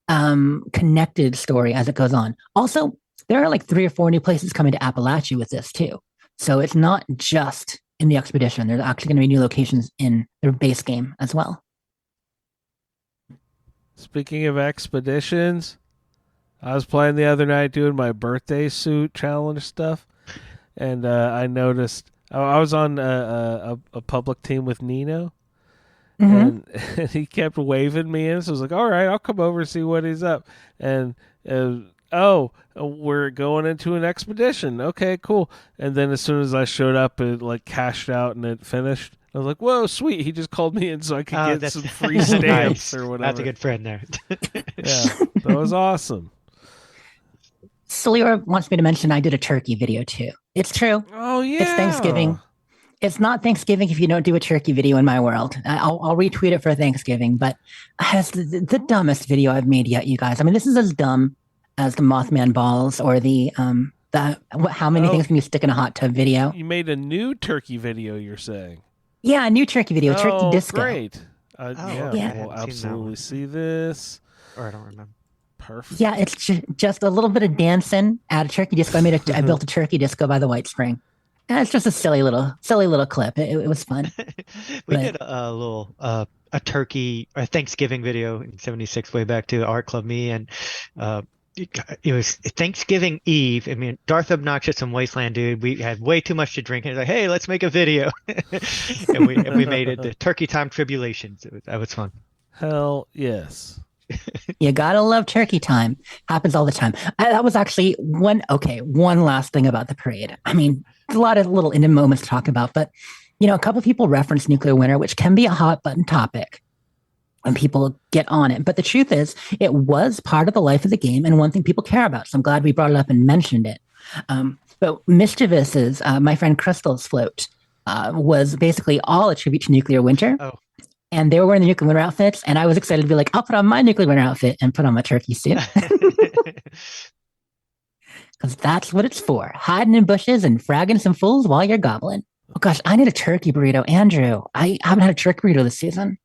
connected story as it goes on. Also, there are like 3 or 4 new places coming to Appalachia with this too. So it's not just in the expedition. There's actually going to be new locations in their base game as well. Speaking of expeditions, I was playing the other night doing my birthday suit challenge stuff, and I noticed I was on a public team with Nino, and he kept waving me in. So I was like, "All right, I'll come over and see what he's up." And we're going into an expedition. Okay, cool. And then as soon as I showed up, it like cashed out and it finished. I was like, "Whoa, sweet!" He just called me in so I could get some free stamps or whatever. That's a good friend there. Yeah, that was awesome. Salior wants me to mention I did a turkey video too. It's true. Oh yeah, it's Thanksgiving. It's not Thanksgiving if you don't do a turkey video in my world. I'll retweet it for Thanksgiving, but it's the dumbest video I've made yet, you guys. I mean, this is as dumb as the Mothman balls or the how many things can you stick in a hot tub video. You made a new turkey video, you're saying? Yeah, a new turkey video, turkey disco. Great. Oh, Yeah, okay. I Yeah. we'll hadn't seen that absolutely one. see this. Or I don't remember. Perfect. Yeah, it's just a little bit of dancing at a turkey disco. I built a turkey disco by the White Spring. And it's just a silly little clip. It was fun. We But did a little a turkey or Thanksgiving video in '76 way back to Art Club Me, and uh, it was Thanksgiving Eve. I mean, Darth Obnoxious and Wasteland Dude. We had way too much to drink, and he's like, "Hey, let's make a video," and we made it the Turkey Time Tribulations. That was fun. Hell yes. you gotta love turkey time. Happens all the time. That was actually one last thing about the parade. I mean, a lot of little intimate moments to talk about, but a couple people reference nuclear winter, which can be a hot button topic when people get on it. But the truth is, it was part of the life of the game and one thing people care about. So I'm glad we brought it up and mentioned it. But Mischievous's, my friend Crystal's float was basically all a tribute to nuclear winter. Oh. And they were wearing the nuclear winter outfits. And I was excited to be like, I'll put on my nuclear winter outfit and put on my turkey suit. Because that's what it's for. Hiding in bushes and fragging some fools while you're gobbling. Oh gosh, I need a turkey burrito. Andrew, I haven't had a turkey burrito this season.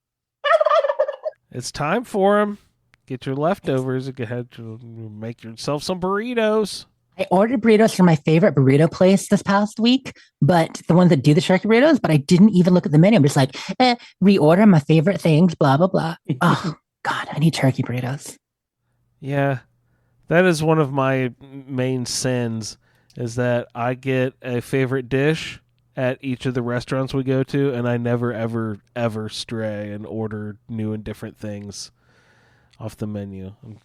It's time for them. Get your leftovers and go ahead to make yourself some burritos. I ordered burritos from my favorite burrito place this past week, but the ones that do the turkey burritos, but I didn't even look at the menu. I'm just like, reorder my favorite things, blah, blah, blah. Oh, God, I need turkey burritos. Yeah, that is one of my main sins, is that I get a favorite dish at each of the restaurants we go to, and I never, ever, ever stray and order new and different things off the menu. I'm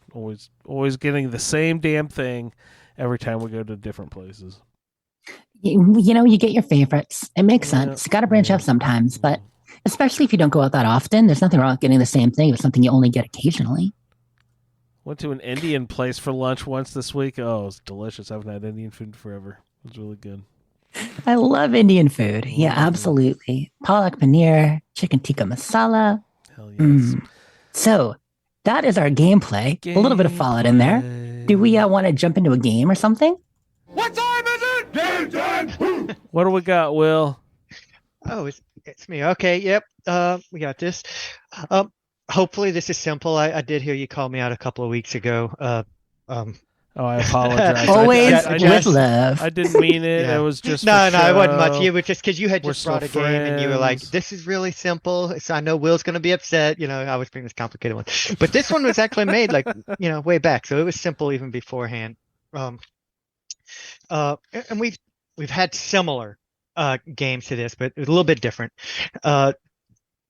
always getting the same damn thing every time we go to different places. You get your favorites. It makes sense. You got to branch out sometimes, but especially if you don't go out that often, there's nothing wrong with getting the same thing if it's something you only get occasionally. Went to an Indian place for lunch once this week. Oh, it was delicious. I haven't had Indian food forever. It was really good. I love Indian food. Yeah, absolutely. Palak paneer, chicken tikka masala. Hell yes. So that is our gameplay. A little bit of Fallout in there. Do we want to jump into a game or something? What time is it? Game time! What do we got, Will? Oh, it's me. Okay, yep. We got this. Hopefully this is simple. I did hear you call me out a couple of weeks ago. Oh, I apologize. Always I with love. I didn't mean it. Yeah. It was just No, for it wasn't much. show. It was just because you had We're just brought a still game and you were like, friends. "This is really simple." So I know Will's going to be upset. I was bringing this complicated one, but this one was actually made way back, so it was simple even beforehand. And we've had similar games to this, but it was a little bit different.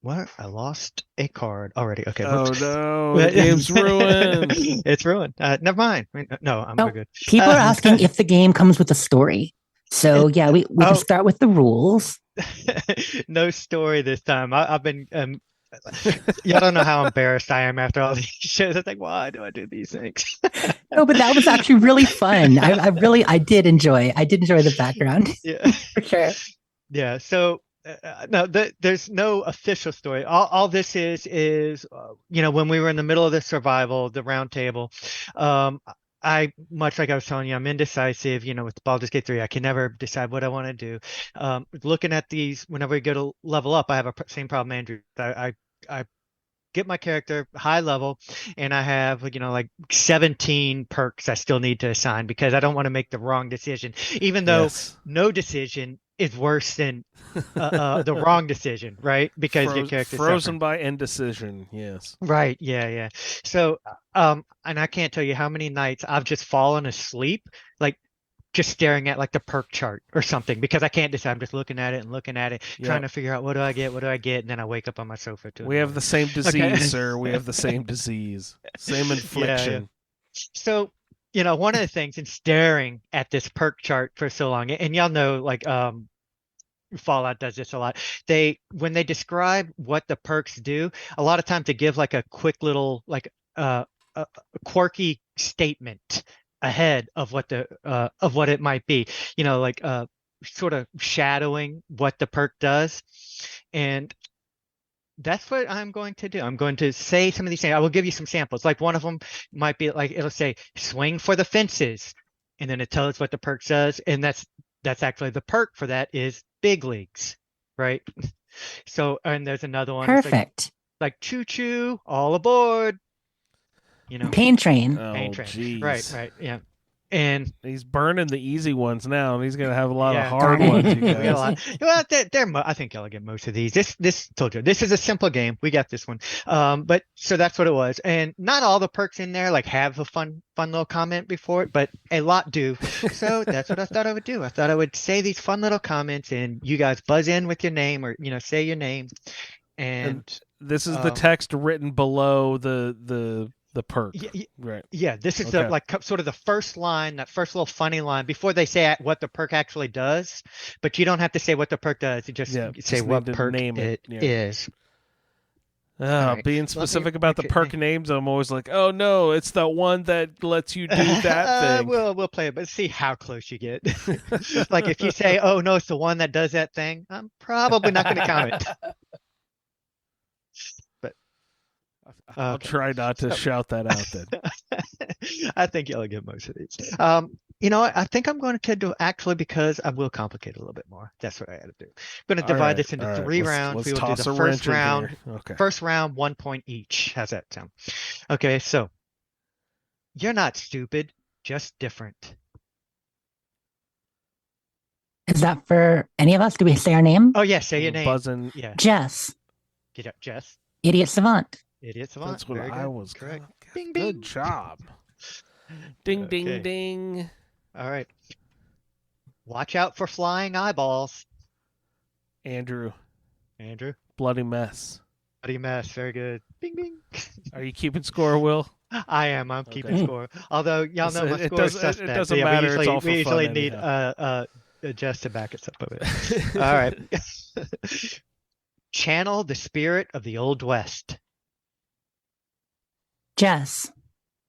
What? I lost a card already. Okay. Oh whoops. no, the game's ruined. It's ruined. Never mind. No, I'm No, good. People are asking if the game comes with a story. So yeah, we can start with the rules. No story this time. I've been y'all don't know how embarrassed I am after all these shows. I think, why do I do these things? No, but that was actually really fun. I did enjoy the background. Yeah, For sure. yeah. So no, there's no official story. All this is when we were in the middle of the survival, the round table. I much like I was telling you, I'm indecisive. With Baldur's Gate 3, I can never decide what I want to do. Looking at these, whenever we go to level up, I have same problem, Andrew. I get my character high level, and I have 17 perks I still need to assign because I don't want to make the wrong decision, even though Yes. no decision is worse than the wrong decision, right? Because your character's frozen suffering. by indecision. Yes. Right. Yeah. So, and I can't tell you how many nights I've just fallen asleep, just staring at the perk chart or something because I can't decide. I'm just looking at it, trying to figure out what do I get, and then I wake up on my sofa too. We have the same disease, Okay. sir. We have the same diese. Same infliction. So, one of the things in staring at this perk chart for so long, and y'all know, Fallout does this a lot. When they describe what the perks do, a lot of times they give a quick little a quirky statement ahead of what it might be. Sort of shadowing what the perk does, and that's what I'm going to do. I'm going to say some of these things. I will give you some samples. One of them might be it'll say swing for the fences, and then it tells what the perk does, and that's actually the perk for that is big leagues, right? So, and there's another one. Perfect. like choo choo, all aboard. You know, Pain Train. Oh, pain train. jeez. Right, yeah. And He's burning the easy ones now, and he's gonna have a lot Yeah. of hard Darn it. ones. You we got a guys. lot. Well, I think y'all get most of these. This told you this is a simple game. We got this one. But so that's what it was. And not all the perks in there like have a fun little comment before it, but a lot do. So that's what I thought I would do. I thought I would say these fun little comments, and you guys buzz in with your name, or say your name. And This is the text written below the perk. Right. Yeah, this is Okay. the sort of the first line, that first little funny line before they say what the perk actually does. But you don't have to say what the perk does. You just say just what need to perk name it it. Yeah. is. right. Being Let me specific about the make it- perk names, I'm always like, oh no, it's the one that lets you do that thing. We'll play it, but see how close you get. Like if you say, "Oh no, it's the one that does that thing," I'm probably not going to count it. But I'll okay. try not to shout that out then. I think you'll get most of these. I think I'm going to do actually because I will complicate it a little bit more. That's what I had to do. I'm going to divide this into 3 rounds. Let's We will do toss the a first wrench in round. here. Okay. First round, 1 point each. How's that sound? Okay, so you're not stupid, just different. Is that for any of us? Do we say our name? Oh yeah, say your name. Buzzing. Yeah, Jess, get up, Jess. Idiot Savant. Idiot savant. That's what Very I good. was. Correct. Bing, Bing, Good bing. job. Ding, Okay. ding, ding. All right. Watch out for flying eyeballs, Andrew, Andrew. bloody mess. Bloody mess. Very good. Bing, bing. Are you keeping score, Will? I am. I'm keeping Okay. score. Although y'all know my It score is doesn't- suspect. it doesn't Yeah, matter. It's all for we usually fun need anyhow. Jess to back us up a bit. All right. Channel the spirit of the Old West. Jess.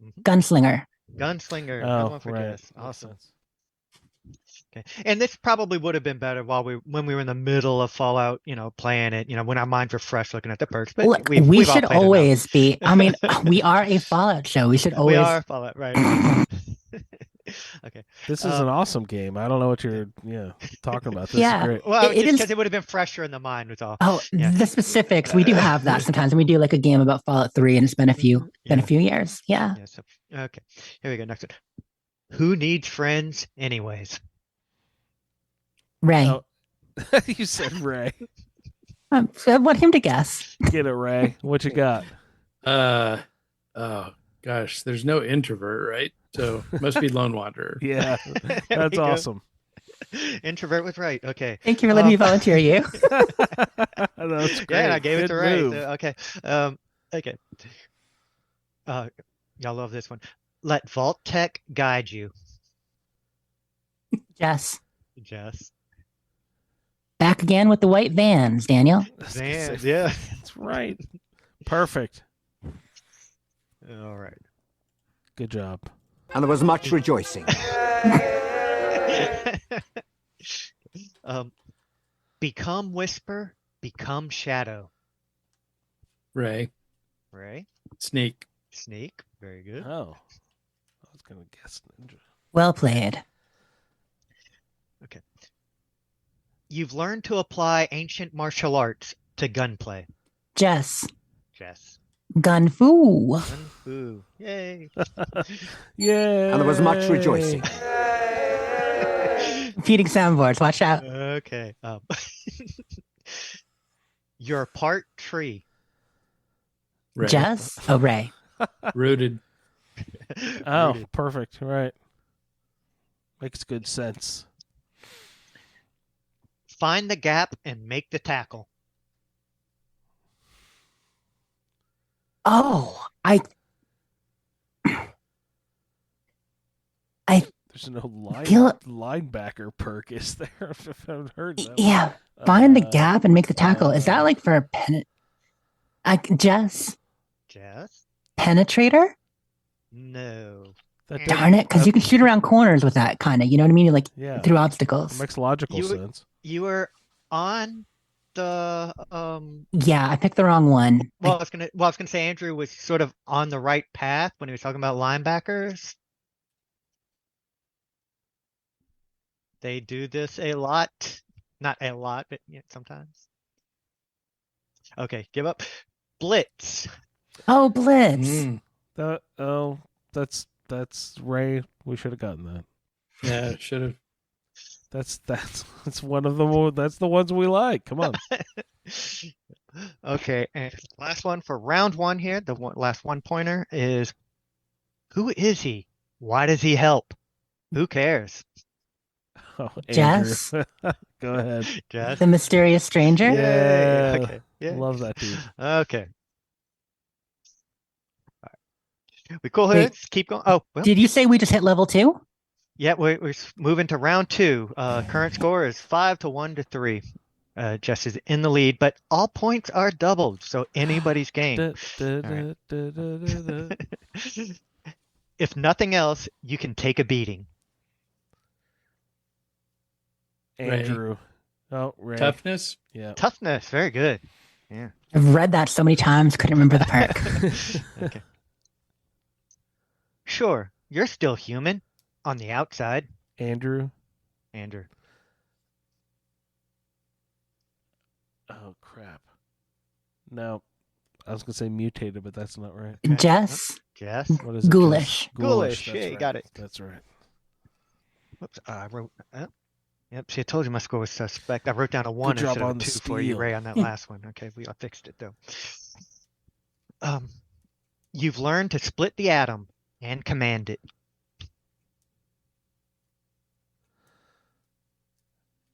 Mhm. Gunslinger. Gunslinger. Oh, No one for right. Jess. Makes Awesome. sense. Okay. And this probably would have been better when we were in the middle of Fallout, playing it, when our minds were fresh looking at the perks. But Look, we've we all should played enough. always be. I mean, we are a Fallout show. We should We always. are Fallout, right? Okay. This is an awesome game. I don't know what you're talking about. This Yeah. is great. Well, It just is- because it would have been fresher in the mind was all. Oh, Yeah. the specifics. We do have that sometimes. We do like a game about Fallout 3, and it's been a few Yeah. years. Yeah. Yeah, so, okay. Here we go. Next one. Who needs friends anyways? Ray. Oh. You said Ray. I want him to guess. Get it, Ray. What you got? Oh gosh, there's no introvert, right? So must be lone wanderer. Yeah, There that's we go. awesome. Introvert was right. Okay. Thank you for letting me Um, volunteer you. That's great. Yeah, and I gave it Good to Ray. move. Okay. Okay. Y'all love this one. Let Vault Tech guide you. Jess. Jess. Back again with the white vans, Daniel. Man, yeah. That's right. Perfect. All right. Good job. And there was much rejoicing. Become Whisper, become Shadow. Ray, Ray. sneak. Sneak. Very good. Oh, I was gonna guess ninja. Well played. You've learned to apply ancient martial arts to gunplay. Jess. Jess. Gun fu. Gun fu. Yay. Yeah. And there was much rejoicing. Feeding soundboards. Watch out. Okay. You're part tree. Ray, Jess. Oh, Ray. rooted. Oh, Rooted. perfect. Right. Makes good sense. Find the gap and make the tackle. Oh, There's no Feel- linebacker perk, is there? I haven't heard that. yeah. Find the Uh, gap and make the tackle. Is that like for a Jess? Jess? Penetrator? No. That Darn it. Because you can shoot around corners with that kind of. You know what I mean? Like Yeah. through obstacles. Makes logical You- sense. You were on the Yeah, I picked the wrong one. I was gonna say Andrew was sort of on the right path when he was talking about linebackers. They do this a lot. Not a lot, but sometimes. Okay, give up. Blitz. Oh, Blitz. Mm. That's Ray. We should have gotten that. Yeah, should have. That's one of the that's the ones we like. Come on. Okay, and last one for round one here. Last one pointer is, who is he? Why does he help? Who cares? Oh, Jess? Andrew. Go ahead. Jess? The mysterious stranger. Yeah. Okay. Yeah. Love that dude. Okay. All right. We cool here? Wait. Let's keep going. Oh, well, Did you say we just hit level 2? yeah, we're moving to round two. Current score is 5-1 to 3. Jess is in the lead, but all points are doubled, so anybody's game. Da, da, da. If nothing else, you can take a beating. Andrew. Oh, Ray. Toughness. Yeah. Toughness, very good. I've read that so many times, couldn't remember the perk. Okay. Sure, you're still human on the outside, Andrew. Andrew. Oh crap. No. I was gonna say mutated, but that's not right. Okay. Jess. Jess. What is it? Ghoulish. Jess? Ghoulish. That's Yeah, you right. got it. That's right. Whoops, I wrote. Yep, see, I told you my score was suspect. I wrote down a 1 Good job instead of on a the 2 for you, steal. Ray, on that last one. Okay, I fixed it though. You've learned to split the atom and command it.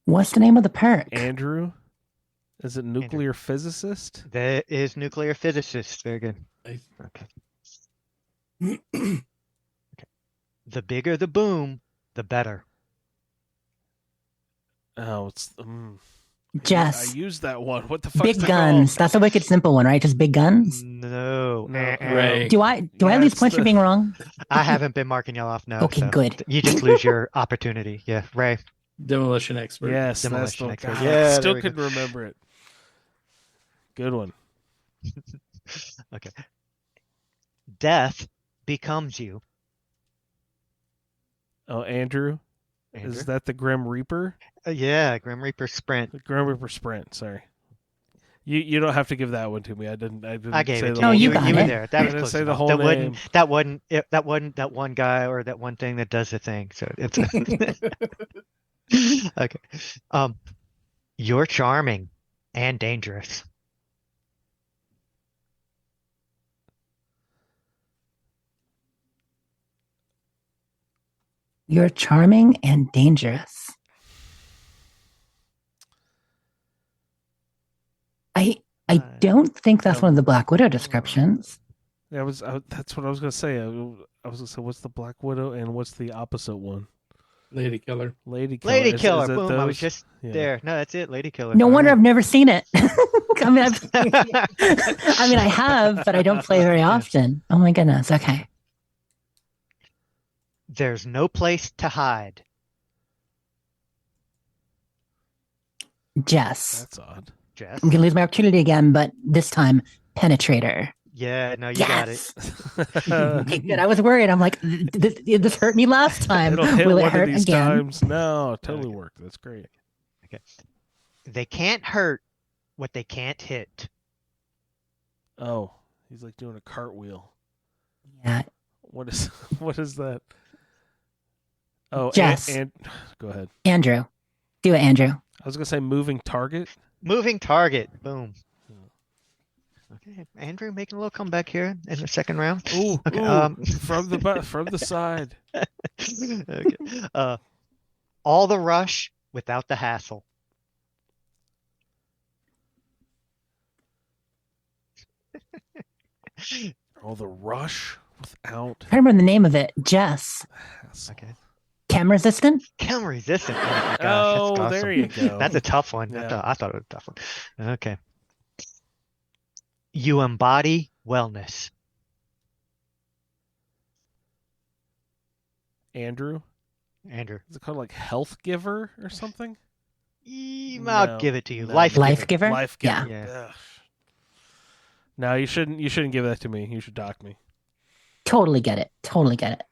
What's the name of the perk? Andrew. Is it nuclear physicist? That is nuclear physicist. Very good. Nice. Okay. The bigger the boom, the better. Oh, it's Jess. I used that one. What the fuck? Big guns. That's a wicked simple one, right? Just big guns. No. Right. Do I lose That's points for being wrong? I haven't been marking y'all off. No. Okay, so good. You just lose your opportunity. Yeah, Ray. Demolition expert. Yes, Demolition that's the expert. God, Yeah, I there still we go. couldn't remember it. Good one. Okay. Death becomes you. Oh, Andrew. Andrew? Is that the Grim Reaper? Yeah, Grim Reaper Sprint. The Grim Reaper Sprint. Sorry. You don't have to give that one to me. I didn't I gave say it the to No, whole you. you name. got You were it. there. That I was didn't close say the enough. whole That name. wasn't that one guy or that one thing that does the thing. So it's okay. You're charming and dangerous. You're charming and dangerous. I don't think that's one of the Black Widow descriptions. That's what I was gonna say. I was gonna say, what's the Black Widow and what's the opposite one? Lady killer. Lady Killer. Lady Is Killer. it Boom. I was those? just Yeah. there. No, that's it. Lady Killer. No All wonder right. I've never seen it. I mean, I have, but I don't play very often. Oh my goodness. Okay. There's no place to hide. Jess. That's odd. Jess. I'm gonna lose my opportunity again, but this time, penetrator. Yeah, no, you got it. Yes. Okay, good. I was worried. I'm like, this hurt me last time. It'll hit Will it one hurt of these again? times. No, it totally Okay. worked. That's great. They can't hurt what they can't hit. Oh, he's like doing a cartwheel. Yeah. What is what is that? Oh, Jess. and go ahead. Andrew. Do it, Andrew. I was gonna say moving target. Moving target. Boom. Okay, Andrew making a little comeback here in the second round. Ooh, Okay, ooh, from the side. Okay. All the rush without the hassle. Oh, the rush without I remember the name of it. Jess. hassle. Okay. Chem resistant? Chem resistant. Oh my gosh, Oh, that's awesome. there you go. That's a tough one. Yeah. I thought it was a tough one. Okay. You embody wellness. Andrew. Andrew. Is it called like health giver or something? I'll No, give it to you. no. Life. Life giver? Life Yeah. giver. Yeah. Ugh. No, you shouldn't. You shouldn't give that to me. You should dock me. Totally get it. Totally get it.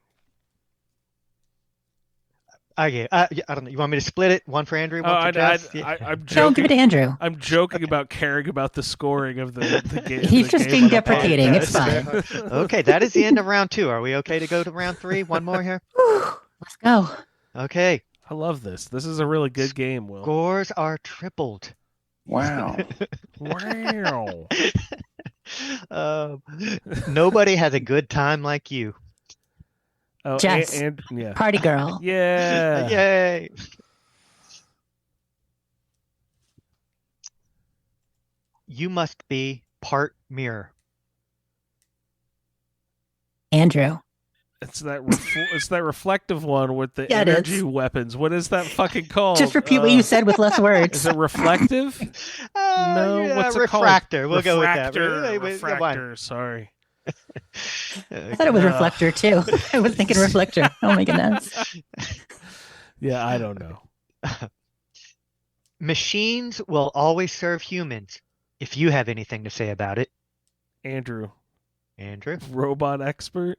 Okay, yeah, I don't know. You want me to split it? One for Andrew, one for Jess? Yeah. I'm No, joking. give it to Andrew. I'm joking about caring about the scoring of the game. He's just being deprecating. It's fine. Okay, that is the end of round 2. Are we okay to go to round 3? One more here? Whew, let's go. Okay. I love this. This is a really good game, Will. Scores are tripled. Wow. Wow. Nobody has a good time like you. Oh, Jess. and yeah. Party girl. Yeah. Yay. You must be part mirror. Andrew. It's that reflective one with the Yeah, it is. energy weapons. What is that fucking called? Just repeat what you said with less Is words. it reflective? No, Yeah, what's it refractor. called? We'll go with that. Refractor. Sorry. I thought it was reflector too. I was thinking reflector. Oh my goodness. Yeah, I don't know. Machines will always serve humans. If you have anything to say about it, Andrew, robot expert.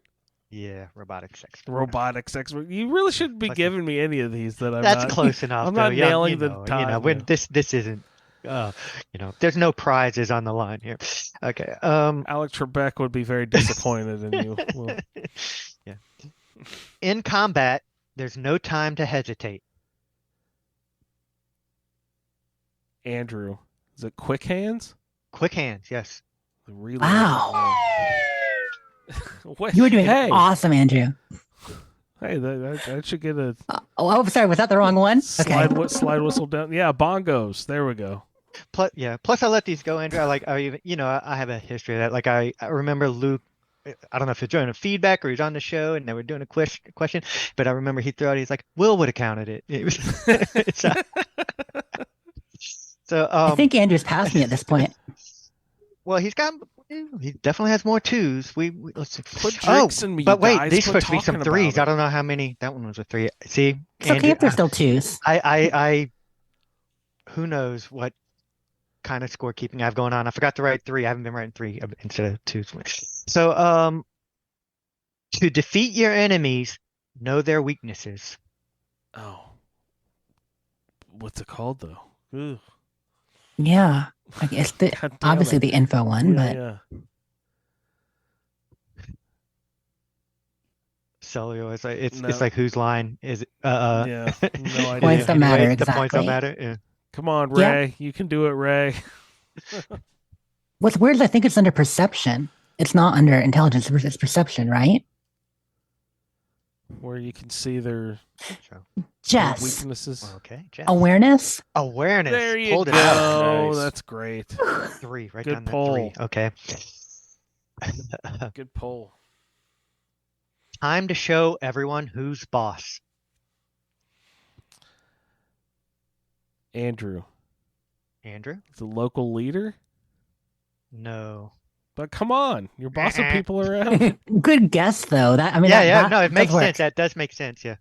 Yeah, robotics expert. Robotics expert. You really shouldn't be giving me any of these that I'm That's not. close enough. I'm though. not Yeah, nailing the time. when this isn't. There's no prizes on the line here. Okay. Alex Trebek would be very disappointed in you. Well, Yeah. In combat, there's no time to hesitate. Andrew, is it quick hands? Quick hands, yes. The reload. Wow. What? You were doing Hey, awesome, Andrew. hey, that should get a Oh, sorry. Was that the wrong one? Okay. slide whistle down. Yeah, bongos. There we go. Plus I let these go, Andrew. I have a history of that. Like I remember Luke. I don't know if he's doing a feedback or he's on the show and they were doing a question, but I remember he threw out. He's like, "Will would have counted it." So I think Andrew's past me at this point. well, he definitely has more twos. Let's see. Put drinks in me, But you wait, guys. these Quit supposed to be some talking threes. about I don't know how many. That one was a 3. See, It's okay if they're still twos. I who knows what kind of scorekeeping I have going on. I forgot to write 3. I haven't been writing 3 instead of 2. So, to defeat your enemies, know their weaknesses. Oh, what's it called though? Ugh. Yeah. I guess God damn obviously it. the info one, but Yeah. So it's No. like whose line is it? Yeah. No idea. Points don't matter, The points don't exactly. matter. Yeah. Come on, Yeah. Ray. You can do it, Ray. what's weird is I think it's under perception. It's not under intelligence. It's perception, right? Where you can see their Jess. weaknesses. Okay. Jeff. Awareness. Awareness. There you Pulled go. it out. Nice. That's great. 3. Right Good down that pull. 3. Okay. Good pull. Time to show everyone who's boss. Andrew, Andrew? the local leader. No. But come on, you're bossing people around. Good guess though. That Yeah. No, it that makes does work. sense. That does make sense. Yeah.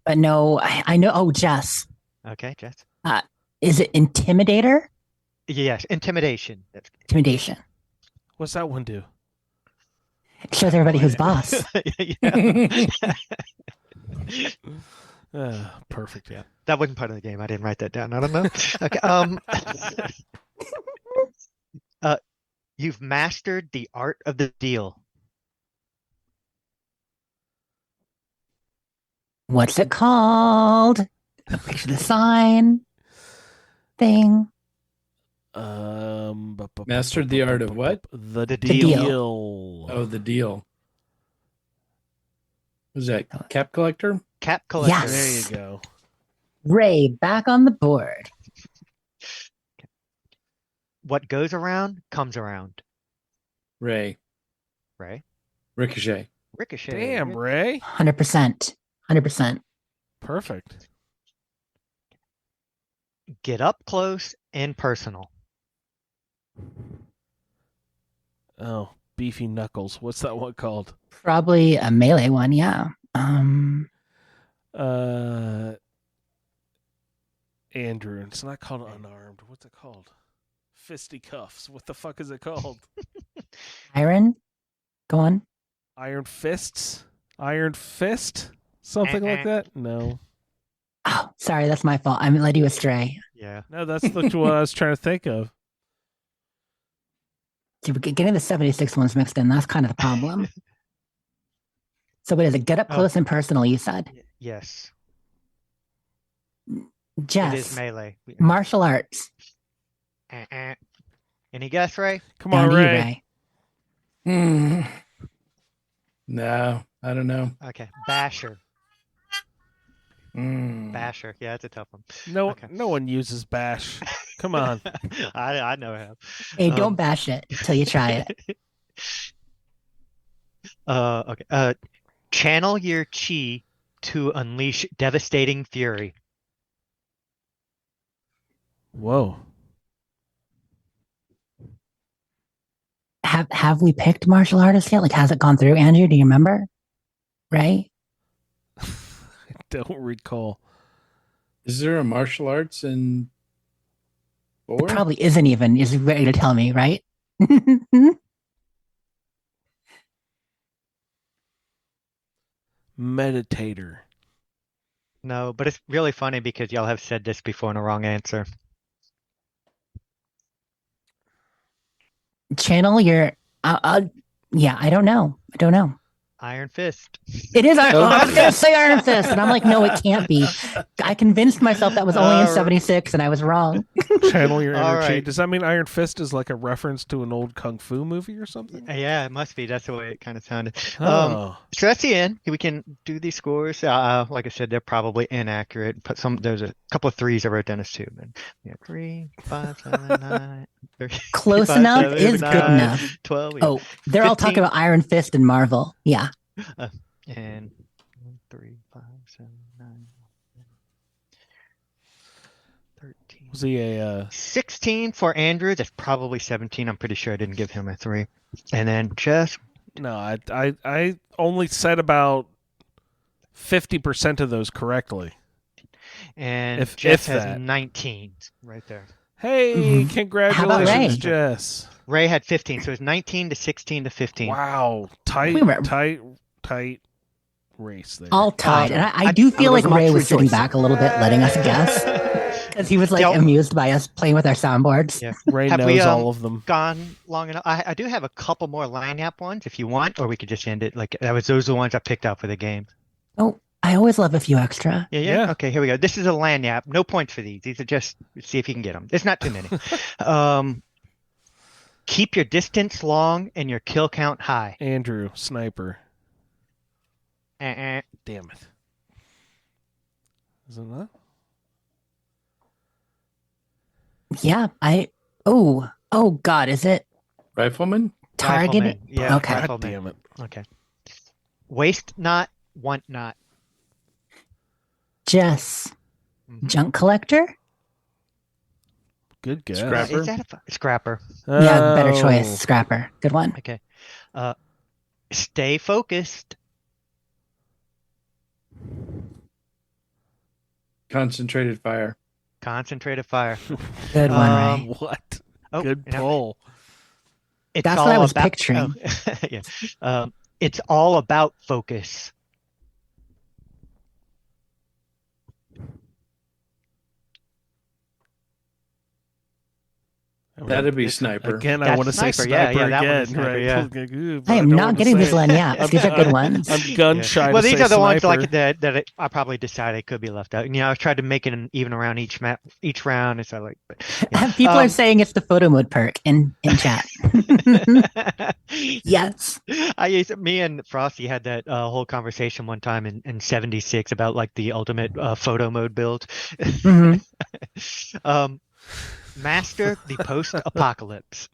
But no, I know. Oh, Jess. Okay, Jess. Is it intimidator? Yes. Intimidation. That's Intimidation. What's that one do? It shows everybody who's boss. Perfect. Yeah. That wasn't part of the game. I didn't write that down. I don't know. Okay. You've mastered the art of the deal. What's it called? A picture of the sign thing. Mastered the art of what? The deal. deal. Oh, the deal. Was that cap collector? Cap collector. Yes. There you go. Ray back on the board. What goes around comes around. Ray. Ray. Ricochet. Ricochet. Damn, Ray. 100%. 100%. Perfect. Get up close and personal. Oh, beefy knuckles. What's that one called? Probably a melee one, yeah. Andrew. It's not called unarmed. What's it called? Fisticuffs. What the fuck is it called? Iron. Go on. Iron fists? Iron fist? Something like that? No. Oh, sorry, that's my fault. I led you astray. Yeah. No, that's what I was trying to think of. See, we're getting the 76 ones mixed in. That's kind of the problem. So what is it? Get up Oh. close and personal, you said. Yes. Jess. It is melee. Martial arts. Any guess, Ray? Come Down on, to you, Ray. Hmm. No, I don't know. Okay. Basher. Mm. Basher. Yeah, it's a tough one. No, Okay. no one uses bash. Come on. I know how. Hey, don't bash it till you try it. Okay. Channel your chi to unleash devastating fury. Whoa. Have we picked martial artists yet? Like, has it gone through, Andrew? Do you remember? Right? I don't recall. Is there a martial arts in 4? It probably isn't even. Is ready to tell me, right? Meditator. No, but it's really funny because y'all have said this before in a wrong answer. Channel your. Yeah, I don't know. Iron Fist. It is. I was going to say Iron Fist, and I'm like, no, it can't be. I convinced myself that was only in 76, and I was wrong. Channel your All energy. right. Does that mean Iron Fist is like a reference to an old kung fu movie or something? Yeah, it must be. That's the way it kind of sounded. Oh. So that's the end. We can do these scores. Like I said, they're probably inaccurate. But there's a couple of threes I wrote down as 2. And yeah, 3, 5, 7, 9. 3, Close 5, enough 7, is 9, good enough. 12. Yeah. Oh, they're all talking 15. about Iron Fist and Marvel. Yeah. And 1, 3, 5, 7, 9, 13. Was he a 16 for Andrew. That's probably 17. I'm pretty sure I didn't give him a 3. And then just No, I only said about 50% of those correctly. and If Jeff has that. 19 right there. Hey, Mhm. congratulations, Ray? Jess. Ray had 15, so it's 19 to 16 to 15. Wow. Tight We were- tight race there. All tied. And I do feel there like was much Ray was sitting rejoicing. back a little bit, letting us guess. Because he was like Yep. amused by us playing with our soundboards. Yeah. Ray Have knows we, all of them. Gone long enough. I do have a couple more line-up ones if you want, or we could just end it. Like those are the ones I picked out for the game. Oh, I always love a few extra. Yeah. Okay, here we go. This is a lanyap. No points for these. These are just see if you can get them. It's not too many. Keep your distance long and your kill count high. Andrew, sniper. Uh-uh. Damn it. Isn't that? Yeah, oh God, is it Rifleman? targeted? Rifleman. Yeah. Okay. God Rifleman. damn it. Okay. Waste not, want not. Jess, Mhm. junk collector? Good guess. Scrapper? Is that a scrapper? Yeah, better Oh. choice. Scrapper. Good one. Okay. Stay focused. Concentrated fire. Concentrated fire. Good one, Ray. What? Oh, Good you know, pull. It's That's all what I was about, picturing. oh, yeah. It's all about focus. That'd be sniper. Again, I That's want to say sniper. Yeah, sniper yeah, that one again. is sniper, right? yeah. Ooh, but I am don't not wanna getting say these it. lanyards. These are good ones. I'm gun shy. Well, to these say are the ones sniper. like that I probably decided could be left out. You know, I tried to make it an even around each map, each round. It's like, but, yeah. People are saying it's the photo mode perk in chat. Yes. Me and Frosty had that whole conversation one time in 76 about like the ultimate photo mode build. Mhm. Master the post-apocalypse.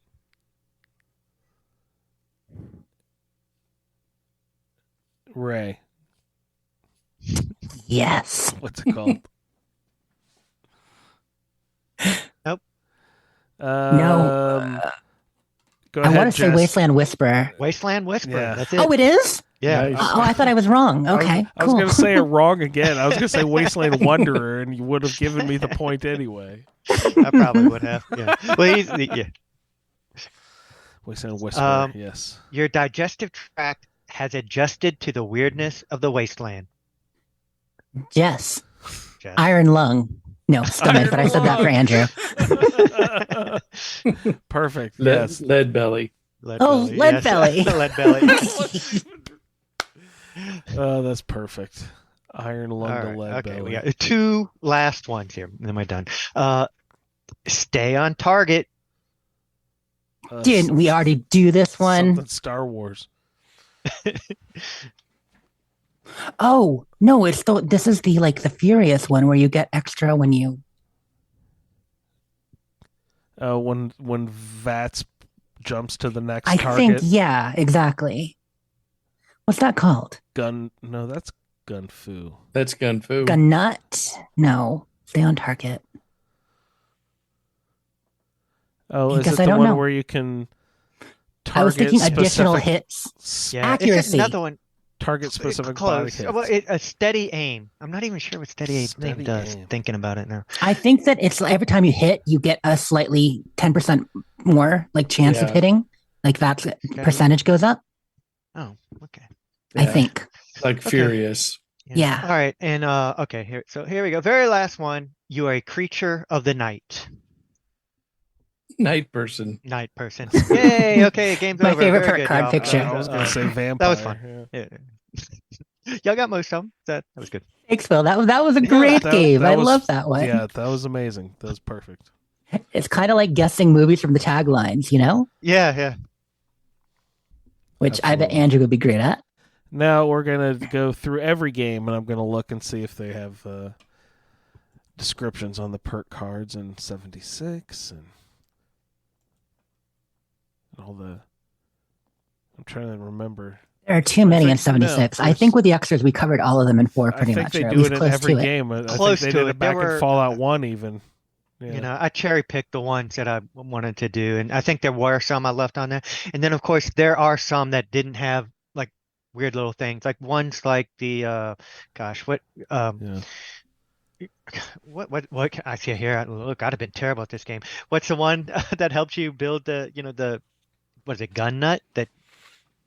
Ray. Yes. What's it called? Nope. No. Go I ahead, want to say Jess. Wasteland Whisperer. Wasteland Whisper. Yeah. That's it. Oh, it is? Yeah. Nice. Oh, I thought I was wrong. Okay, I was cool. going to say it wrong again. I was going to say Wasteland Wanderer, and you would have given me the point anyway. I probably would have. Yeah. Well, yeah. Wasteland Whisperer, Um, yes. Your digestive tract has adjusted to the weirdness of the wasteland. Yes. Jeff. Iron Lung. No, stomach, but I said that for Andrew. Perfect. Lead, Yes. lead belly. Lead Oh, belly. lead belly. Lead belly. Oh, that's perfect. Iron lung All to right, lead okay, belly. we got 2 last ones here, and then we're done. Stay on target. Didn't we already do this one? Something Star Wars. Oh, no, this is the like the Furious one where you get extra when you When Vats jumps to the next I target. think yeah, exactly. What's that called? No, that's Gun Fu. That's gun fu. Gun nut? No. Stay on target. Oh, I is guess it I the don't one know. where you can target I was thinking additional specific- hits. Yeah, Accuracy. it's another one. target specific body Close. hits? Well, a steady aim. I'm not even sure what steady aim Steady does. aim. Thinking about it now. I think that it's every time you hit, you get a slightly 10% more like chance of Yeah. hitting. Like that percentage goes up. Oh, okay. I Yeah. think. Like Furious. Yeah. All right, and okay, here we go. Very last one. You are a creature of the night. Night person. Night person. Yay! Okay, game's My over. favorite Very part good, card y'all. picture. I was gonna say vampire. That was fun. Yeah. Yeah. Y'all got most of them. That was good. Thanks, Phil. That was a Yeah, great game. that I was- love that one. Yeah, that was amazing. That was perfect. It's kind of like guessing movies from the taglines, you know? Yeah. Which I bet Absolutely. Andrew would be great at. Now we're gonna go through every game, and I'm gonna look and see if they have descriptions on the perk cards in 76 and all the. I'm trying to remember. There are too many in think- 76. no, I think with the extras, we covered all of them in 4 pretty I think much. they or at do least it in close every to it. game. I Close think to they did it. it back There in were- Fallout 1 even. Yeah. You know, I cherry picked the ones that I wanted to do, and I think there were some I left on there. And then, of course, there are some that didn't have like weird little things. Like one's like the Yeah. what can I see here? Look, I'd have been terrible at this game. What's the one that helps you build the what is it, gun nut that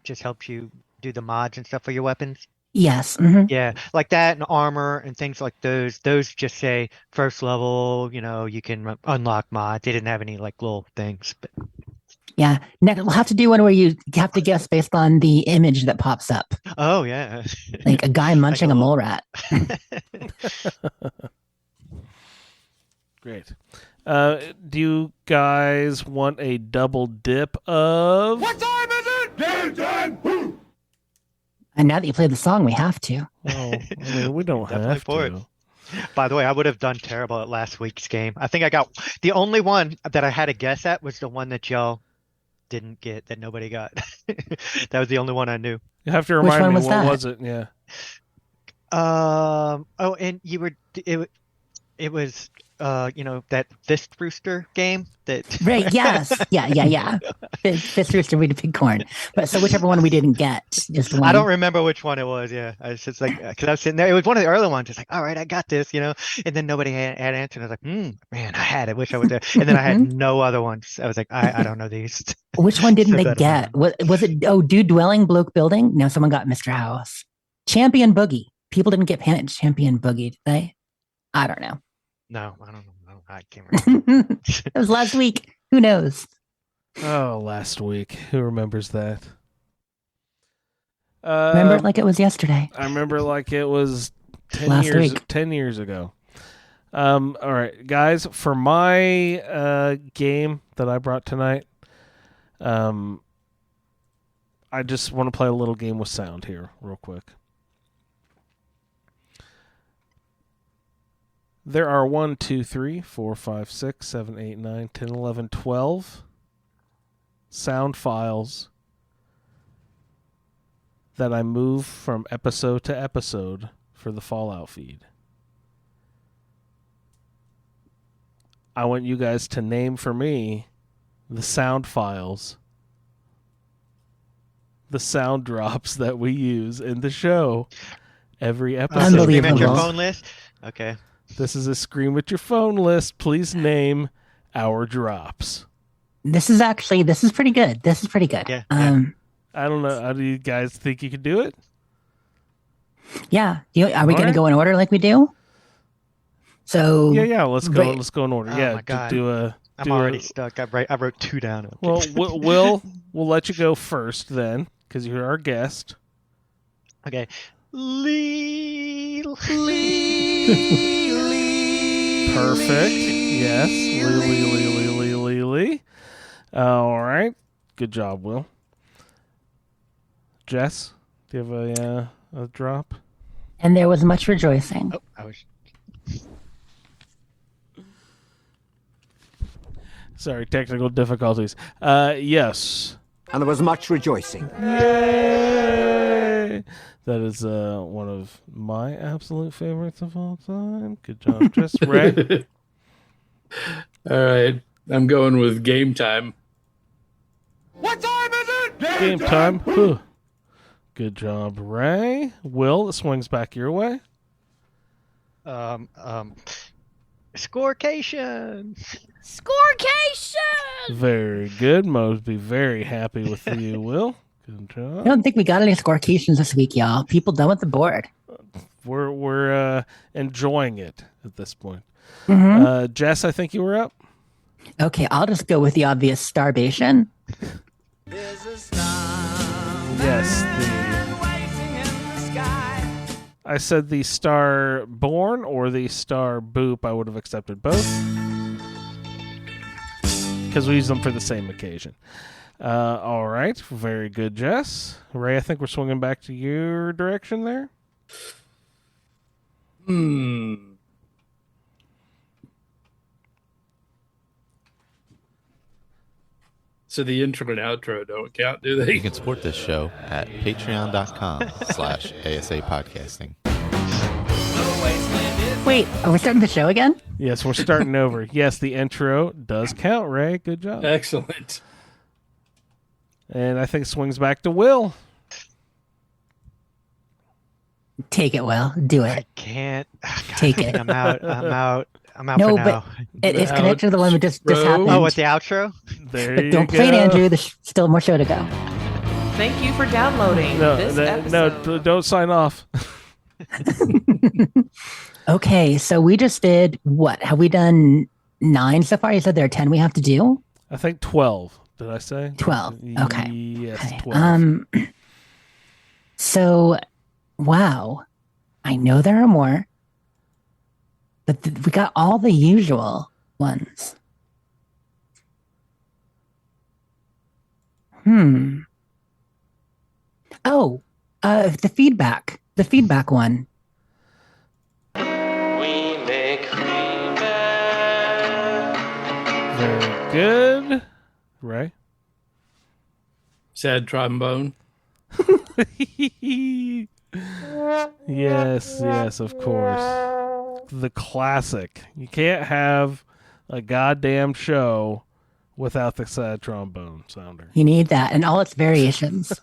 just helps you do the mods and stuff for your weapons? Yes. Hmm. Yeah, like that and armor and things like those. Those just say first level, you can unlock mods. They didn't have any like little things. But Yeah. Next, we'll have to do one where you have to guess based on the image that pops up. oh yeah. Like a guy munching a little- mole rat. Great. Do you guys want a double dip of? And now that you played the song, we have to. Oh, I mean, we don't Definitely have for to. By the way, I would have done terrible at last week's game. I think I got the only one that I had a guess at was the one that y'all didn't get, that nobody got. That was the only one I knew. You have to Which remind one me was what that? was it? Yeah. Oh, and you were it was that Fist Rooster game that Right. Yes. Yeah. Fist Rooster, we did Pigcorn. But so whichever one we didn't get is the one. I don't remember which one it was. Yeah, I was just like, because I was sitting there. It was one of the early ones. It's like, all right, I got this, and then nobody had answered. I was like, man, I had it. Wish I would. And then I had no other ones. I was like, I don't know these. Which one didn't So they that- get? Was it, Dude Dwelling, Bloke Building? No, someone got Mr. House. Champion Boogie. People didn't get Champion Boogie, did they? I don't know. No, I don't know. I can't remember. It was last week. Who knows? Oh, last week. Who remembers that? Remember it like it was yesterday. I remember like it was 10 Last years week. 10 years ago. All right, guys, for my game that I brought tonight, I just want to play a little game with sound here real quick. There are 1, 2, 3, 4, 5, 6, 7, 8, 9, 10, 11, 12 sound files that I move from episode to episode for the Fallout feed. I want you guys to name for me the sound files, the sound drops that we use in the show every episode. So scream at your Unbelievable. phone list. Okay. This is a Scream at Your Phone list. Please name our drops. This is pretty good. This is pretty good. Yeah, I don't know. How do you guys think you could do it? Yeah. Are we going Alright. to go in order like we do? So Yeah. Let's go. Wait. Let's go in order. Oh yeah. my God. I'm do already a- stuck. I wrote 2 down. Well, we'll let you go first then, because you're our guest. Okay. Lee. Perfect. Yes. Lee. All right. Good job, Will. Jess, do you have a drop? and there was much rejoicing. Oh, I was. Sorry, technical difficulties. Yes. And there was much rejoicing. Yay! That is one of my absolute favorites of all time. Good job, Jess. Ray? All right. I'm going with game time. Game time. Whew. Good job, Ray. Will, it swings back your way. Scorecation. Very good. Mo's be very happy with you, Will. Good I job. don't think we got any scorecations this week, y'all. People done with the board. We're enjoying it at this point. Mhm. Jess, I think you were up. Okay, I'll just go with the obvious starvation. Yes. I said the star born or the star boop. I would have accepted both because we use them for the same occasion. All right. Very good, Jess. Ray, I think we're swinging back to your direction there. So the intro and outro don't count, do You they? can support this show at patreon.com/ASA podcasting. Wait, are we starting the show again? Yes, we're starting over. Yes, the intro does count, Ray. Good job. Excellent. And I think it swings back to Will. Take it, Will. Do I it. can't. God, Take it. I'm out. No, for but now. it's connected to the one that just Outro. happened. Oh, with the outro? There But you don't go. play it, Andrew. There's still more show to go. Thank you for downloading this episode. Don't sign off. Okay, so we just did what? Have we done 9 so far? You said there are 10 we have to do? I think 12. Did I say? 12. Okay. Yes, Okay. 12. So, wow. I know there are more, but we got all the usual ones. Oh, the feedback. The feedback one. Very good. Ray? Sad trombone. Yes, of course. The classic. You can't have a goddamn show without the sad trombone sounder. You need that and all its variations.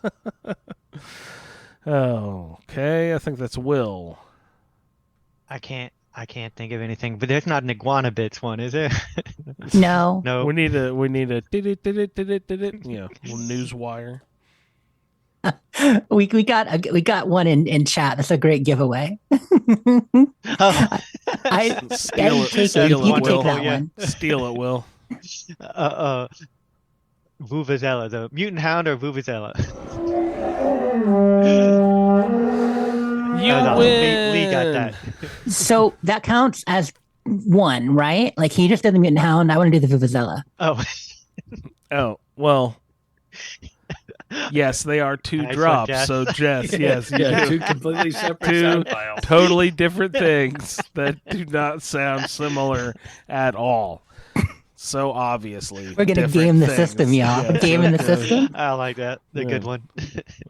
Okay, I think that's Will. I can't think of anything. But there's not an iguana bits one, is there? No. No. We need a news wire. We got one in chat. That's a great giveaway. Oh. I Steal it. take it. Steal You it, can Will. take that Yeah. one. Steal it, Will. Vuvuzela, the mutant hound or Vuvuzela? You No, win. Lee got that. So that counts as one, right? Like he just did the mutant hound. I want to do the Vuvuzela. Oh. Oh, well. Yes, they are 2 Nice one, drops. Jess. So, Jess, yes, you Yeah, do. 2 completely separate Two sound files. totally different things that do not sound similar at all. So obviously, We're gonna different game the things. system, y'all. Yes, Game in the okay. system. I like that. The Yeah. good one.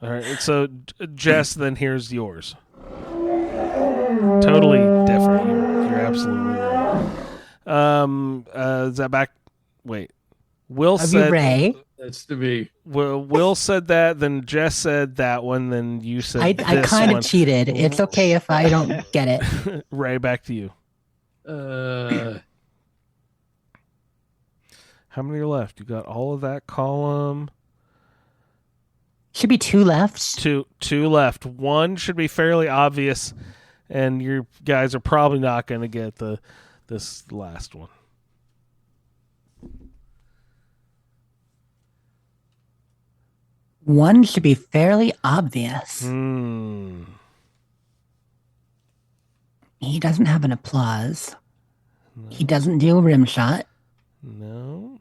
All right, so Jess, then here's yours. Totally different. You're absolutely right. Is that back? Wait, Will Of you, said. Ray. That's to be. Will said that. Then Jess said that one. Then you said I this kind one. of cheated. It's okay if I don't get it. Ray, back to you. How many are left? You got all of that column. Should be 2 left. Two left. One should be fairly obvious and your guys are probably not going to get this last one. One should be fairly obvious. He doesn't have an applause. No. He doesn't do a rim shot. No.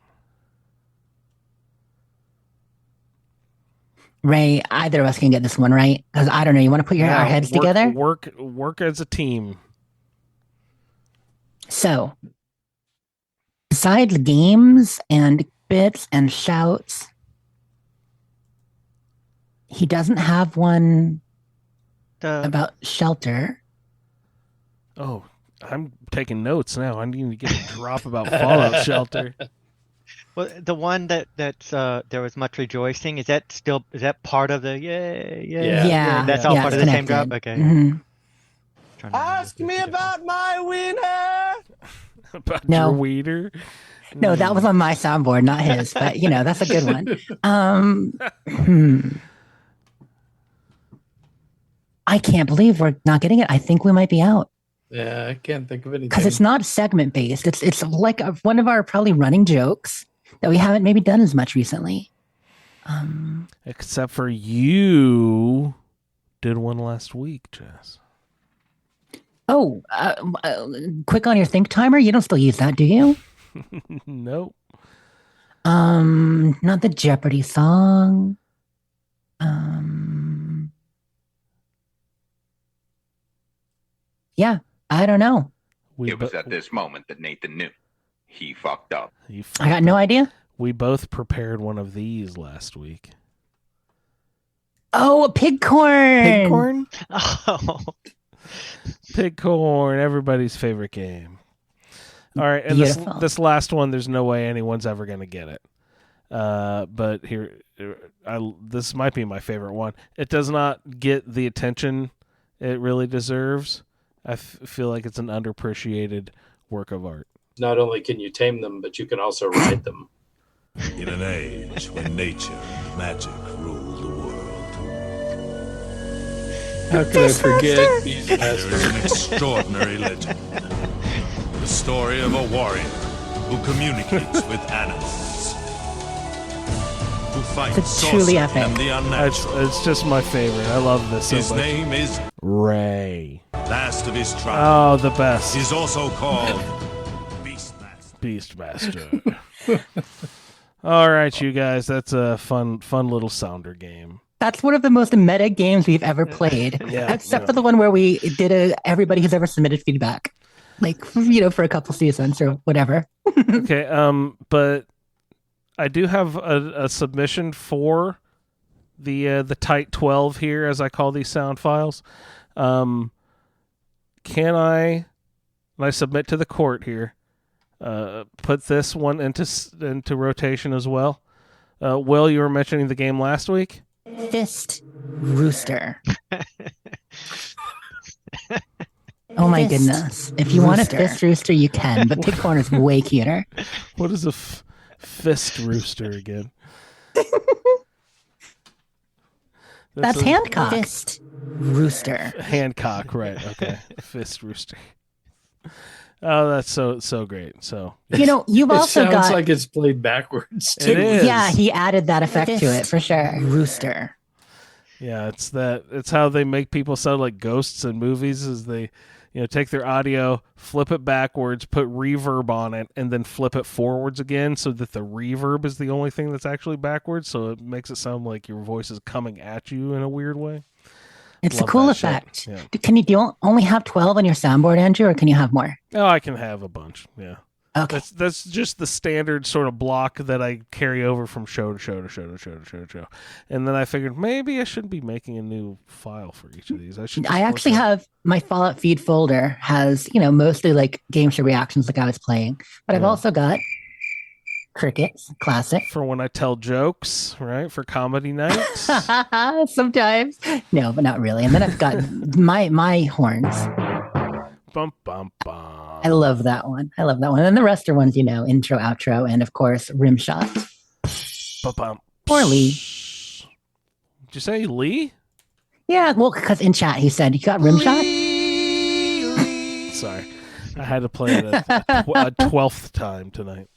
Ray, either of us can get this one right. Because I don't know. You want to put our heads together? Work as a team. So, besides games and bits and shouts, he doesn't have one about shelter. Oh, I'm taking notes now. I need to get a drop about Fallout Shelter. Well, the one that's there was much rejoicing. Is that part of the Yeah. That's all part of the same drop. Okay. Mm-hmm. Ask me about my wiener. About your wiener? No, that was on my soundboard, not his. But that's a good one. I can't believe we're not getting it. I think we might be out. Yeah, I can't think of anything. Because it's not segment based. It's like one of our probably running jokes that we haven't maybe done as much recently. Except for you did one last week, Jess. Oh, quick on your think timer. You don't still use that, do you? Nope. Not the Jeopardy song. Yeah, I don't know. It was at this moment that Nathan knew. He fucked up. I got no idea. We both prepared one of these last week. Oh, a pigcorn. Pigcorn? Oh. Pigcorn, everybody's favorite game. All right, and this last one, there's no way anyone's ever going to get it. But here, this might be my favorite one. It does not get the attention it really deserves. I feel like it's an underappreciated work of art. Not only can you tame them, but you can also ride them. In an age when nature and magic rule the world. How could I forget Beastmaster? There is an extraordinary legend. The story of a warrior who communicates with animals. Who fights it's truly epic. And the unnatural. It's just my favorite. I love this. His name is Ray. Last of his tribe. Oh, the best. He's also called Beastmaster. All right, you guys. That's a fun little sounder game. That's one of the most meta games we've ever played. Except for the one where we did everybody who's ever submitted feedback. Like, for a couple seasons or whatever. Okay, but I do have a submission for the tight 12 here, as I call these sound files. Can I submit to the court here, put this one into rotation as well? Will, you were mentioning the game last week? Fist Rooster. Oh my goodness. If you want a Fist Rooster, you can, but Pigcorn is way cuter. What is a Fist Rooster again? That's Hancock. Fist Rooster. Hancock, right. Okay. Fist Rooster. Oh, that's so great. So you've also got... It sounds like it's played backwards, too. It is. Yeah, he added that effect to it, for sure. Rooster. Yeah, it's how they make people sound like ghosts in movies, is they take their audio, flip it backwards, put reverb on it, and then flip it forwards again so that the reverb is the only thing that's actually backwards, so it makes it sound like your voice is coming at you in a weird way. It's a cool effect. Yeah. Do you only have 12 on your soundboard, Andrew, or can you have more? Oh, I can have a bunch, yeah. Okay. That's just the standard sort of block that I carry over from show to show to show to show to show to show. And then I figured maybe I shouldn't be making a new file for each of these. I actually have my Fallout feed folder has, mostly like game show reactions like I was playing. But I've also got Crickets, classic. For when I tell jokes, right? For comedy nights. Sometimes. No, but not really. And then I've got my horns. Bum, bum, bum. I love that one. And the rest are ones, intro, outro, and of course, rim shot. Bum. Or Lee. Did you say Lee? Yeah, well, because in chat he said, you got rim shot? Sorry. I had to play it a 12th time tonight.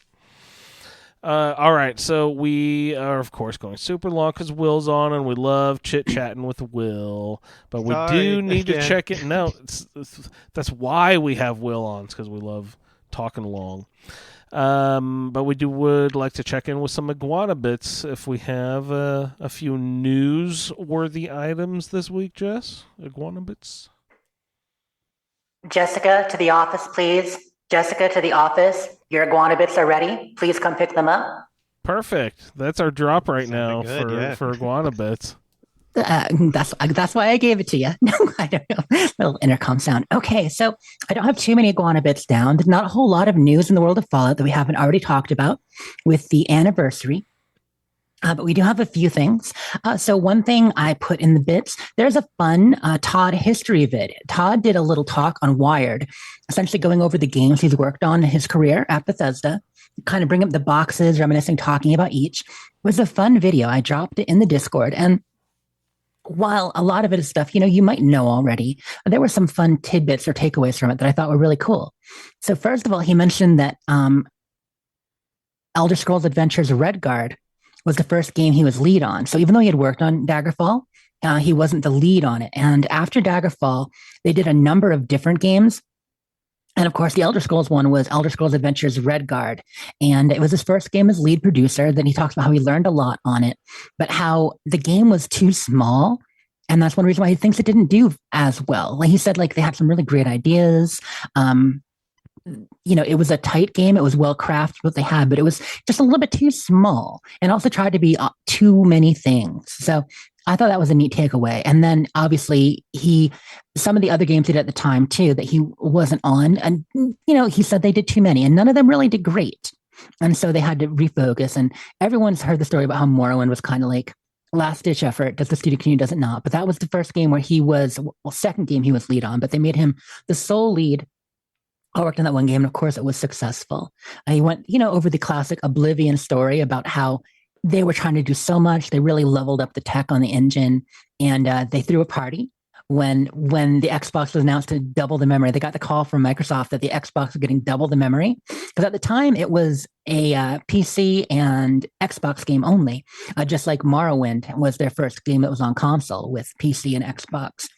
All right, so we are, of course, going super long because Will's on, and we love chit-chatting with Will. But we do need to check it. No, that's why we have Will on, because we love talking along. But we would like to check in with some Iguana Bits if we have a few newsworthy items this week, Jess. Iguana Bits. Jessica, to the office, please. Jessica, to the office. Your Iguana Bits are ready. Please come pick them up. Perfect. That's our drop right now for Iguana Bits. That's why I gave it to you. No, I don't know. Little intercom sound. Okay, so I don't have too many Iguana Bits down. There's not a whole lot of news in the world of Fallout that we haven't already talked about with the anniversary. But we do have a few things. So one thing I put in the bits, there's a fun Todd history vid. Todd did a little talk on Wired, essentially going over the games he's worked on in his career at Bethesda, kind of bring up the boxes, reminiscing, talking about each. It was a fun video. I dropped it in the Discord. And while a lot of it is stuff, you might know already, there were some fun tidbits or takeaways from it that I thought were really cool. So first of all, he mentioned that Elder Scrolls Adventures Redguard was the first game he was lead on. So even though he had worked on Daggerfall, he wasn't the lead on it. And after Daggerfall, they did a number of different games. And of course, the Elder Scrolls one was Elder Scrolls Adventures Redguard. And it was his first game as lead producer. Then he talks about how he learned a lot on it, but how the game was too small. And that's one reason why he thinks it didn't do as well. Like he said, they had some really great ideas. It was a tight game. It was well crafted what they had, but it was just a little bit too small and also tried to be too many things. So I thought that was a neat takeaway. And then obviously some of the other games he did at the time too, that he wasn't on. And, he said they did too many and none of them really did great. And so they had to refocus, and everyone's heard the story about how Morrowind was kind of like last ditch effort. Does the studio continue? Does it not? But that was the first game where second game he was lead on, but they made him the sole lead. I worked on that one game, and of course, it was successful. He went, over the classic Oblivion story about how they were trying to do so much. They really leveled up the tech on the engine, and they threw a party when the Xbox was announced to double the memory. They got the call from Microsoft that the Xbox was getting double the memory, because at the time it was a PC and Xbox game only, just like Morrowind was their first game that was on console with PC and Xbox.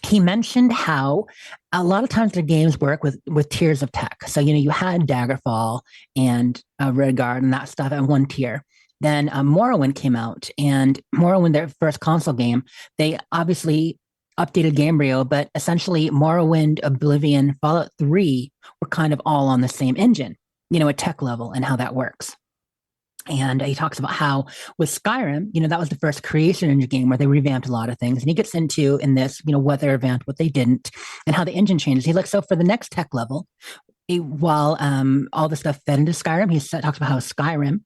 He mentioned how a lot of times their games work with tiers of tech. So, you had Daggerfall and Redguard and that stuff at one tier. Then Morrowind came out, and Morrowind, their first console game, they obviously updated Gamebryo, but essentially Morrowind, Oblivion, Fallout 3 were kind of all on the same engine, at tech level and how that works. And he talks about how with Skyrim, that was the first creation engine game where they revamped a lot of things. And he gets into in this, what they revamped, what they didn't, and how the engine changes. He's like, so for the next tech level, while all the stuff fed into Skyrim, he talks about how Skyrim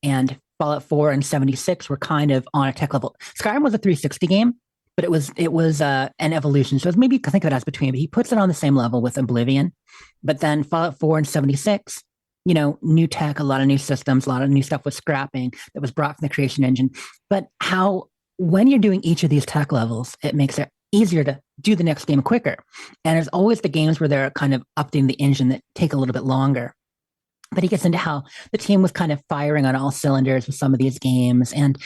and Fallout 4 and 76 were kind of on a tech level. Skyrim was a 360 game, but it was an evolution. So it's maybe think of it as between, but he puts it on the same level with Oblivion. But then Fallout 4 and 76, new tech, a lot of new systems, a lot of new stuff with scrapping that was brought from the creation engine. But how, when you're doing each of these tech levels, it makes it easier to do the next game quicker. And there's always the games where they're kind of updating the engine that take a little bit longer. But he gets into how the team was kind of firing on all cylinders with some of these games. And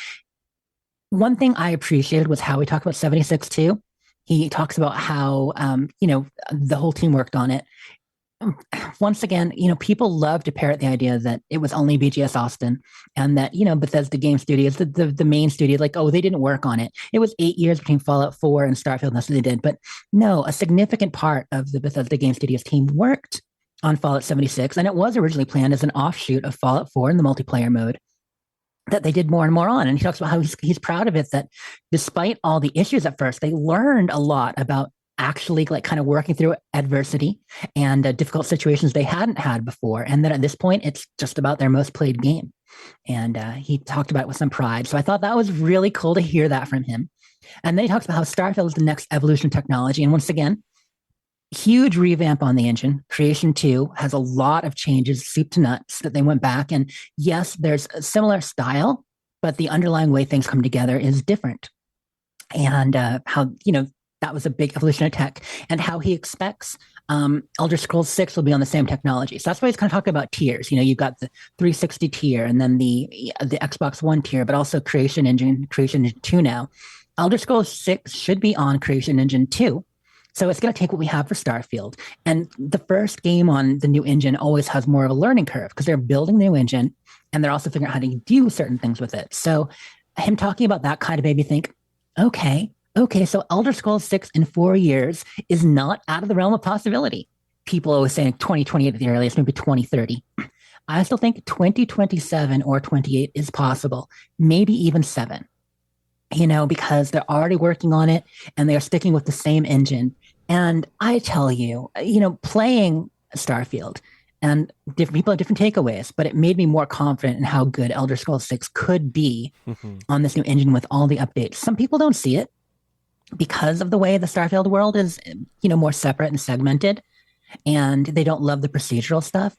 one thing I appreciated was how he talked about 76 too. He talks about how, the whole team worked on it. Once again, people love to parrot the idea that it was only BGS Austin and that, Bethesda Game Studios, the main studio, they didn't work on it. It was 8 years between Fallout 4 and Starfield, and that's what they did. But no, a significant part of the Bethesda Game Studios team worked on Fallout 76, and it was originally planned as an offshoot of Fallout 4 in the multiplayer mode that they did more and more on. And he talks about how he's proud of it, that despite all the issues at first, they learned a lot about actually kind of working through adversity and difficult situations they hadn't had before. And then at this point, it's just about their most played game. And he talked about it with some pride. So I thought that was really cool to hear that from him. And then he talks about how Starfield is the next evolution of technology. And once again, huge revamp on the engine. Creation 2 has a lot of changes, soup to nuts, that they went back. And yes, there's a similar style, but the underlying way things come together is different. And how, That was a big evolution of tech, and how he expects Elder Scrolls 6 will be on the same technology. So that's why he's kind of talking about tiers. You've got the 360 tier and then the Xbox One tier, but also Creation Engine 2 now. Elder Scrolls 6 should be on Creation Engine 2. So it's going to take what we have for Starfield. And the first game on the new engine always has more of a learning curve because they're building the new engine and they're also figuring out how to do certain things with it. So him talking about that kind of made me think, okay, so Elder Scrolls 6 in 4 years is not out of the realm of possibility. People always saying 2028 at the earliest, maybe 2030. I still think 2027 or 28 is possible, maybe even 7. Because they're already working on it and they're sticking with the same engine. And I tell you, playing Starfield, and different people have different takeaways, but it made me more confident in how good Elder Scrolls 6 could be on this new engine with all the updates. Some people don't see it because of the way the Starfield world is, more separate and segmented, and they don't love the procedural stuff.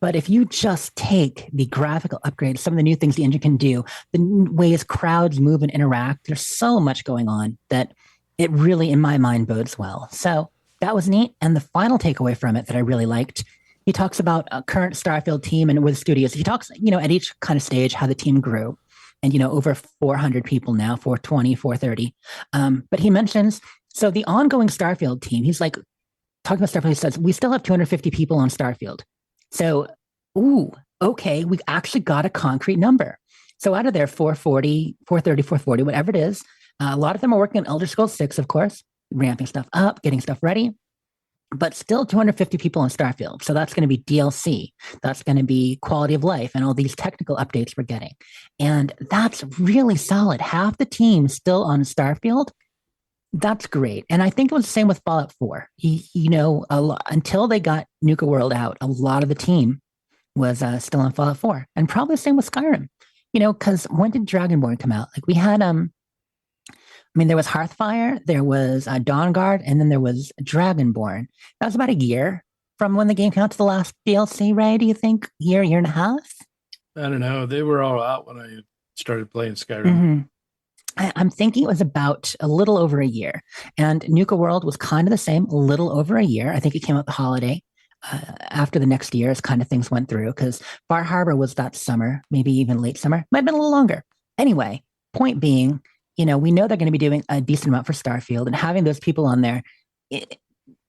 But if you just take the graphical upgrades, some of the new things the engine can do, the ways crowds move and interact, there's so much going on that it really, in my mind, bodes well. So that was neat. And the final takeaway from it that I really liked, he talks about a current Starfield team and with studios. He talks, at each kind of stage, how the team grew. And, over 400 people now, 420, 430. But he mentions, so the ongoing Starfield team, he's like, talking about Starfield, he says, we still have 250 people on Starfield. So, okay, we actually got a concrete number. So out of their 440, 430, 440, whatever it is, a lot of them are working on Elder Scrolls 6, of course, ramping stuff up, getting stuff ready, but still 250 people on Starfield. So that's going to be DLC. That's going to be quality of life and all these technical updates we're getting. And that's really solid. Half the team still on Starfield. That's great. And I think it was the same with Fallout 4. Until they got Nuka World out, a lot of the team was still on Fallout 4. And probably the same with Skyrim. Because when did Dragonborn come out? Like we had, there was Hearthfire, there was Dawnguard, and then there was Dragonborn. That was about a year from when the game came out to the last DLC, right? Do you think? Year and a half? I don't know. They were all out when I started playing Skyrim. Mm-hmm. I'm thinking it was about a little over a year. And Nuka World was kind of the same, a little over a year. I think it came out the holiday after the next year as kind of things went through, because Far Harbor was that summer, maybe even late summer. Might have been a little longer. Anyway, point being, we know they're going to be doing a decent amount for Starfield, and having those people on there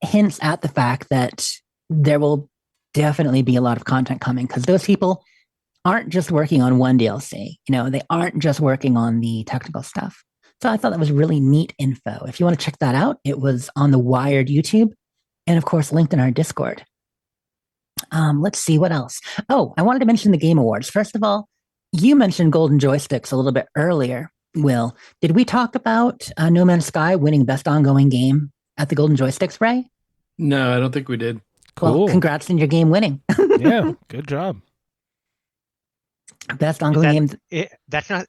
hints at the fact that there will definitely be a lot of content coming, because those people aren't just working on one DLC. They aren't just working on the technical stuff. So I thought that was really neat info. If you want to check that out, it was on the Wired YouTube and, of course, linked in our Discord. Let's see what else. Oh, I wanted to mention the Game Awards. First of all, you mentioned Golden Joysticks a little bit earlier, Will. Did we talk about No Man's Sky winning Best Ongoing Game at the Golden Joysticks, Ray? No, I don't think we did. Cool. Well, congrats on your game winning. Yeah, good job. Best ongoing game. That's not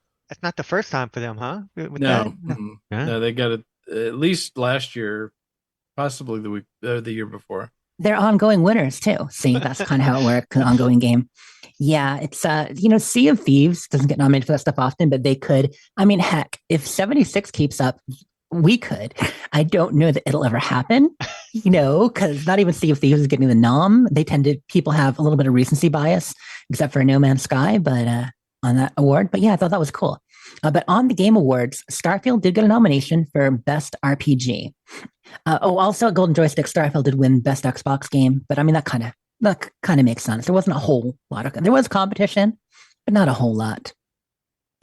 the first time for them, huh? No, they got it at least last year, possibly the year before. They're ongoing winners too. See, that's kind of how it works. An ongoing game. Yeah, it's Sea of Thieves doesn't get nominated for that stuff often, but they could. I mean, heck, if 76 keeps up, we could. I don't know that it'll ever happen, because not even Sea of Thieves is getting the nom. People have a little bit of recency bias, except for No Man's Sky, but on that award. But yeah, I thought that was cool. But on the Game Awards, Starfield did get a nomination for Best RPG. Also at Golden Joystick, Starfield did win Best Xbox Game. But I mean, that kind of makes sense. There wasn't a whole lot there was competition, but not a whole lot.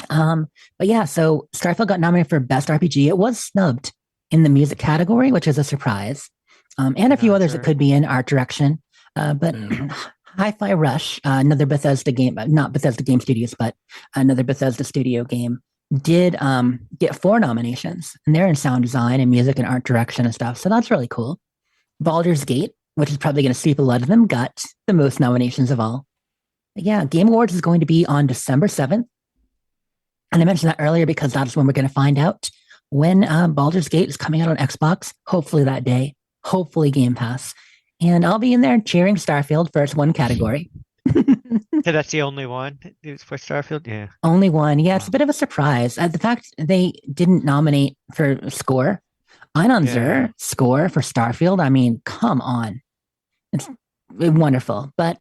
But yeah, so Starfield got nominated for Best RPG. It was snubbed in the music category, which is a surprise. And a few others that could be in art direction. But Hi-Fi Rush, another Bethesda game, not Bethesda Game Studios, but another Bethesda studio game, did get 4 nominations. And they're in sound design and music and art direction and stuff. So that's really cool. Baldur's Gate, which is probably going to sweep a lot of them, got the most nominations of all. But yeah, Game Awards is going to be on December 7th. And I mentioned that earlier because that's when we're going to find out when Baldur's Gate is coming out on Xbox, hopefully that day, hopefully Game Pass. And I'll be in there cheering Starfield for its one category. So that's the only one for Starfield? Yeah. Only one. Yeah, it's a bit of a surprise. The fact they didn't nominate for score Einanzer score for Starfield. I mean, come on. It's wonderful, but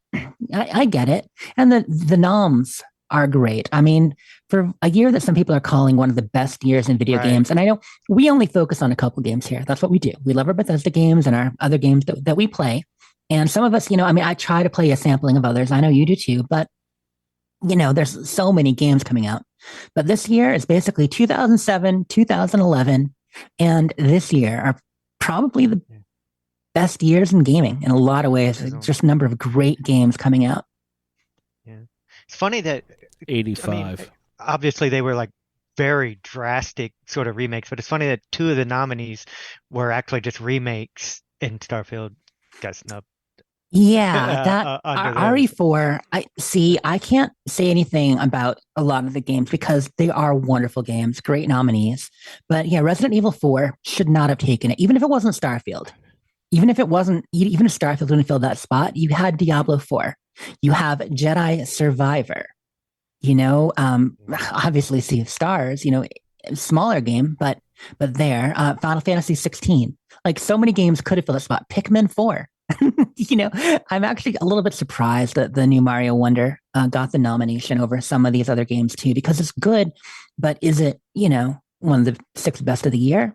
I get it. And the noms are great. I mean, for a year that some people are calling one of the best years in video games, and I know we only focus on a couple games here. That's what we do. We love our Bethesda games and our other games that we play. And some of us, I mean, I try to play a sampling of others. I know you do too, but there's so many games coming out. But this year is basically 2007, 2011, and this year are probably the best years in gaming in a lot of ways. Just a number of great games coming out. Yeah, it's funny that 85. I mean, obviously, they were like very drastic sort of remakes, but it's funny that two of the nominees were actually just remakes, and Starfield got snubbed. Yeah, that RE4. I can't say anything about a lot of the games because they are wonderful games, great nominees. But yeah, Resident Evil 4 should not have taken it, even if it wasn't Starfield. Even if Starfield didn't fill that spot, you had Diablo 4. You have Jedi Survivor. Obviously Sea of Stars. Smaller game, but there. Final Fantasy 16. Like so many games could have filled that spot. Pikmin 4. I'm actually a little bit surprised that the new Mario Wonder got the nomination over some of these other games too, because it's good, but is it, one of the 6 best of the year?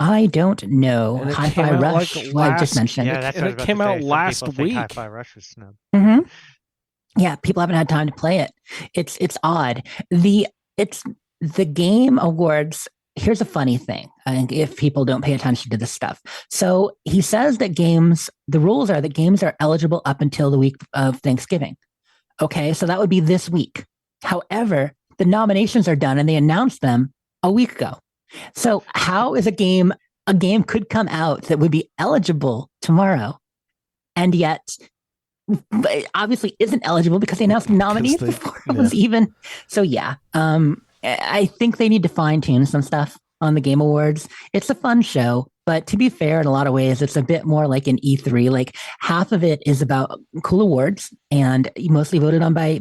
I don't know. Hi-Fi Rush, I just mentioned. Yeah, it came out last week. Hi-Fi Rush was snubbed. Mm-hmm. Yeah, people haven't had time to play it. It's odd. The Game Awards. Here's a funny thing. I think if people don't pay attention to this stuff. So he says that the rules are that games are eligible up until the week of Thanksgiving. Okay, so that would be this week. However, the nominations are done and they announced them a week ago. So how is a game could come out that would be eligible tomorrow and yet obviously isn't eligible because they announced nominees before it was even. So yeah, I think they need to fine tune some stuff on the Game Awards. It's a fun show, but to be fair, in a lot of ways, it's a bit more like an E3. Like half of it is about cool awards and mostly voted on by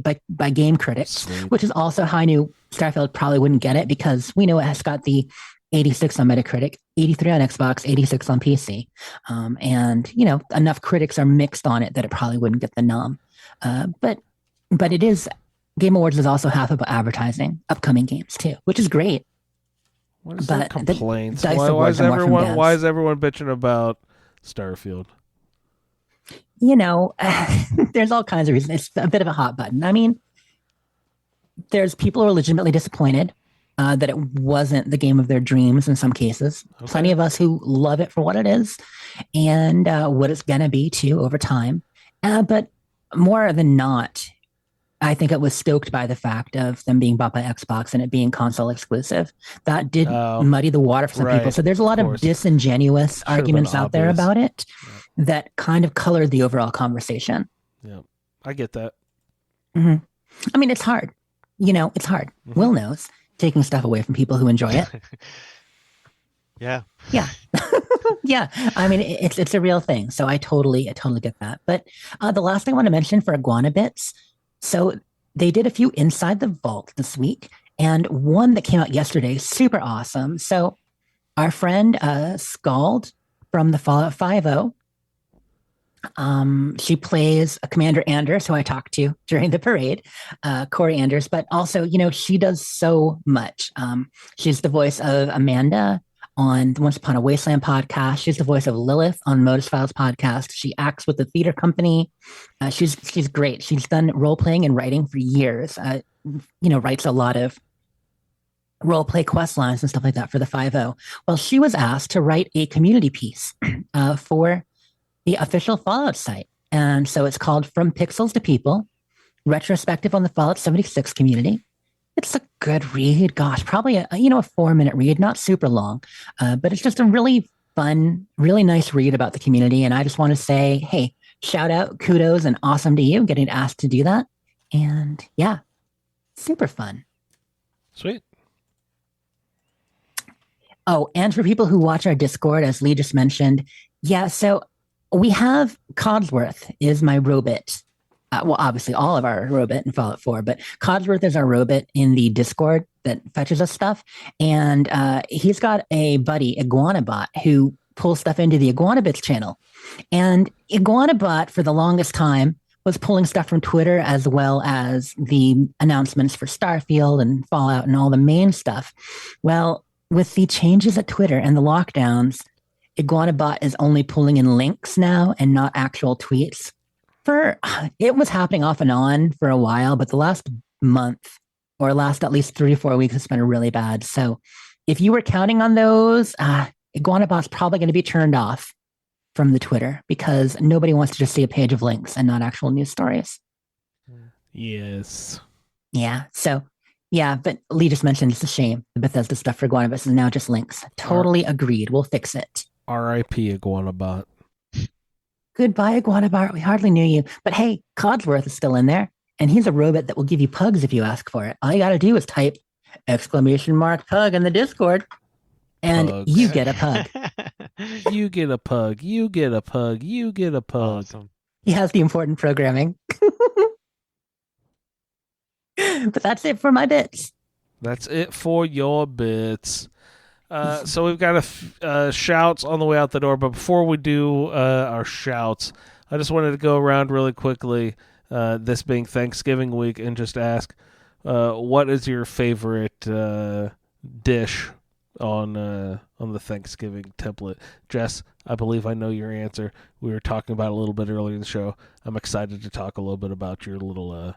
game critics, which is also how I knew Starfield probably wouldn't get it because we know it has got the 86 on Metacritic, 83 on Xbox, 86 on PC. And, enough critics are mixed on it that it probably wouldn't get the nom. But it is... Game Awards is also half about advertising upcoming games too, which is great. What is their complaints? Why is everyone bitching about Starfield? There's all kinds of reasons. It's a bit of a hot button. I mean, there's people who are legitimately disappointed that it wasn't the game of their dreams in some cases. Okay. Plenty of us who love it for what it is and what it's going to be too over time. But more than not, I think it was stoked by the fact of them being bought by Xbox and it being console exclusive. That did muddy the water for some people. So there's a lot of disingenuous arguments out there about it that kind of colored the overall conversation. Yeah, I get that. Mm-hmm. I mean, it's hard. It's hard. Mm-hmm. Will knows taking stuff away from people who enjoy it. Yeah. Yeah. Yeah. I mean, it's a real thing. So I totally get that. But the last thing I want to mention for Iguana Bits. So they did a few Inside the Vault this week, and one that came out yesterday, super awesome. So our friend Scald from the Fallout 5.0, she plays Commander Anders, who I talked to during the parade, Corey Anders, but also, she does so much. She's the voice of Amanda on the Once Upon a Wasteland podcast. She's the voice of Lilith on Modus Files podcast. She acts with the theater company. She's great. She's done role playing and writing for years. Writes a lot of role play quest lines and stuff like that for the 5.0. Well, she was asked to write a community piece for the official Fallout site. And so it's called From Pixels to People, retrospective on the Fallout 76 community. It's a good read. Gosh, probably a 4-minute read, not super long, but it's just a really fun, really nice read about the community. And I just want to say, hey, shout out, kudos, and awesome to you getting asked to do that. And yeah, super fun. Sweet. Oh, and for people who watch our Discord, as Lee just mentioned, yeah, so we have Codsworth is my robot. Well, obviously all of our robot in Fallout 4, but Codsworth is our robot in the Discord that fetches us stuff. And he's got a buddy, Iguanabot, who pulls stuff into the Iguanabits channel. And Iguanabot, for the longest time, was pulling stuff from Twitter as well as the announcements for Starfield and Fallout and all the main stuff. Well, with the changes at Twitter and the lockdowns, Iguanabot is only pulling in links now and not actual tweets. It was happening off and on for a while, but the last month or last at least 3 or 4 weeks, it's been really bad. So if you were counting on those, Iguanabot's probably going to be turned off from the Twitter because nobody wants to just see a page of links and not actual news stories. Yes. Yeah. So, yeah, but Lee just mentioned it's a shame. The Bethesda stuff for Iguanabot is now just links. Totally agreed. We'll fix it. R.I.P. Iguanabot. Goodbye, Iguanabot. We hardly knew you. But hey, Codsworth is still in there, and he's a robot that will give you pugs if you ask for it. All you got to do is type !pug in the Discord, and Pugs. you get a pug. You get a pug. You get a pug. You get a pug. Awesome. He has the important programming. But that's it for my bits. That's it for your bits. So we've got shouts on the way out the door, but before we do our shouts, I just wanted to go around really quickly, this being Thanksgiving week, and just ask, what is your favorite dish on the Thanksgiving template? Jess, I believe I know your answer. We were talking about it a little bit earlier in the show. I'm excited to talk a little bit about your little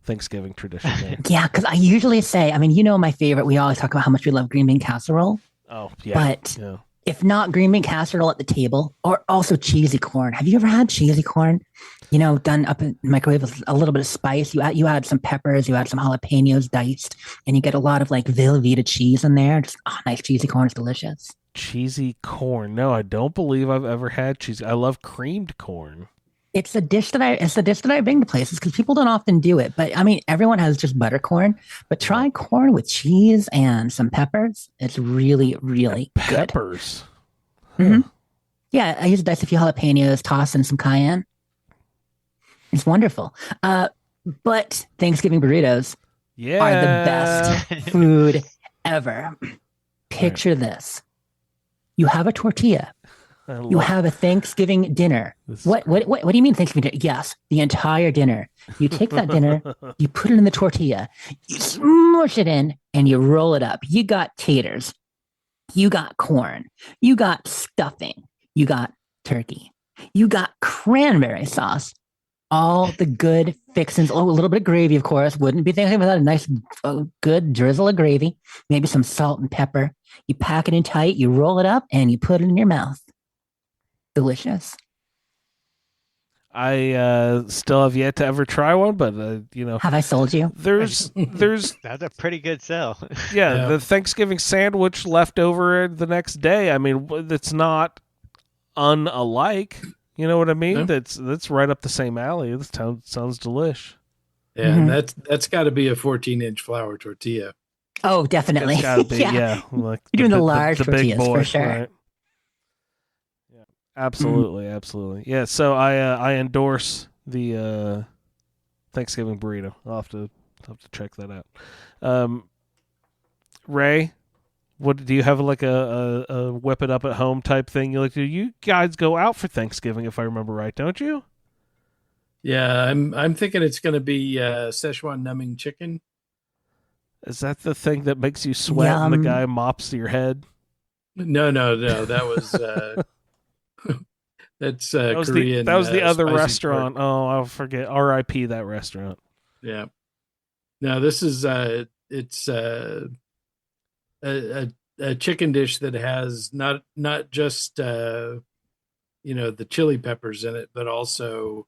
Thanksgiving tradition there. Yeah, because I usually say, my favorite, we always talk about how much we love green bean casserole. Oh, yeah. But yeah. If not green bean casserole at the table, or also cheesy corn. Have you ever had cheesy corn? Done up in the microwave with a little bit of spice. You add some peppers, you add some jalapenos diced, and you get a lot of like Velveeta cheese in there. Just nice cheesy corn is delicious. Cheesy corn. No, I don't believe I've ever had cheesy. I love creamed corn. It's a dish that I bring to places because people don't often do it. But everyone has just buttercorn. But try corn with cheese and some peppers. It's really, really good. Peppers. Mm-hmm. Yeah, I use a dice a few jalapenos, toss in some cayenne. It's wonderful. But Thanksgiving burritos are the best food ever. Picture this: you have a tortilla. You have a Thanksgiving dinner. What do you mean Thanksgiving dinner? Yes, the entire dinner. You take that dinner, you put it in the tortilla, you smush it in, and you roll it up. You got taters. You got corn. You got stuffing. You got turkey. You got cranberry sauce. All the good fixings. Oh, a little bit of gravy, of course. Wouldn't be Thanksgiving without a nice, good drizzle of gravy. Maybe some salt and pepper. You pack it in tight, you roll it up, and you put it in your mouth. Delicious. I still have yet to ever try one, but have I sold you? There's That's a pretty good sell. Yeah, the Thanksgiving sandwich left over the next day. It's not unalike. You know what I mean? Yeah. That's right up the same alley. This sounds delish. Yeah, and that's got to be a 14-inch flour tortilla. Oh, definitely. It's gotta be, yeah. Like you're doing the large tortillas boy, for sure. Right? Absolutely, absolutely. Yeah, so I endorse the Thanksgiving burrito. I'll have to check that out. Ray, what do you have, like a whip it up at home type thing? You guys go out for Thanksgiving, if I remember right, don't you? Yeah, I'm thinking it's going to be Szechuan numbing chicken. Is that the thing that makes you sweat and the guy mops your head? No, that was that's Korean. That was the other restaurant. Pork. Oh, I'll forget. R.I.P. that restaurant. Yeah. No, this is it's a chicken dish that has not just the chili peppers in it, but also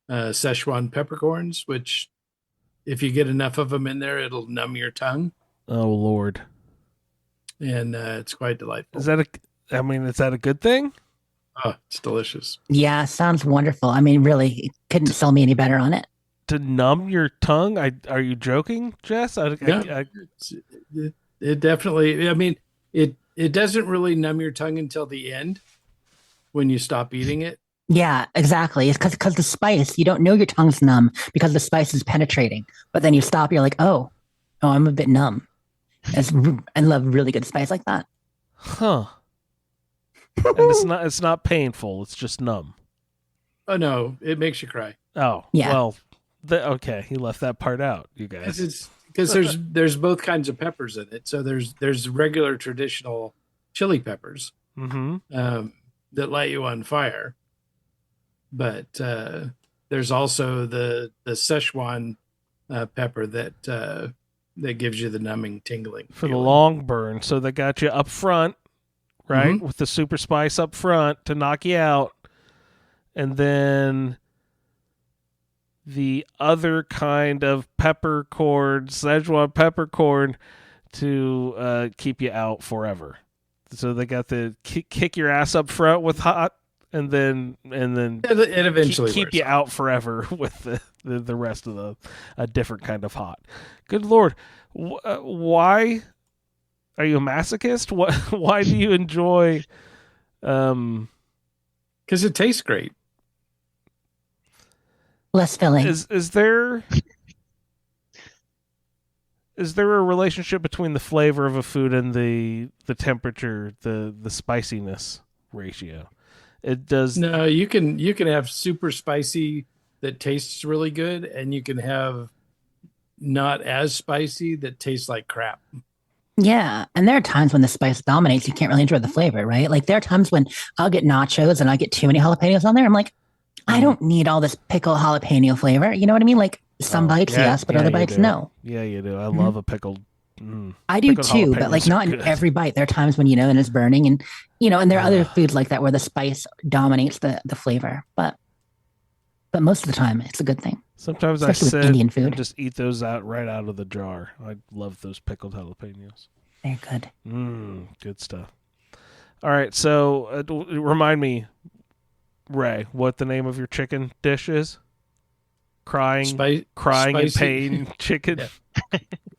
Szechuan peppercorns, which if you get enough of them in there, it'll numb your tongue. Oh Lord! And it's quite delightful. Is that a good thing? Oh, it's delicious. Yeah, sounds wonderful. Really, couldn't sell me any better on it. To numb your tongue? Are you joking, Jess? It definitely. It doesn't really numb your tongue until the end when you stop eating it. Yeah, exactly. It's because the spice, you don't know your tongue's numb because the spice is penetrating. But then you stop, you're like, oh, I'm a bit numb. I love really good spice like that. Huh. And it's not painful. It's just numb. Oh no, it makes you cry. Oh, yeah. Well, okay, he left that part out, you guys. Because there's both kinds of peppers in it. So there's regular traditional chili peppers that light you on fire, but there's also the Szechuan pepper that gives you the numbing, tingling for feeling. the long burn. So they got you up front, right, with the super spice up front to knock you out, and then the other kind of peppercorn, Szechuan peppercorn, to keep you out forever. So they got the kick your ass up front with hot, and then it eventually keep you out forever with the rest of a different kind of hot. Good Lord, why are you a masochist? Why do you enjoy? Because it tastes great. Less filling. Is there a relationship between the flavor of a food and the temperature, the spiciness ratio? It does. No, you can have super spicy that tastes really good, and you can have not as spicy that tastes like crap. Yeah, and there are times when the spice dominates. You can't really enjoy the flavor, right? Like there are times when I'll get nachos and I get too many jalapenos on there. I'm like, I don't need all this pickle jalapeno flavor. You know what I mean? Like some bites, yes, but other bites, no. Yeah, you do. I love a pickled. I do too, but like not in every bite. There are times when and it's burning, and and there are other foods like that where the spice dominates the flavor. But most of the time, it's a good thing. Sometimes especially I sit with Indian food. and just eat those right out of the jar. I love those pickled jalapenos. They're good. Good stuff. All right, so remind me, Ray, what the name of your chicken dish is? Crying in pain chicken.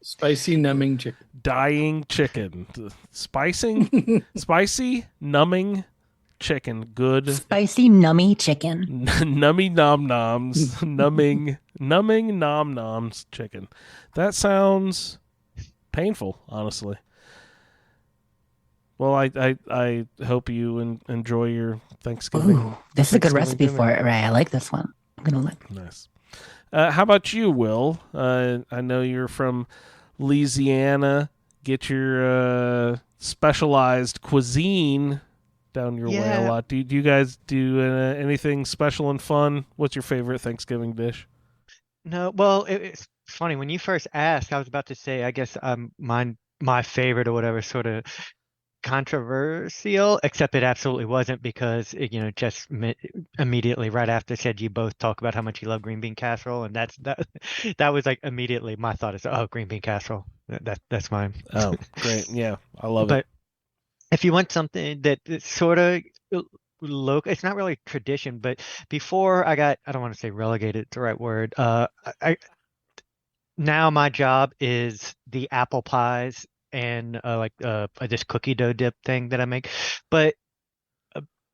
Spicy numbing chicken. Dying chicken. Spicy numbing chicken. Good. Spicy nummy chicken. Nummy nom noms. Numbing nom noms chicken. That sounds painful, honestly. Well, I hope you enjoy your Thanksgiving. Ooh, this is a good recipe for it, Ray. I like this one. I'm gonna look. Nice. How about you, Will? I know you're from Louisiana. Get your specialized cuisine down your way a lot. Do you guys do anything special and fun? What's your favorite Thanksgiving dish? No, well, it's funny when you first asked. I was about to say, I guess my favorite or whatever sort of controversial, except it absolutely wasn't, because just immediately right after said you both talk about how much you love green bean casserole, and that was like immediately my thought is, oh, green bean casserole, that's mine. Oh, great. Yeah, I love it. But if you want something that sort of local, it's not really tradition, but before I don't want to say relegated, it's the right word, now my job is the apple pies and this cookie dough dip thing that I make. But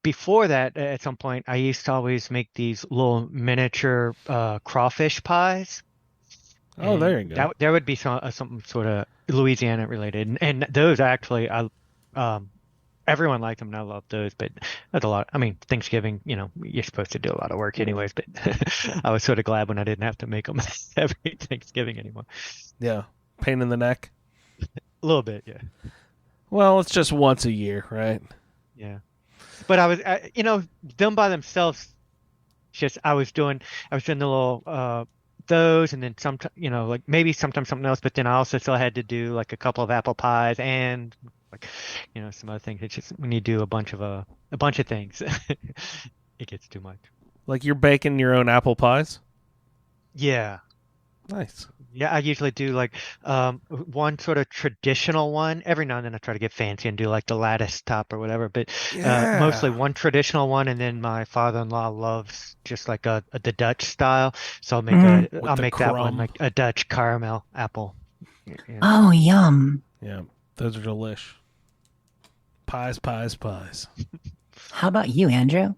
before that, at some point, I used to always make these little miniature crawfish pies. Oh, there you go. There would be something sort of Louisiana related, and those actually, everyone liked them, and I love those. But that's a lot. I mean, Thanksgiving, you're supposed to do a lot of work anyways. But I was sort of glad when I didn't have to make them every Thanksgiving anymore. Yeah, pain in the neck. A little bit, yeah. Well, it's just once a year, right? Yeah. But I was, them by themselves. Just I was doing the little those, and then some, like maybe sometimes something else. But then I also still had to do like a couple of apple pies and like, some other things. It's just when you do a bunch of things, it gets too much. Like you're baking your own apple pies? Yeah. Nice. Yeah, I usually do like one sort of traditional one. Every now and then I try to get fancy and do like the lattice top or whatever, but mostly one traditional one. And then my father-in-law loves just like the Dutch style, so I'll make that one like a Dutch caramel apple. Yeah. Oh, yum! Yeah, those are delish. Pies. How about you, Andrew?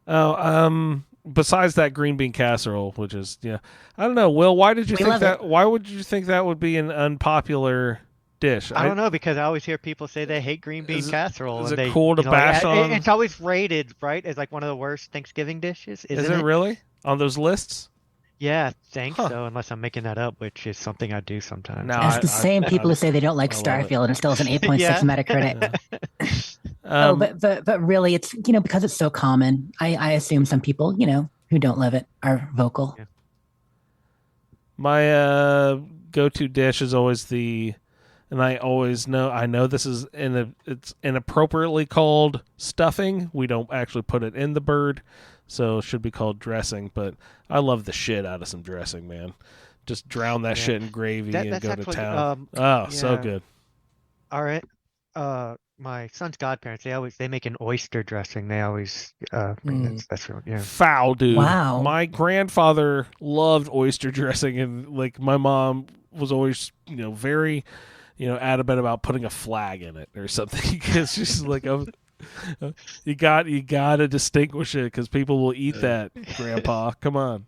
Oh, besides that green bean casserole, which is, I don't know, Will, why did you think that? Why would you think that would be an unpopular dish? I don't know, because I always hear people say they hate green bean casserole. Is and it cool to bash on? It's always rated, right, as like one of the worst Thanksgiving dishes. Is it really on those lists? Yeah, I think so, unless I'm making that up, which is something I do sometimes. No, it's the same people who say they don't like Starfield and still has an 8.6 Metacritic. But really, it's because it's so common. I assume some people who don't love it are vocal. Yeah. My go-to dish is always and I know this is it's inappropriately called stuffing. We don't actually put it in the bird, so it should be called dressing. But I love the shit out of some dressing, man. Just drown that shit in gravy and go to town. So good. All right. My son's godparents, they make an oyster dressing. They always that's real, foul, dude. Wow. My grandfather loved oyster dressing, and like my mom was always very adamant about putting a flag in it or something, because she's like, you got to distinguish it because people will eat that, Grandpa. Come on.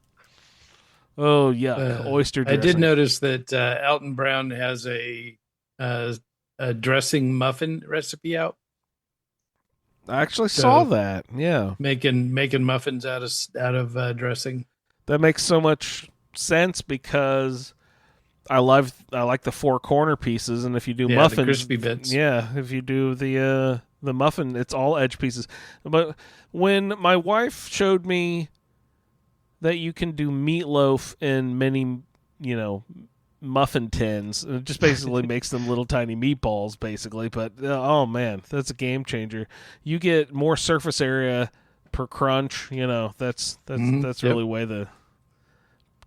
Oh yeah, oyster dressing. I did notice that Alton Brown has a dressing muffin recipe out. I actually saw that. Yeah, making muffins out of dressing. That makes so much sense because I like the four corner pieces, and if you do muffins, the crispy bits. Yeah, if you do the muffin, it's all edge pieces. But when my wife showed me that you can do meatloaf in many, muffin tins, it just basically makes them little tiny meatballs, basically. But oh man, that's a game changer. You get more surface area per crunch. That's really way to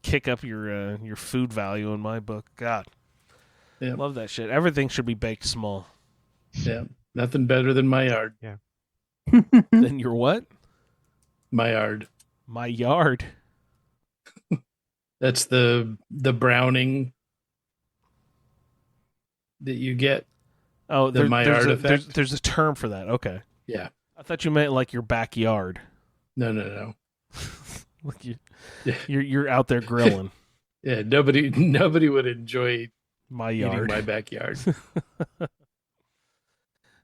kick up your food value in my book. God, love that shit. Everything should be baked small. Yeah, nothing better than my yard. Yeah. Than your what? My yard. My yard. That's the browning that you get. Oh, the Maillard effect. There's a term for that. Okay. Yeah. I thought you meant like your backyard. No. Like you're out there grilling. Yeah, nobody would enjoy my yard, my backyard.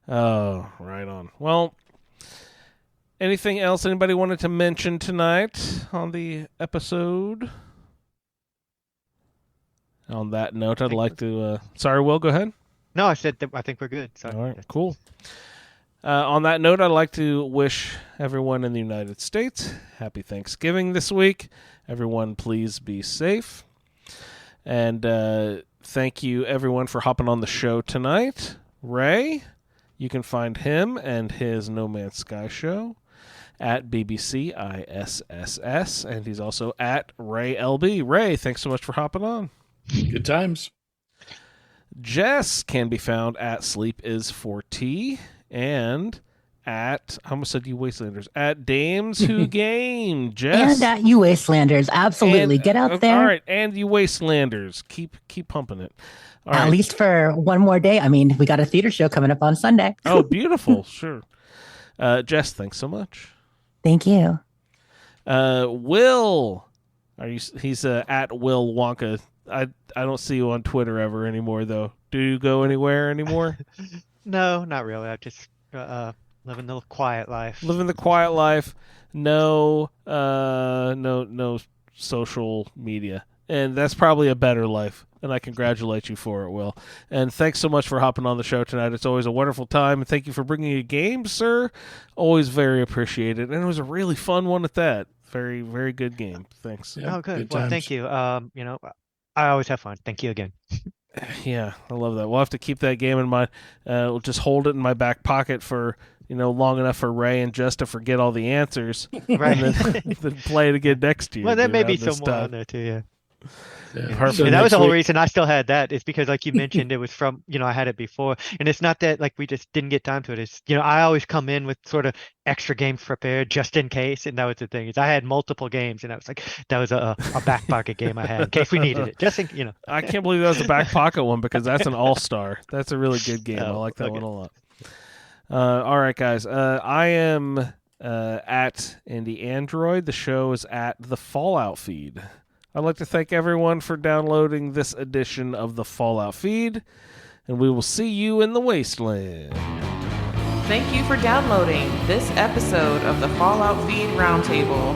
Oh, right on. Well, anything else anybody wanted to mention tonight on the episode? On that note, I'd like to... sorry, Will, go ahead. No, I said I think we're good. Sorry. All right, cool. On that note, I'd like to wish everyone in the United States happy Thanksgiving this week. Everyone, please be safe. And thank you, everyone, for hopping on the show tonight. Ray, you can find him and his No Man's Sky show at BBCISSS, and he's also at RayLB. Ray, thanks so much for hopping on. Good times. Jess can be found at Sleep is 4T and at, I almost said you Wastelanders, at Dames Who Game. Jess. And at you Wastelanders. Absolutely. Get out there. All right. And you Wastelanders. Keep pumping it. All at right. least for one more day. I mean, we got a theater show coming up on Sunday. Oh, beautiful. Sure. Jess, thanks so much. Thank you. Will, he's at Will Wonka. I don't see you on Twitter ever anymore, though. Do you go anywhere anymore? No, not really. I just living the quiet life. Living the quiet life. No social media. And that's probably a better life. And I congratulate you for it, Will. And thanks so much for hopping on the show tonight. It's always a wonderful time. And thank you for bringing a game, sir. Always very appreciated. And it was a really fun one at that. Very, very good game. Thanks. Yeah, good. Well, thank you. I always have fun. Thank you again. Yeah, I love that. We'll have to keep that game in mind. We'll just hold it in my back pocket for, long enough for Ray and Jess to forget all the answers. Right. And then play it again next year. Well, there may be some more on there too, yeah. Perfect. And that was the whole reason I still had that. It's because, like you mentioned, it was from, I had it before. And it's not that, like, we just didn't get time to it. It's, I always come in with sort of extra games prepared just in case. And that was the thing. Is I had multiple games, and I was like, that was a back pocket game I had in case we needed it. Just in, I can't believe that was a back pocket one because that's an all-star. That's a really good game. I like that one a lot. All right, guys. I am at Indie Android. The show is at the Fallout Feed. I'd like to thank everyone for downloading this edition of the Fallout Feed. and we will see you in the wasteland. Thank you for downloading this episode of the Fallout Feed Roundtable.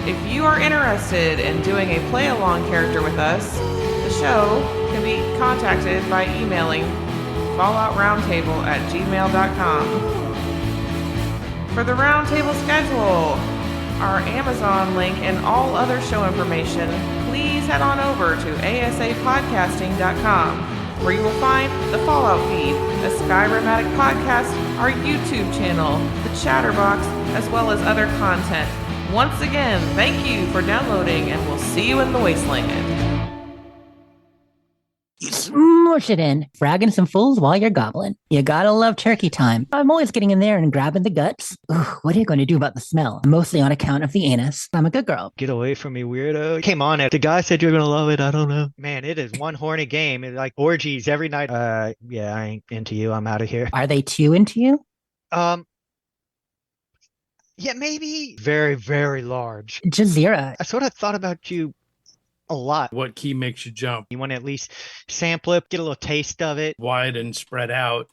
If you are interested in doing a play-along character with us, the show can be contacted by emailing falloutroundtable@gmail.com. For the Roundtable schedule, our Amazon link, and all other show information, please head on over to asapodcasting.com, where you will find the Fallout Feed, a Skyrimatic podcast, our YouTube channel, the Chatterbox, as well as other content. Once again, thank you for downloading, and we'll see you in the wasteland. You smush it in, fragging some fools while you're gobbling. You gotta love turkey time. I'm always getting in there and grabbing the guts. Ugh, what are you going to do about the smell? Mostly on account of the anus. I'm a good girl. Get away from me, weirdo. It came on it. The guy said you're going to love it. I don't know. Man, it is one horny game. It's like orgies every night. Yeah, I ain't into you. I'm out of here. Are they too into you? Yeah, maybe. Very, very large. Jazeera. I sort of thought about you a lot. What key makes you jump? You want to at least sample it, get a little taste of it. Wide and spread out.